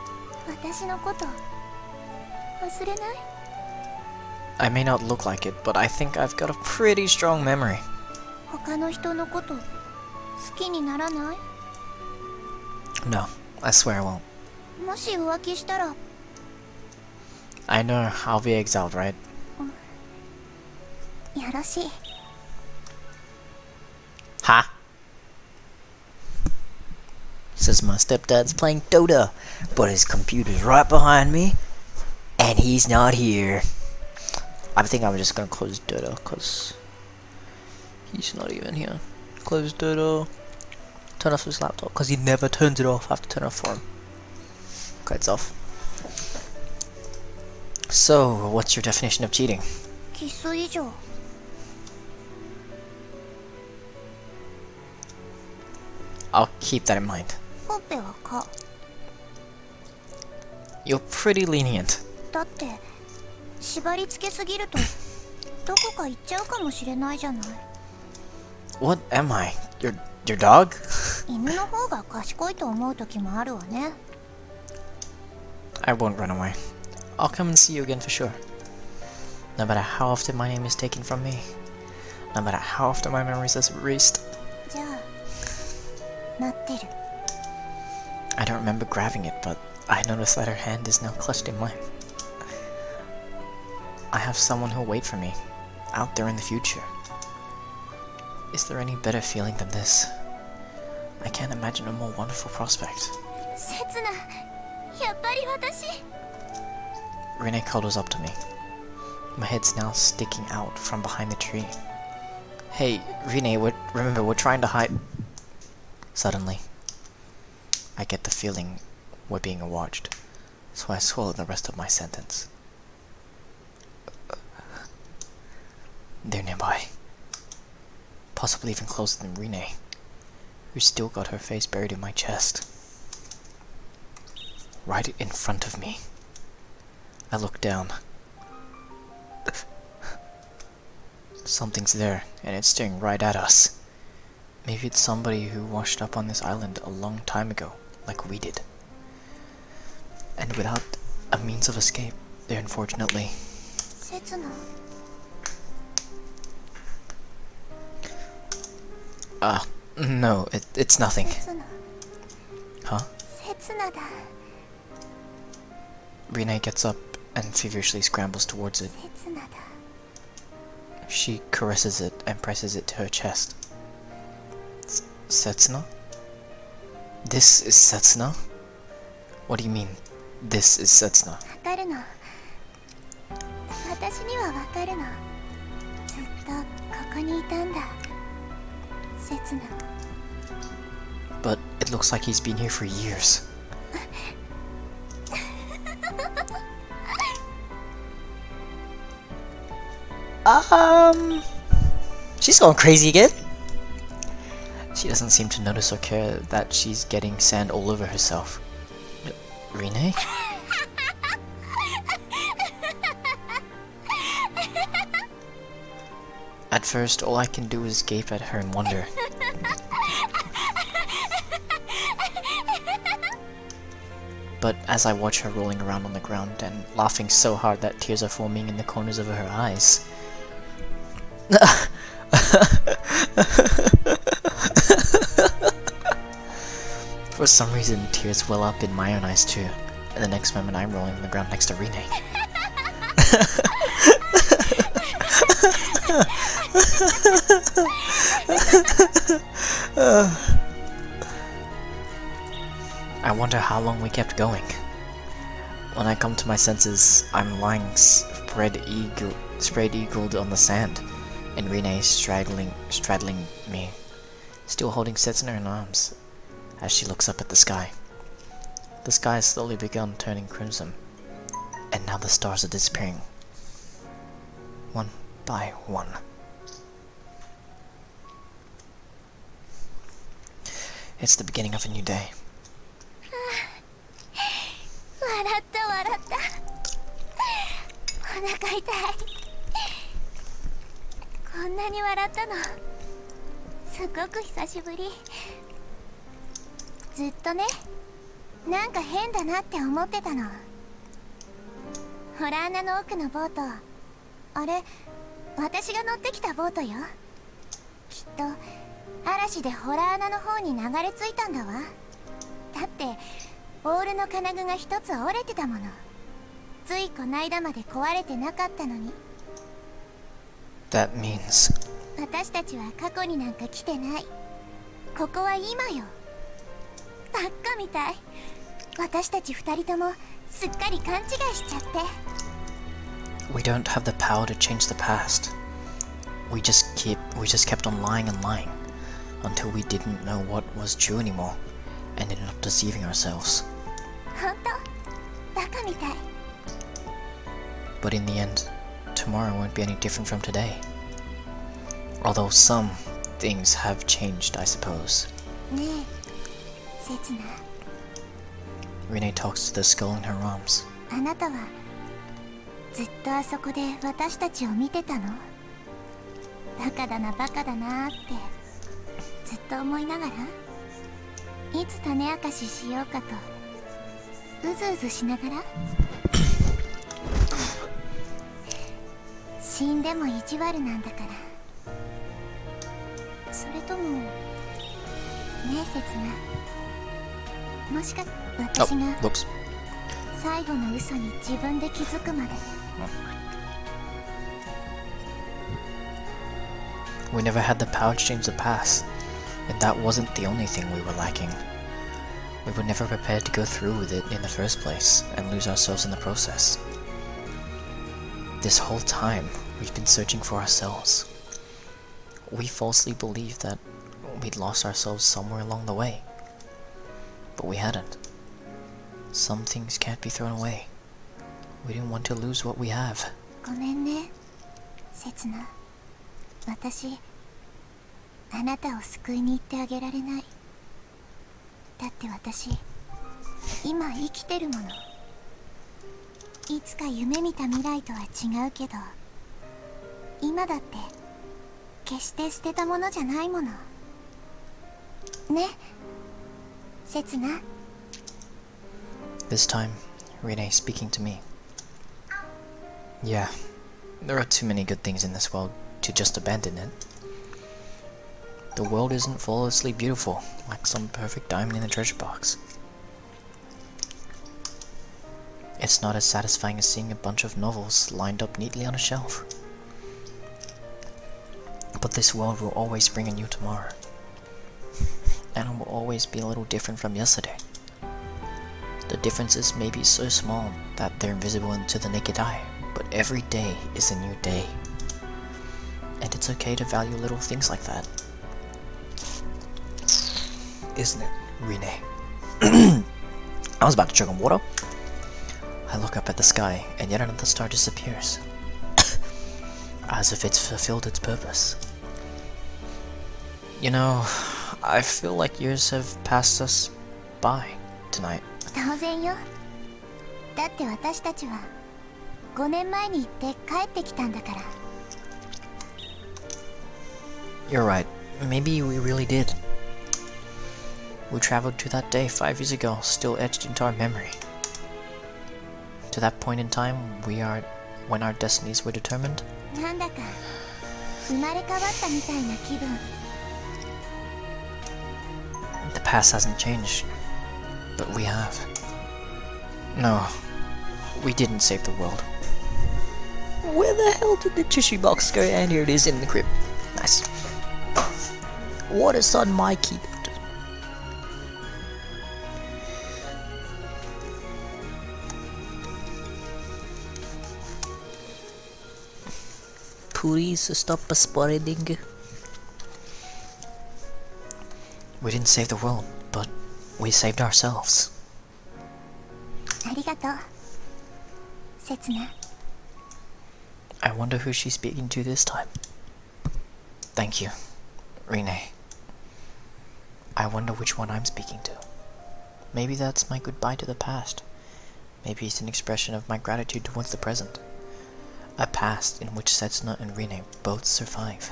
私のこと忘れない？ I may not look like it, but I think I've got a pretty strong memory. 他の人のこと好きにならない？ No, I swear I won't. もし浮気したら I know I'll be exiled, right? よろしい。 Ha! Says my stepdad's playing Dota, but his computer's right behind me, and he's not here. I think I'm just gonna close Dota, cause he's not even here. Close Dota. Turn off his laptop, cause he never turns it off. I have to turn it off for him. Okay, it's off. So, what's your definition of cheating? キス以上。 I'll keep that in mind. ほっぺはか。 You're pretty lenient. だって縛り付けすぎるとどこか行っちゃうかもしれないじゃない。 What am I? Your dog? 犬の方が賢いと思う時もあるわね。 I won't run away. I'll come and see you again for sure. No matter how often my name is taken from me. No matter how often my memories are erased. じゃあ待ってる。 I don't remember grabbing it, but I notice that her hand is now clutched in mine. I have someone who'll wait for me, out there in the future. Is there any better feeling than this? I can't imagine a more wonderful prospect. 刹那、やっぱり私。Rinne cuddles up to me. My head's now sticking out from behind the tree. Hey, Rinne, remember, we're trying to hide. Suddenly, I get the feeling we're being watched, so I swallow the rest of my sentence. They're nearby. Possibly even closer than Rinne, who's still got her face buried in my chest. Right in front of me. I look down. Something's there, and it's staring right at us. Maybe it's somebody who washed up on this island a long time ago, like we did. And without a means of escape, there unfortunately... 刹那。No, it's nothing. 刹那。 Huh? 刹那だ。 Rinne gets up and feverishly scrambles towards it. 刹那だ。 She caresses it and presses it to her chest. Setsuna? This is Setsuna? What do you mean, this is Setsuna? わかるの。私にはわかるの。ずっとここにいたんだ。刹那。 But it looks like he's been here for years. She's going crazy again. She doesn't seem to notice or care that she's getting sand all over herself. Rinne? At first, all I can do is gape at her in wonder. But as I watch her rolling around on the ground and laughing so hard that tears are forming in the corners of her eyes... For some reason, tears well up in my own eyes too, and the next moment I'm rolling on the ground next to Rinne. I wonder how long we kept going. When I come to my senses, I'm lying spread-eagled on the sand, and Rinne straddling me, still holding Setsuna in her arms, as she looks up at the sky. The sky has slowly begun turning crimson, and now the stars are disappearing, one by one. It's the beginning of a new day. 笑った笑った。お腹痛い。こんなに笑ったのすごく久しぶり。ずっとね、なんか変だなって思ってたの。ホラー穴の奥のボート、あれ私が乗ってきたボートよ。きっと嵐でホラー穴の方に流れ着いたんだわ。だってオールの金具が一つ折れてたもの。ついこないだまで壊れてなかったのに。 That means... 私たちは過去になんか来てない。ここは今よ。バッカみたい。私たち二人ともすっかり勘違いしちゃって。 We don't have the power to change the past. We just kept on lying and lying until we didn't know what was true anymore and ended up deceiving ourselves. 本当？バカみたい。 But in the end, tomorrow won't be any different from today. Although some things have changed, I suppose. ねえ、刹那。 Rinne talks to the skull in her arms. あなたはずっとあそこで私たちを見てたの？バカだなバカだなってずっと思いながら、いつ種明かししようかとうずうずしながら。死んでも意地悪なんだから。それともねえ刹那、もしか私が Whoops. 最後の嘘に自分で気づくまで。We never had the power to change the past, and that wasn't the only thing we were lacking. We were never prepared to go through with it in the first place, and lose ourselves in the process. This whole time, we've been searching for ourselves. We falsely believed that we'd lost ourselves somewhere along the way. But we hadn't. Some things can't be thrown away. We didn't want to lose what we have. ごめんね、せつな。私、あなたを救いに行ってあげられない。だって私、今生きてるもの。いつか夢見た未来とは違うけど、今だって決して捨てたものじゃないもの。ね、せつな。This time, RINNE speaking to me. Yeah, there are too many good things in this world to just abandon it. The world isn't flawlessly beautiful, like some perfect diamond in a treasure box. It's not as satisfying as seeing a bunch of novels lined up neatly on a shelf. But this world will always bring a new tomorrow. And it will always be a little different from yesterday. The differences may be so small that they're invisible to the naked eye, but every day is a new day. And it's okay to value little things like that. Isn't it, RINNE? I was about to choke on water. I look up at the sky, and yet another star disappears. As if it's fulfilled its purpose. You know, I feel like years have passed us by tonight. 当然よ。だって私たちは5年前に行って帰ってきたんだから。You're right. Maybe we really did. We traveled to that day 5 years ago, still etched into our memory. To that point in time, when our destinies were determined. なんだか生まれ変わったみたいな気分。The past hasn't changed, but we have. No, we didn't save the world. Where the hell did the tissue box go? And here it is in the crib. Nice. What is on my keyboard? Please stop spreading. We didn't save the world, but we saved ourselves. ありがとう、せつな。I wonder who she's speaking to this time. Thank you, RINNE. I wonder which one I'm speaking to. Maybe that's my goodbye to the past. Maybe it's an expression of my gratitude towards the present. A past in which Setsuna and RINNE both survive.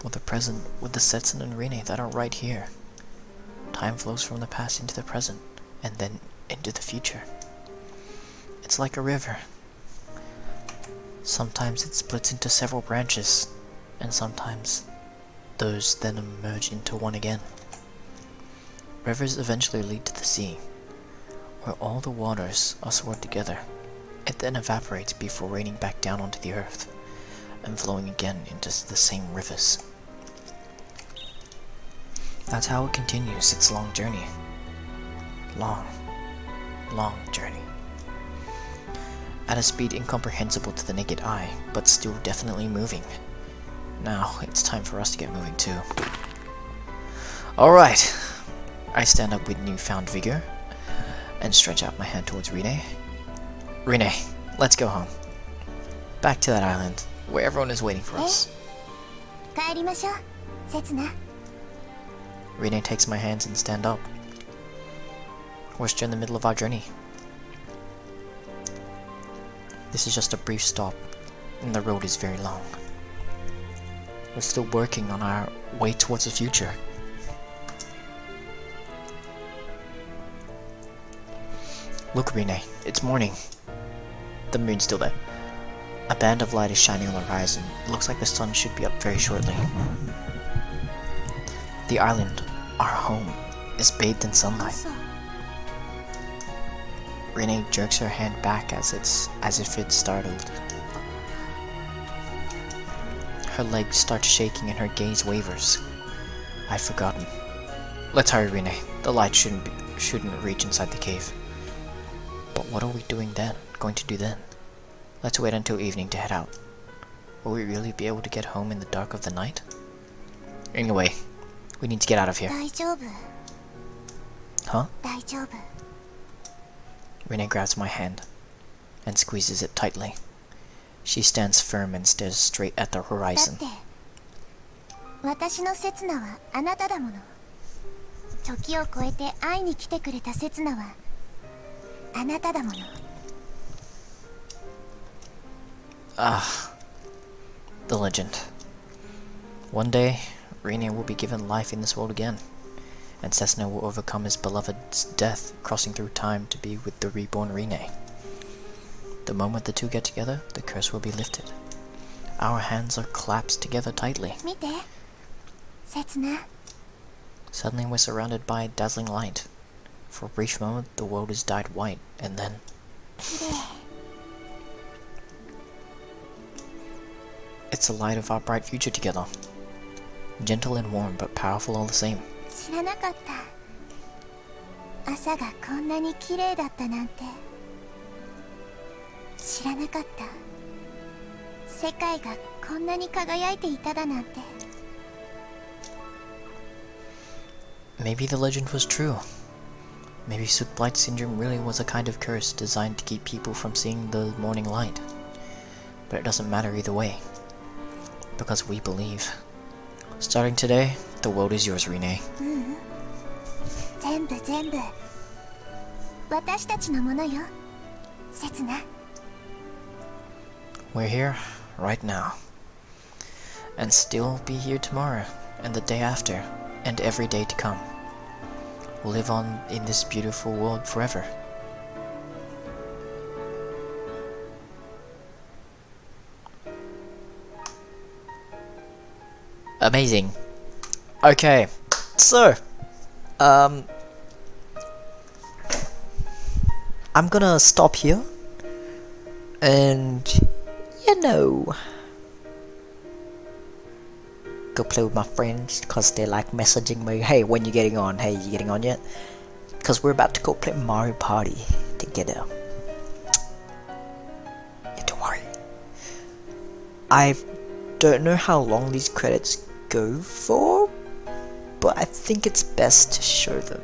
Or the present with the Setsuna and RINNE that are right here. Time flows from the past into the present, and then into the future. It's like a river. Sometimes it splits into several branches, and sometimes those then merge into one again. Rivers eventually lead to the sea, where all the waters are stored together. It then evaporates before raining back down onto the earth, and flowing again into the same rivers. That's how it continues its long journey. Long journey. At a speed incomprehensible to the naked eye, but still definitely moving. Now, it's time for us to get moving too. Alright! I stand up with newfound vigor, and stretch out my hand towards RINNE. RINNE, let's go home. Back to that island, where everyone is waiting for us. 帰りましょう、せつな。RINNE takes my hands and stand up. We're still in the middle of our journey. This is just a brief stop, and the road is very long. We're still working on our way towards the future. Look, RINNE, it's morning. The moon's still there. A band of light is shining on the horizon. It looks like the sun should be up very shortly. The island, our home, is bathed in sunlight. 嘘。RINNE jerks her hand back as if it's startled. Her legs start shaking and her gaze wavers. I'd forgotten. Let's hurry, Rinne. The light shouldn't reach inside the cave. But what are we doing then? Going to do then? Let's wait until evening to head out. Will we really be able to get home in the dark of the night? Anyway, we need to get out of here. 大丈夫 Huh? 大丈夫 Rinne grabs my hand and squeezes it tightly. She stands firm and stares straight at the だっ horizon. て私の刹那はあなただもの。時を超えて会いに来てくれた刹那はあなただもの。 Ah, the legend. One day, Rinne will be given life in this world again, and Cessna will overcome his beloved's death, crossing through time to be with the reborn Rinne. The moment the two get together, the curse will be lifted. Our hands are clasped together tightly. 見て刹那 Suddenly we're surrounded by dazzling light. For a brief moment, the world is dyed white, and then... 綺麗 It's the light of our bright future together. Gentle and warm, but powerful all the same. 知らなかった朝がこんなに綺麗だったなんて知らなかった世界がこんなに輝いていただなんて Maybe the legend was true. Maybe Soot Blight Syndrome really was a kind of curse designed to keep people from seeing the morning light. But it doesn't matter either way. Because we believe. Starting today, the world is yours, Rinne. 全部全部私たちのものよ刹那 We're here, right now. And still be here tomorrow, and the day after, and every day to come. We'll live on in this beautiful world forever. Amazing. Okay, so, I'm gonna stop here, and, you know, go play with my friends, cause they like messaging me, hey, when you getting on, hey, you getting on yet? Cause we're about to go play Mario Party together. Yeah, don't worry. I don't know how long these credits go for, but I think it's best to show them.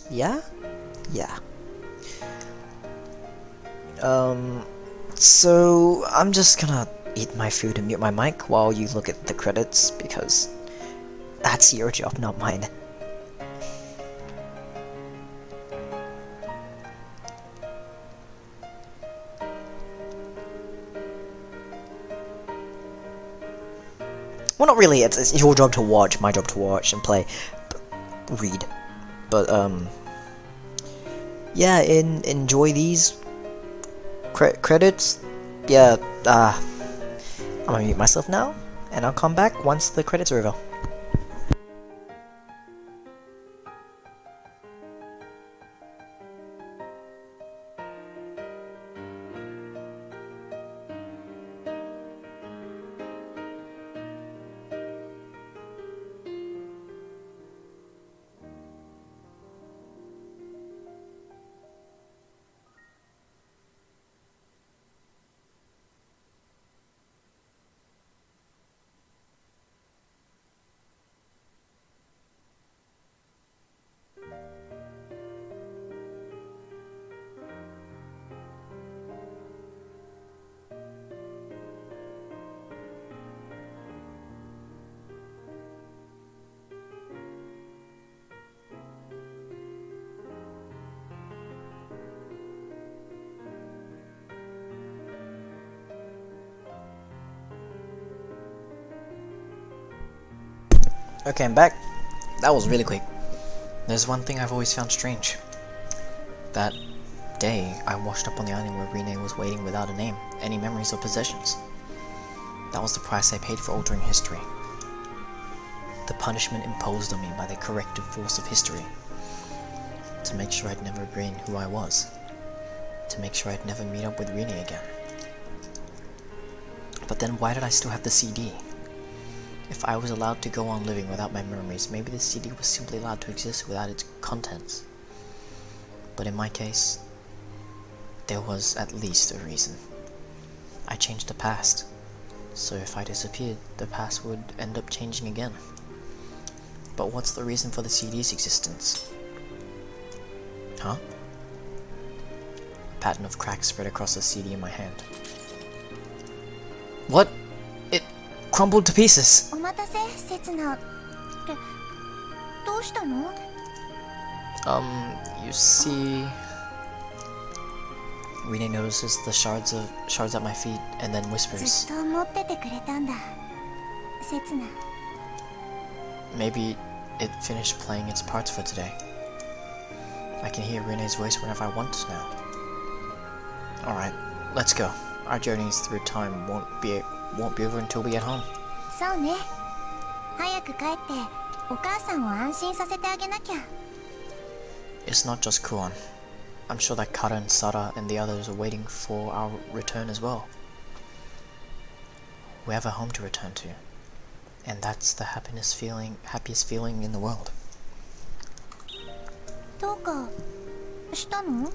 Yeah? Yeah. So I'm just gonna eat my food and mute my mic while you look at the credits, because that's your job, not mine. Well, not really, it's your job to watch, my job to watch and play, read. But, yeah, enjoy these credits. Yeah, I'm gonna mute myself now, and I'll come back once the credits are over. Okay, I'm back. That was really quick. There's one thing I've always found strange. That day, I washed up on the island where Rinne was waiting without a name, any memories or possessions. That was the price I paid for altering history. The punishment imposed on me by the corrective force of history. To make sure I'd never regain who I was. To make sure I'd never meet up with Rinne again. But then why did I still have the CD? If I was allowed to go on living without my memories, maybe the CD was simply allowed to exist without its contents. But in my case, there was at least a reason. I changed the past, so if I disappeared, the past would end up changing again. But what's the reason for the CD's existence? Huh? A pattern of cracks spread across the CD in my hand. What? It crumbled to pieces! お待たせ、せつな。って、どうしたの？ You see... Rinne notices the shards at my feet and then ず whispers, っと持っててくれたんだ。せつな。 maybe it finished playing its parts for today. I can hear Rinne's voice whenever I want now. Alright, let's go. Our journeys through time won't be over until we get home. そうね。早く帰ってお母さんを安心させてあげなきゃ。 It's not just Kuon. I'm sure that Kara and Sara and the others are waiting for our return as well. We have a home to return to. And that's the happiest feeling in the world. どうかしたの？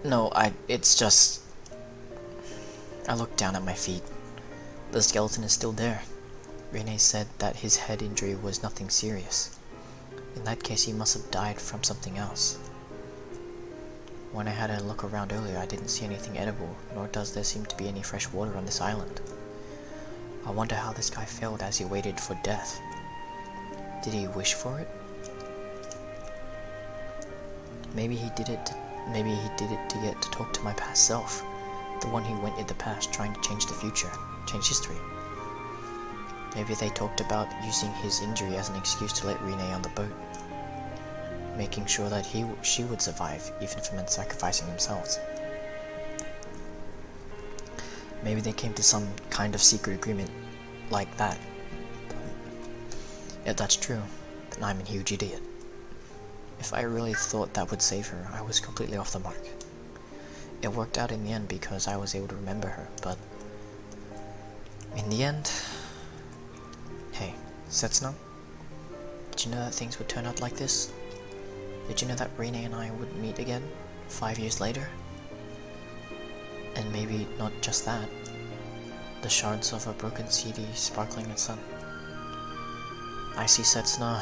No, it's just... I looked down at my feet. The skeleton is still there. Rinne said that his head injury was nothing serious. In that case, he must have died from something else. When I had a look around earlier, I didn't see anything edible, nor does there seem to be any fresh water on this island. I wonder how this guy felt as he waited for death. Did he wish for it? Maybe he did it to get to talk to my past self, the one who went in the past trying to change the future, change history. Maybe they talked about using his injury as an excuse to let Rinne on the boat, making sure that she would survive, even if it meant sacrificing themselves. Maybe they came to some kind of secret agreement like that. If that's true, then I'm a huge idiot. If I really thought that would save her, I was completely off the mark. It worked out in the end because I was able to remember her, but in the end... Hey, Setsuna? Did you know that things would turn out like this? Did you know that Rinne and I would meet again 5 years later? And maybe not just that. The shards of a broken CD sparkling in the sun. I see, Setsuna.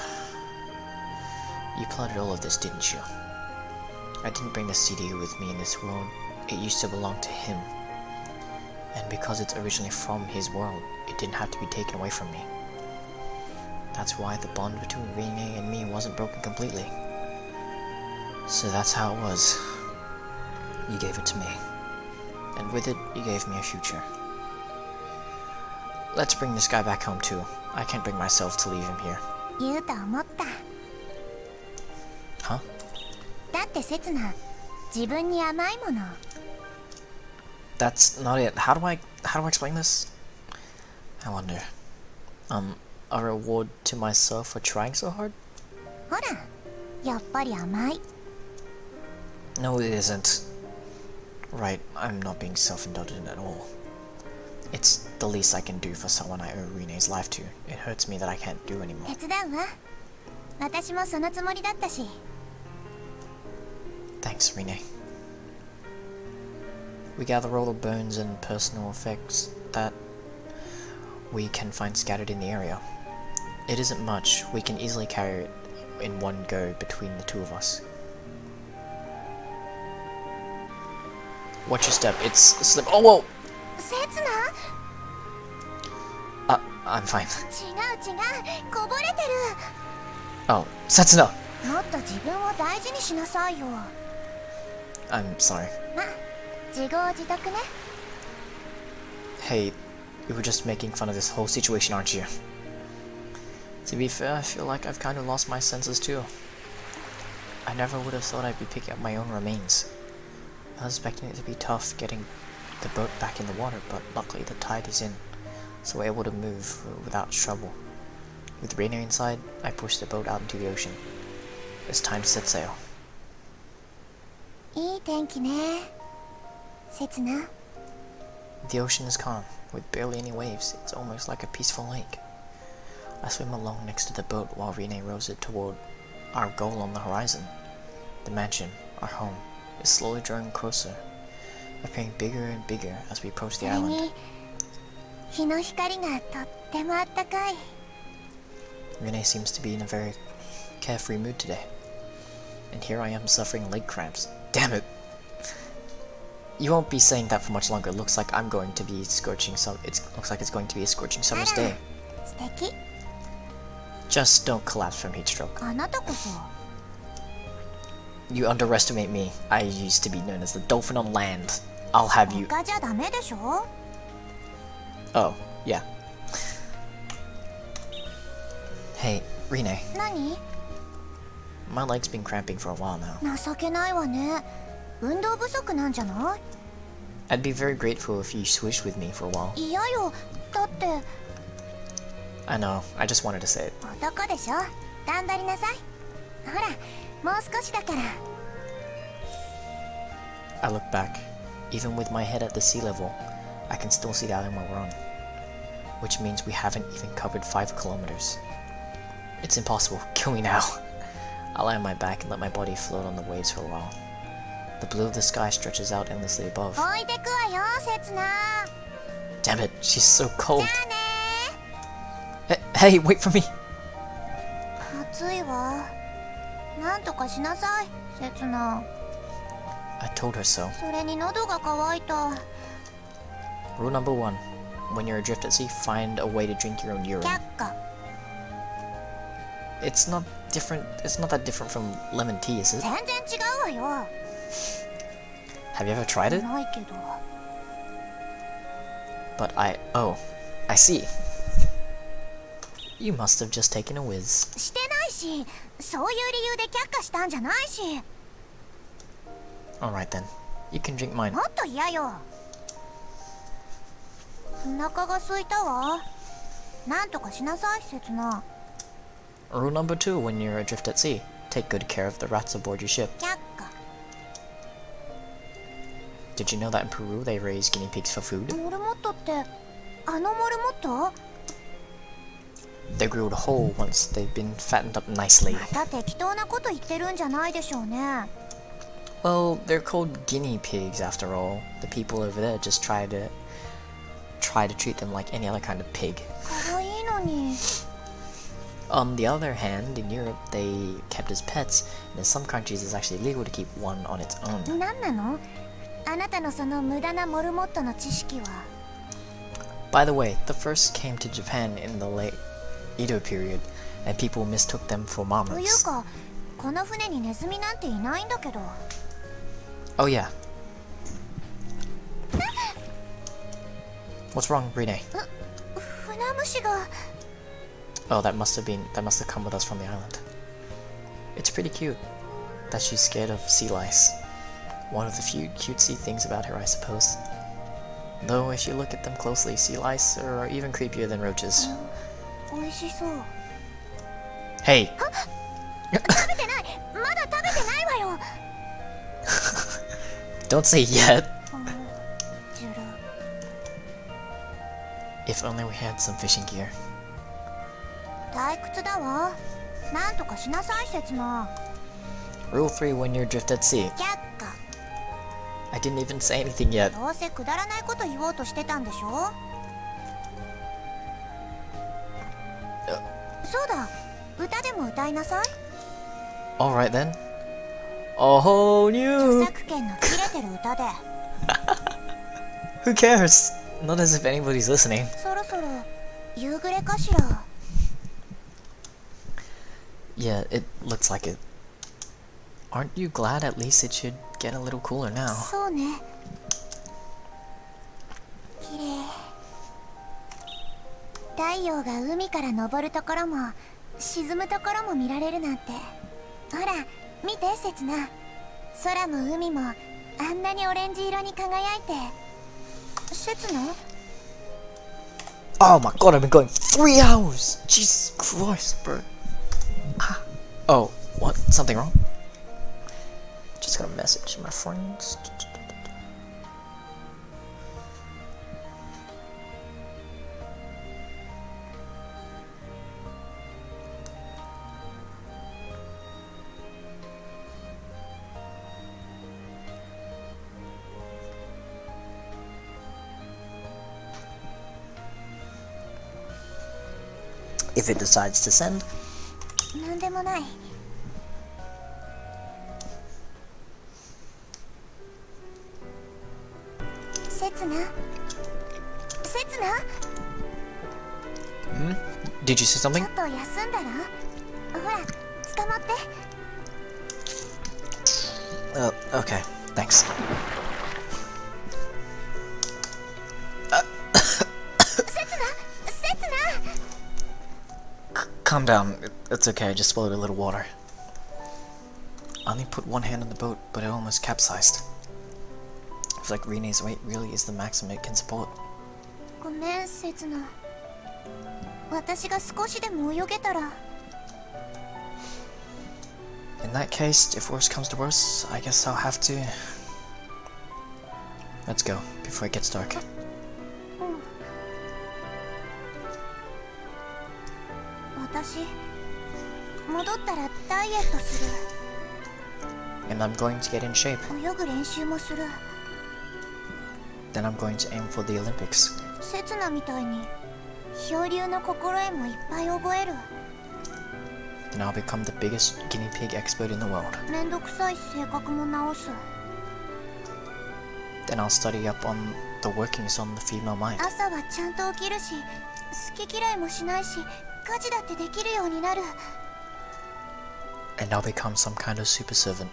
You plotted all of this, didn't you? I didn't bring the CD with me in this world. It used to belong to him. And because it's originally from his world, it didn't have to be taken away from me. That's why the bond between Rinne and me wasn't broken completely. So that's how it was. You gave it to me. And with it, you gave me a future. Let's bring this guy back home too. I can't bring myself to leave him here. 言うと思った。 Huh? だってせつな、自分に甘いもの。 That's not it. How do I explain this? I wonder. A reward to myself for trying so hard? ほら、やっぱり甘い。 No, it isn't. Right, I'm not being self-indulgent at all. It's the least I can do for someone I owe Rinne's life to. It hurts me that I can't do anymore. 手伝うわ。私もそのつもりだったし。 Thanks, Rinne. We gather all the bones and personal effects that we can find scattered in the area. It isn't much. We can easily carry it in one go between the two of us. Watch your step. It's a slip. Oh, whoa! せつな？ I'm fine. 違う、こぼれてる。 Oh, Setsuna! もっと自分を大事にしなさいよ。 I'm sorry. ま、自業自得ね。 Hey, you were just making fun of this whole situation, aren't you? To be fair, I feel like I've kind of lost my senses too. I never would have thought I'd be picking up my own remains. I was expecting it to be tough getting the boat back in the water, but luckily the tide is in, so we're able to move without trouble. With Rinne inside, I pushed the boat out into the ocean. It's time to set sail. いい天気ね。せつな。The ocean is calm, with barely any waves. It's almost like a peaceful lake. I swim along next to the boat while Rinne rows it toward our goal on the horizon. The mansion, our home, is slowly drawing closer, appearing bigger and bigger as we approach そ the れ island. に日の光がとってもあったかい。 Rinne seems to be in a very carefree mood today. And here I am suffering leg cramps. Damn it! You won't be saying that for much longer. It looks like I'm going to be scorching some. It looks like it's going to be a scorching summer's day. 素敵。 Just don't collapse from heat stroke. あなたこそ You underestimate me. I used to be known as the dolphin on land. I'll have you. 他じゃダメでしょ。 Oh, yeah. Hey, Rinne. 何？ My leg's been cramping for a while now. 情けないわね。運動不足なんじゃない？ I'd be very grateful if you swish with me for a while. 嫌よ。だって I know, I just wanted to say it. 男でしょ。頑張りなさい。ほら、もう少しだから。 I look back. Even with my head at the sea level, I can still see the island we're on. Which means we haven't even covered 5 kilometers. It's impossible. Kill me now. I lie on my back and let my body float on the waves for a while. The blue of the sky stretches out endlessly above. 置いてくわよ、刹那。 Damn it, she's so cold. じゃあね Hey, wait for me. 暑いわ。なんとかしなさい、刹那。 I told her so. それに喉が渇いた。 Rule number 1. When you're adrift at sea, find a way to drink your own urine. 却下。 It's not that different from lemon tea, is it? 全然違うわよ。 Have you ever tried it? ないけど。 But oh, I see. You must have just taken a whiz. してないし、そういう理由で却下したんじゃないし。 Alright then. You can drink mine. もっと嫌よ。お腹が空いたわ。なんとかしなさい、刹那。 Rule number 2 when you're adrift at sea. Take good care of the rats aboard your ship. 却下。 Did you know that in Peru they raise guinea pigs for food? モルモットって、あのモルモット？ They grew whole once they've been fattened up nicely. また適当なこと言ってるんじゃないでしょうね。 Well, they're called guinea pigs after all. The people over there just try to treat them like any other kind of pig. 可愛いのに。 On the other hand, in Europe they kept as pets, and in some countries it's actually illegal to keep one on its own. なんなの？あなたのその無駄なモルモットの知識は。 By the way, the first came to Japan in the late Edo period, and people mistook them for という marmots. か、この船にネズミなんていないんだけど。 Oh yeah. What's wrong, Rinne? 船虫が。 Oh, that must have come with us from the island. It's pretty cute that she's scared of sea lice. One of the few cutesy things about her, I suppose. Though if you look at them closely, sea lice are even creepier than roaches. 美味しそう。 Hey! 食べてない。まだ食べてないわよ。 Don't say yet! ジュル。 If only we had some fishing gear. 退屈だわ。なんとかしなさい、刹那。 Rule 3 when you're adrift at sea. 却下。 I didn't even say anything yet. どうせくだらないこと言おうとしてたんでしょ。そうだ。歌でも歌いなさい。 Alright then. A whole 著 new... 作権の切れてる歌で。 Who cares? Not as if anybody's listening. そろそろ夕暮れかしら。 Yeah, it looks like it. Aren't you glad at least it should get a little cooler now? そうね。綺麗。太陽が海から昇るところも沈むところも見られるなんて。ほら見て、刹那。空も海もあんなにオレンジ色に輝いて。刹那？ Oh my god, I've been going 3 hours! Jesus Christ, bro. Ah. Oh, what? Something wrong? Just got a message, my friends. if it decides to send. なんでもない。せつな、せつな、 Did you say ちょ something? っと休んだら。ほら、捕まって。Okay, thanks. Calm down. It's okay. I just swallowed a little water. I only put one hand on the boat, but it almost capsized. It's like Rinne's weight really is the maximum it can support. ごめん、せつな。私が少しでも泳げたら。In that case, if worse comes to worse, I guess I'll have to... Let's go, before it gets dark. 私、戻ったらダイエットする。 And I'm going to get in shape. 泳ぐ練習もする。 Then I'm going to aim for the Olympics. せつなみたいに漂流の心得もいっぱい覚える。 Then I'll become the biggest guinea pig expert in the world. めんどくさい性格も直す。 Then I'll study up on the workings on the female mind. 朝はちゃんと起きるし、好き嫌いもしないし、家事だってできるようになる。 And I'll become some kind of super servant.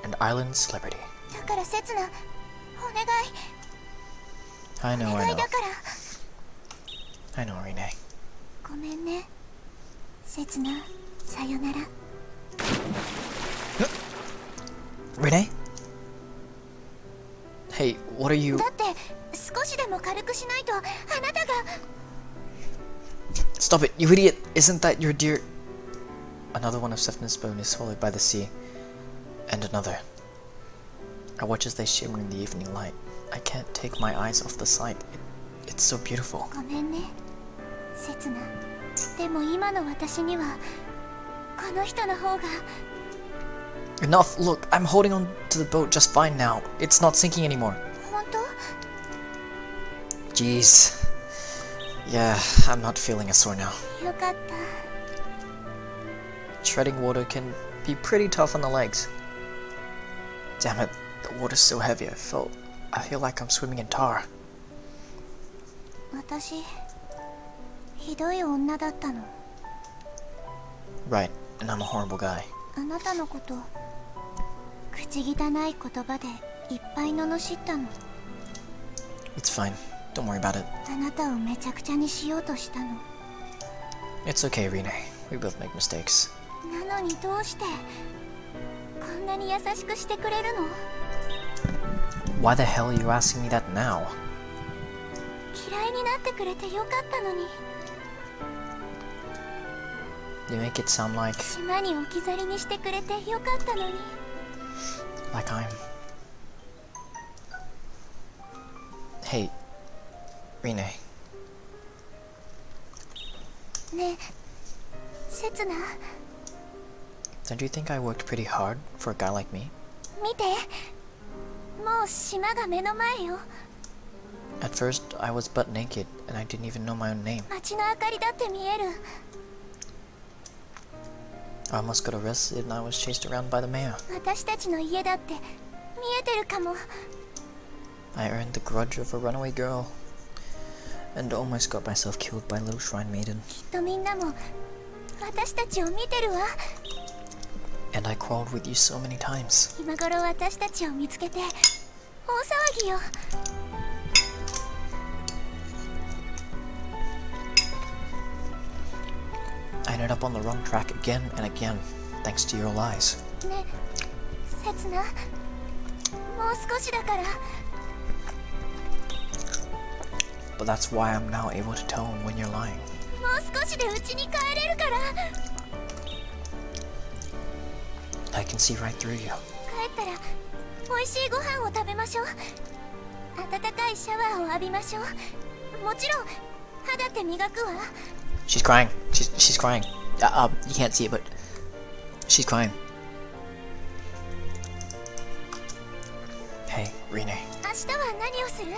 An island celebrity. だからせつな、お願い。 I お know, 願 I いだ know. から。 I know, Rinne. ごめんね。せつな、さよなら。 Rinne? Hey, what are you... だって少しでも軽くしないとあなたが。 Stop it, you idiot! Isn't that your dear... Another one of Sefna's bone is swallowed by the sea. And another. I watch as they shimmer in the evening light. I can't take my eyes off the sight. It's so beautiful. ごめんね、せつな。でも今の私にはこの人の方が。 Enough! Look, I'm holding on to the boat just fine now. It's not sinking anymore. 本当？ Jeez. Yeah, I'm not feeling a sore now. よかった。 Treading water can be pretty tough on the legs. Damn it, the water's so heavy. I feel like I'm swimming in tar. 私、ひどい女だったの。 Right, and I'm a horrible guy. あなたのこと、口汚い言葉でいっぱい罵ったの。 It's fine. Don't worry about it. あなたをめちゃくちゃにしようとしたの。 It's okay, Rinne. We both make mistakes. なのにどうしてこんなに優しくしてくれるの？ Why the hell are you asking me that now? 嫌いになってくれてよかったのに。 You make it sound like 島に置き去りにしてくれてよかったのに。 I'm... Hey, Rinne. ねえ、せつな、 Don't you think I worked pretty hard for a guy like me? 見て。もう島が目の前よ。 At first, I was butt naked, and I didn't even know my own name. 街の明かりだって見える。 I almost got arrested and I was chased around by the mayor. 私たちの家だって見えてるかも。 I earned the grudge of a runaway girl, and almost got myself killed by a little shrine maiden. きっとみんなも私たちを見てるわ。 And I crawled with you so many times. 今頃私たちを見つけて大騒ぎよ。 I ended up on the wrong track again and again, thanks to your lies. ね、せつな、もう少しだから。 But that's why I'm now able to tell when you're lying. もう少しで家に帰れるから。 I can see right through you. 帰ったら美味しいご飯を食べましょう。温かいシャワーを浴びましょう。もちろん肌って磨くわ。 She's crying. She's crying. You can't see it, but she's crying. Hey, Rinne. 明日は何をする？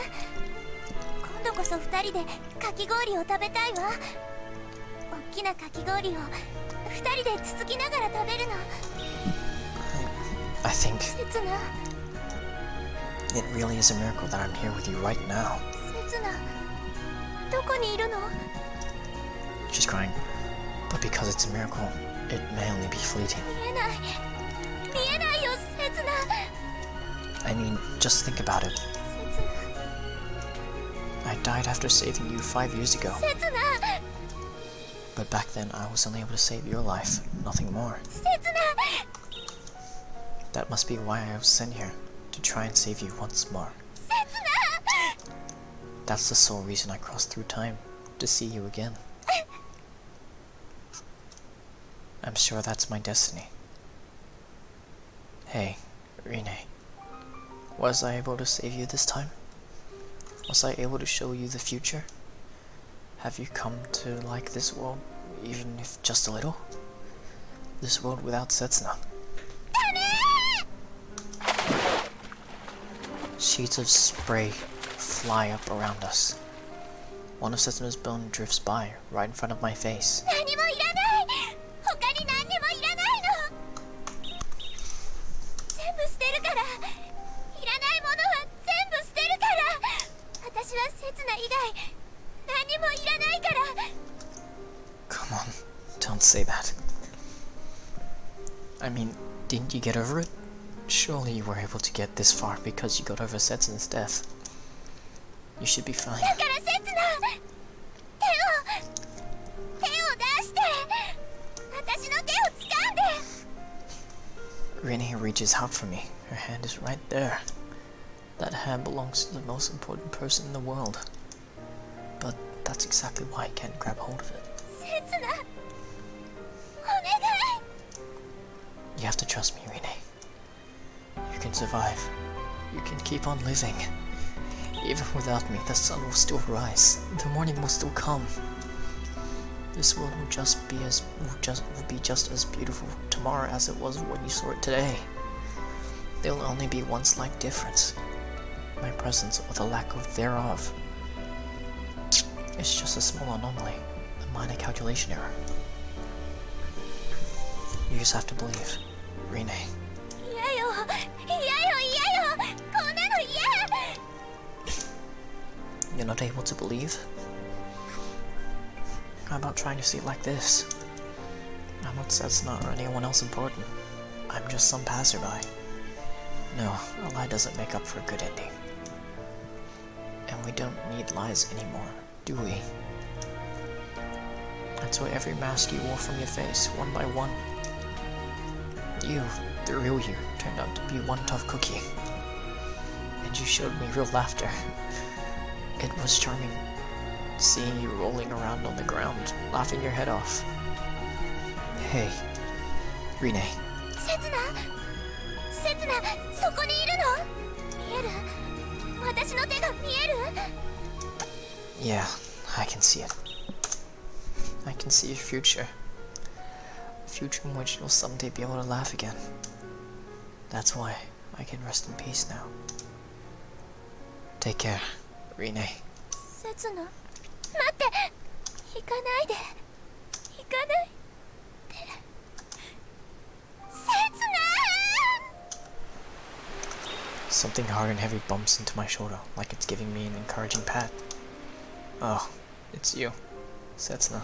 今度こそ2人でかき氷を食べたいわ。きなかき氷を2人でつつきながら食べるの。 I think 刹那 it really is a miracle that I'm here with you right now. 刹那どこにいるの？ She's crying. But because it's a miracle, it may only be fleeting. 見えないよ刹那。 I mean, just think about it. 刹 I died after saving you 5 years ago. 那刹那 But back then, I was only able to save your life, nothing more. 刹 That must be why I was sent here, to try and save you once more. 那 That's the sole reason I crossed through time, to see you again. I'm sure that's my destiny. Hey, RINNE. Was I able to save you this time? Was I able to show you the future? Have you come to like this world, even if just a little? This world without Setsuna. Sheets of spray fly up around us. One of Setsuna's bone drifts by, right in front of my face. 何もいらない。他に何にもいらないの。全部捨てるから。いらないものは全部捨てるから。私は刹那以外何もいらないから。 Come on, don't say that. I mean, didn't you get over it? Surely you were able to get this far because you got over Setsuna's death. You should be fine. だから刹那手を出して。私の手を掴んで。 RINNE reaches out for me. Her hand is right there. That hand belongs to the most important person in the world. But that's exactly why I can't grab hold of it. 刹那お願い。 You have to trust me, RINNE. You can survive. You can keep on living. Even without me, the sun will still rise. The morning will still come. This world will be just as beautiful tomorrow as it was when you saw it today. There will only be one slight difference. My presence or the lack of thereof. It's just a small anomaly, a minor calculation error. You just have to believe, RINNE. 嫌よこんなの嫌。 You're not able to believe? How about trying to see it like this? I'm not Setsuna or anyone else important. I'm just some passerby. No, a lie doesn't make up for a good ending. And we don't need lies anymore, do we? That's why every mask you wore from your face, one by one. You, the real you, turned out to be one tough cookie. And you showed me real laughter. It was charming seeing you rolling around on the ground, laughing your head off. Hey, RINNE. 刹那そこにいるの？見える？私の手が見える？ Yeah, I can see it. I can see your future. A future in which you'll someday be able to laugh again. That's why I can rest in peace now. Take care, RINNE. 刹那待って行かないで行かないで刹那 Something hard and heavy bumps into my shoulder, like it's giving me an encouraging pat. Oh, it's you, Setsuna.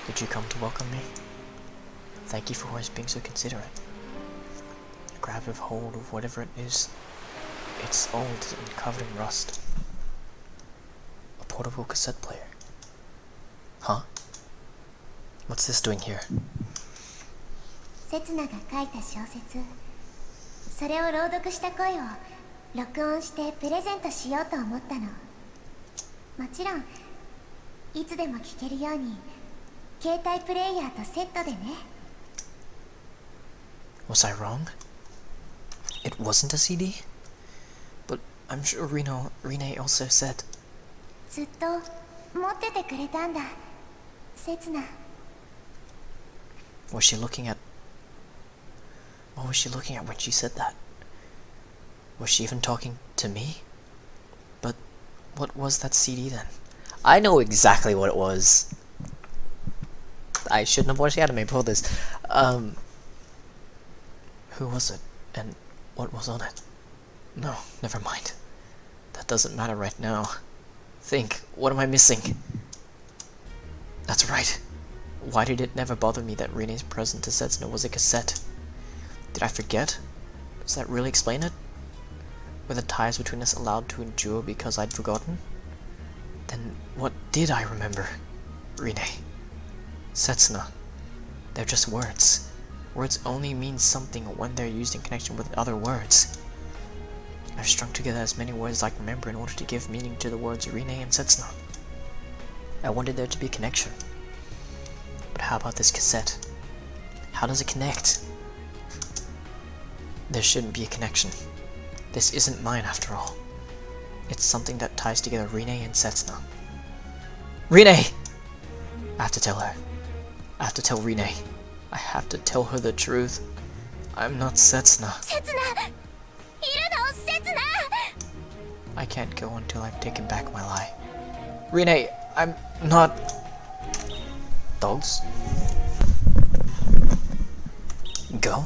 Did you come to welcome me? Thank you for always being so considerate. Grab a hold of whatever it is. It's old and covered in rust. A portable cassette player. Huh? What's this doing here? 刹那が書いた小説、それを朗読した声を録音してプレゼントしようと思ったの。もちろんいつでも聴けるように携帯プレイヤーとセットでね。 Was I wrong? It wasn't a CD? But I'm sure RINNE also said. ずっと持っててくれたんだ、刹那。 Was she looking at... What was she looking at when she said that? Was she even talking to me? But what was that CD then? I know exactly what it was. I shouldn't have watched the anime before this. Who was it? And what was on it? No, never mind. That doesn't matter right now. Think, what am I missing? That's right. Why did it never bother me that Rinne's present to Setsuna was a cassette? Did I forget? Does that really explain it? Were the ties between us allowed to endure because I'd forgotten? Then what did I remember? Rinne. Setsuna. They're just words. Words only mean something when they're used in connection with other words. I've strung together as many words as I can remember in order to give meaning to the words Rinne and Setsuna. I wanted there to be a connection. But how about this cassette? How does it connect? There shouldn't be a connection. This isn't mine after all. It's something that ties together Rinne and Setsuna. Rinne! I have to tell her. I have to tell Rinne. I have to tell her the truth. I'm not Setsuna. Setsuna! Setsuna! I can't go until I've taken back my lie. Rinne, I'm not... Dogs? Go?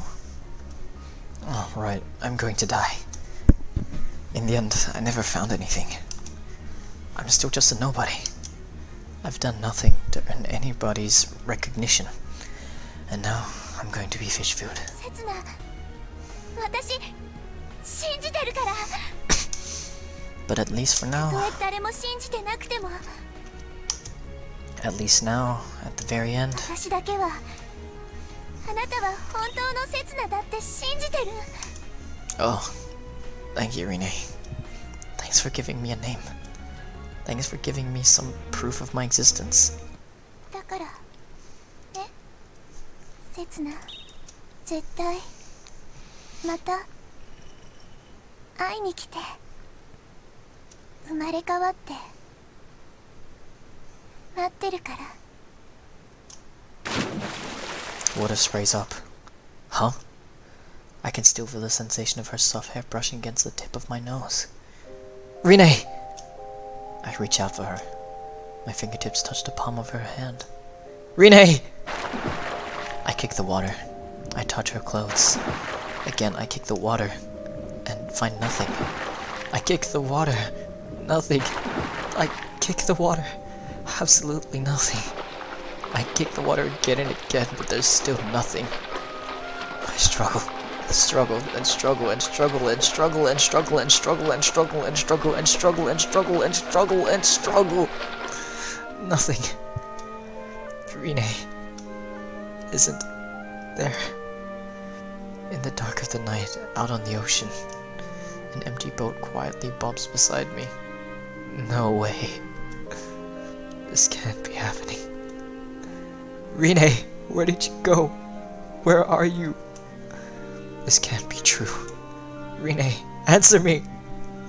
Oh, right. I'm going to die. In the end, I never found anything. I'm still just a nobody. I've done nothing to earn anybody's recognition. And now, I'm going to be fish food. Setsuna, 私信じてるから。 But at least for now, たとえ誰も信じてなくても、 at least now, at the very end, 私だけはあなたは本当の刹那だって信じてる。 oh, thank you, Rinne. Thanks for giving me a name. Thanks for giving me some proof of my existence. だからね、刹那、絶対また会いに来て、生まれ変わって待ってるから。 What a sprays up. Huh? I can still feel the sensation of her soft hair brushing against the tip of my nose. Rinne! I reach out for her. My fingertips touch the palm of her hand. Rinne! I kick the water. I touch her clothes. Again, I kick the water. And find nothing. I kick the water. Nothing. I kick the water. Absolutely nothing. I kick the water again and again, but there's still nothing. I struggle. Struggle and struggle and struggle and struggle and struggle and struggle and struggle and struggle and struggle and struggle and struggle and struggle. Nothing. Rinne isn't there. In the dark of the night, out on the ocean, an empty boat quietly bobs beside me. No way. This can't be happening. Rinne, where did you go? Where are you? This can't be true. Rinne, answer me!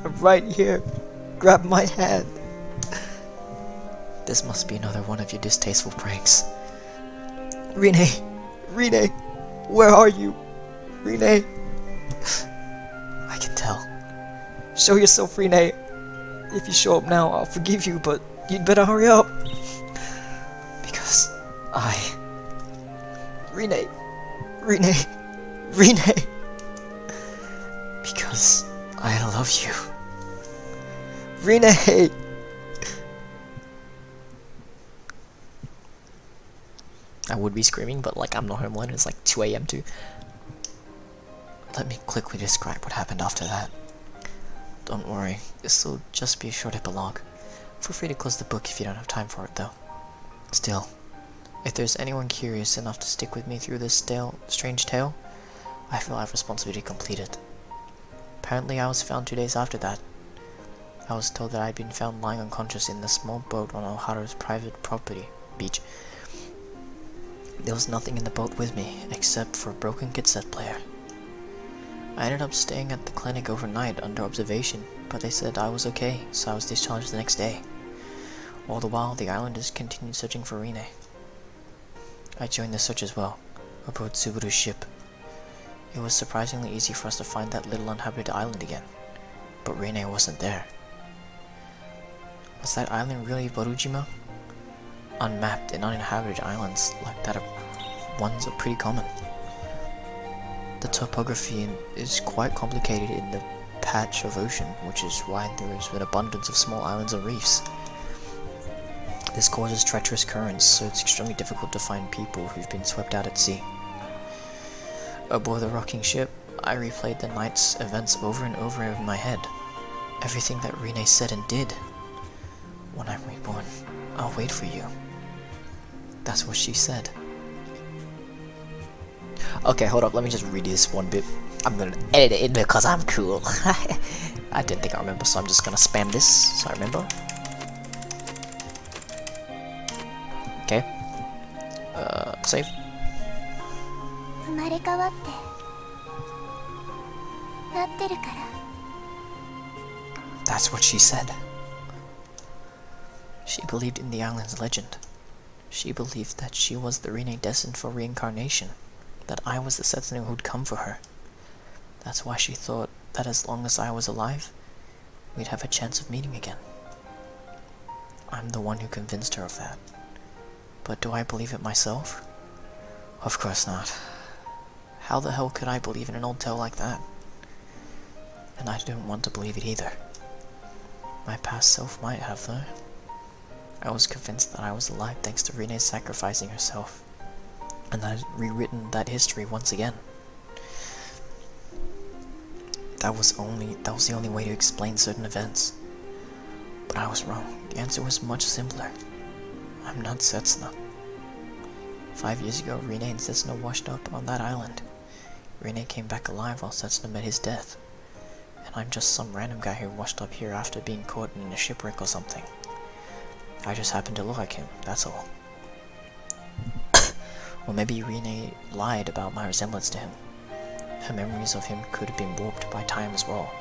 I'm right here. Grab my hand. This must be another one of your distasteful pranks. Rinne! Rinne! Where are you? Rinne! I can tell. Show yourself, Rinne! If you show up now, I'll forgive you, but you'd better hurry up! Because Rinne! Rinne! Rinne! Because I love you. Rinne! I would be screaming, but like I'm not home alone, it's like 2 AM too. Let me quickly describe what happened after that. Don't worry, this will just be a short epilogue. Feel free to close the book if you don't have time for it though. Still, if there's anyone curious enough to stick with me through this strange tale, I feel I have responsibility to complete it. Apparently I was found 2 days after that. I was told that I had been found lying unconscious in the small boat on Oharu's private beach. There was nothing in the boat with me, except for a broken cassette player. I ended up staying at the clinic overnight under observation, but they said I was okay, so I was discharged the next day. All the while, the islanders continued searching for Rinne. I joined the search as well, aboard Subaru's ship. It was surprisingly easy for us to find that little uninhabited island again, but Rinne wasn't there. Was that island really Barujima? unmapped and uninhabited islands like that ones are pretty common. The topography is quite complicated in the patch of ocean, which is why there is an abundance of small islands and reefs. This causes treacherous currents, so it's extremely difficult to find people who've been swept out at sea. Aboard the rocking ship, I replayed the night's events over and over in my head. Everything that RINNE said and did. When I'm reborn, I'll wait for you. That's what she said. Okay, hold up, let me just read this one bit. I'm gonna edit it in because I'm cool. I didn't think I remember, so I'm just gonna spam this so I remember. Okay. Save. 生まれ変わってなってるから。 That's what she said. She believed in the island's legend. She believed that she was the RINNE destined for reincarnation, that I was the Setsuna who'd come for her. That's why she thought that as long as I was alive, we'd have a chance of meeting again. I'm the one who convinced her of that. But do I believe it myself? Of course not. How the hell could I believe in an old tale like that? And I didn't want to believe it either. My past self might have, though. I was convinced that I was alive thanks to RINNE sacrificing herself, and I'd rewritten that history once again. That was the only way to explain certain events. But I was wrong. The answer was much simpler. I'm not Setsuna. 5 years ago, RINNE and Setsuna washed up on that island. RINNE came back alive while Setsuna met his death. And I'm just some random guy who washed up here after being caught in a shipwreck or something. I just happen to look like him, that's all. Or maybe RINNE lied about my resemblance to him. Her memories of him could have been warped by time as well,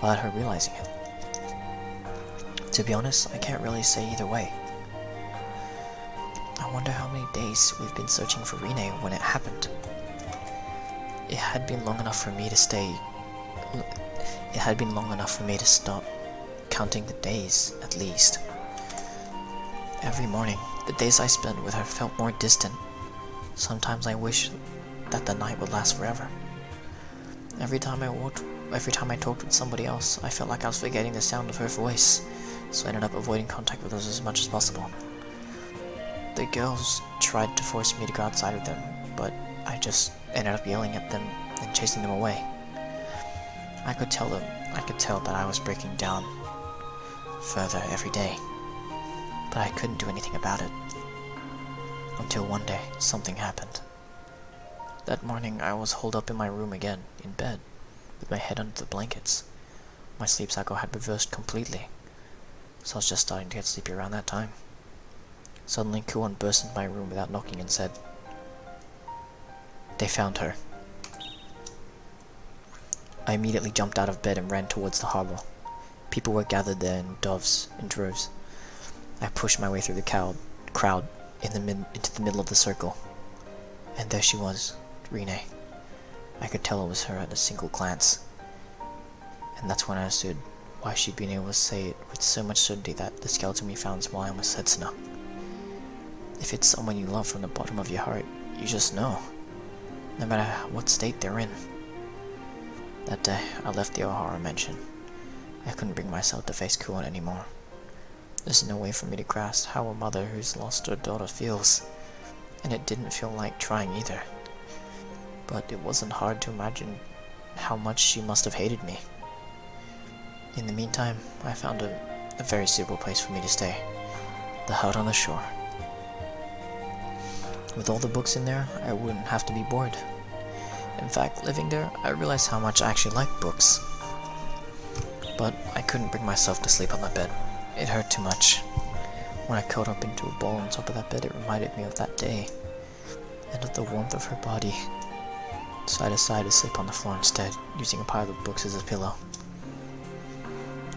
without her realizing it. To be honest, I can't really say either way. I wonder how many days we've been searching for RINNE when it happened. It had been long enough for me to stop counting the days, at least. Every morning, the days I spent with her felt more distant. Sometimes I wished that the night would last forever. Every time I talked with somebody else, I felt like I was forgetting the sound of her voice, so I ended up avoiding contact with others as much as possible. The girls tried to force me to go outside with them, but I just ended up yelling at them and chasing them away. I could tell that I was breaking down further every day, but I couldn't do anything about it. Until one day, something happened. That morning, I was holed up in my room again, in bed, with my head under the blankets. My sleep cycle had reversed completely, so I was just starting to get sleepy around that time. Suddenly, Kuon burst into my room without knocking and said, "They found her." I immediately jumped out of bed and ran towards the harbor. People were gathered there in droves. I pushed my way through the crowd into the middle of the circle. And there she was, RINNE. I could tell it was her at a single glance. And that's when I understood why she'd been able to say it with so much certainty that the skeleton we found is why I'm a Setsuna. If it's someone you love from the bottom of your heart, you just know, no matter what state they're in. That day, I left the Ohara mansion. I couldn't bring myself to face Kuon anymore. There's no way for me to grasp how a mother who's lost her daughter feels, and it didn't feel like trying either. But it wasn't hard to imagine how much she must have hated me. In the meantime, I found a very suitable place for me to stay, the hut on the shore. With all the books in there, I wouldn't have to be bored. In fact, living there, I realized how much I actually liked books. But I couldn't bring myself to sleep on that bed. It hurt too much. When I curled up into a ball on top of that bed, it reminded me of that day, and of the warmth of her body. So I decided to sleep on the floor instead, using a pile of books as a pillow.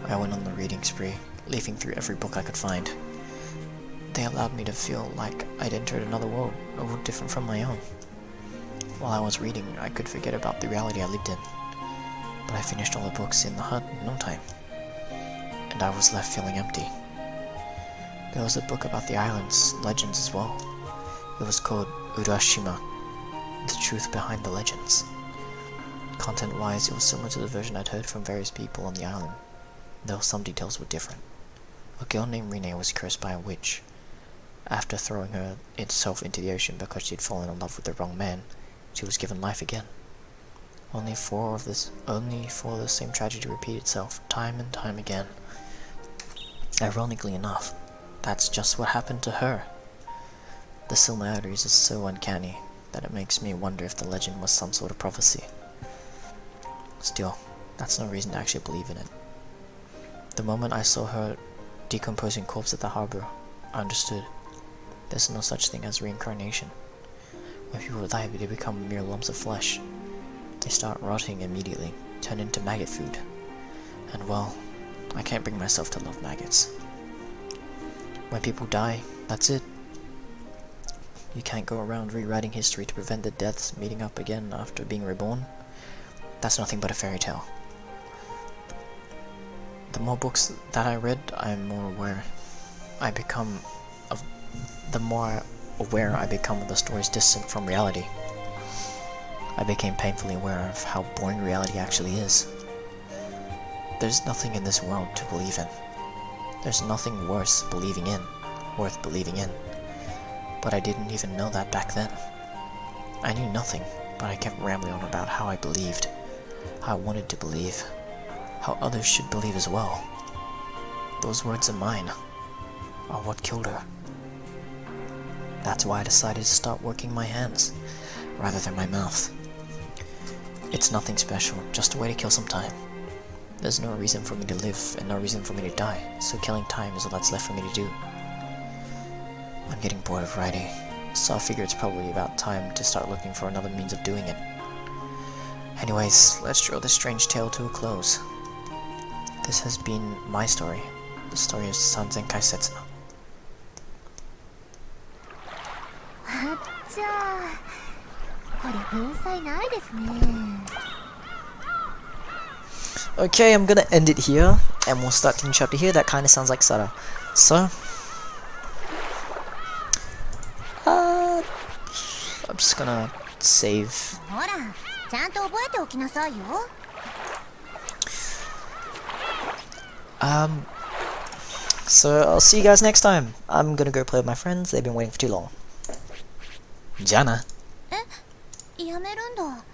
I went on the reading spree, leafing through every book I could find. They allowed me to feel like I'd entered another world, a world different from my own. While I was reading, I could forget about the reality I lived in. But I finished all the books in the hut in no time, and I was left feeling empty. There was a book about the island's legends as well. It was called Urashima, The Truth Behind the Legends. Content-wise, it was similar to the version I'd heard from various people on the island, though some details were different. A girl named RINNE was cursed by a witch. After throwing herself into the ocean because she'd fallen in love with the wrong man, she was given life again. Only for the same tragedy to repeat itself, time and time again. Ironically enough, that's just what happened to her. The similarities are so uncanny that it makes me wonder if the legend was some sort of prophecy. Still, that's no reason to actually believe in it. The moment I saw her decomposing corpse at the harbor, I understood. There's no such thing as reincarnation. When people die, they become mere lumps of flesh. They start rotting immediately, turn into maggot food. And well, I can't bring myself to love maggots. When people die, that's it. You can't go around rewriting history to prevent the deaths meeting up again after being reborn. That's nothing but a fairy tale. The more books that I read, the more aware I become of the stories distant from reality. I became painfully aware of how boring reality actually is. There's nothing in this world to believe in. There's nothing worth believing in. But I didn't even know that back then. I knew nothing, but I kept rambling on about how I believed, how I wanted to believe, how others should believe as well. Those words of mine are what killed her. That's why I decided to start working my hands, rather than my mouth. It's nothing special, just a way to kill some time. There's no reason for me to live, and no reason for me to die, so killing time is all that's left for me to do. I'm getting bored of writing, so I figure it's probably about time to start looking for another means of doing it. Anyways, let's draw this strange tale to a close. This has been my story, the story of Sanzenkai Setsuno. じゃあこれ文才ないですね。 Okay, I'm gonna end it here, and we'll start the new chapter here. That kinda sounds like Sara. So, I'm just gonna save. ほら、ちゃんと覚えておきなさいよ。So I'll see you guys next time. I'm gonna go play with my friends. They've been waiting for too long. Jana. え、やめるんだ。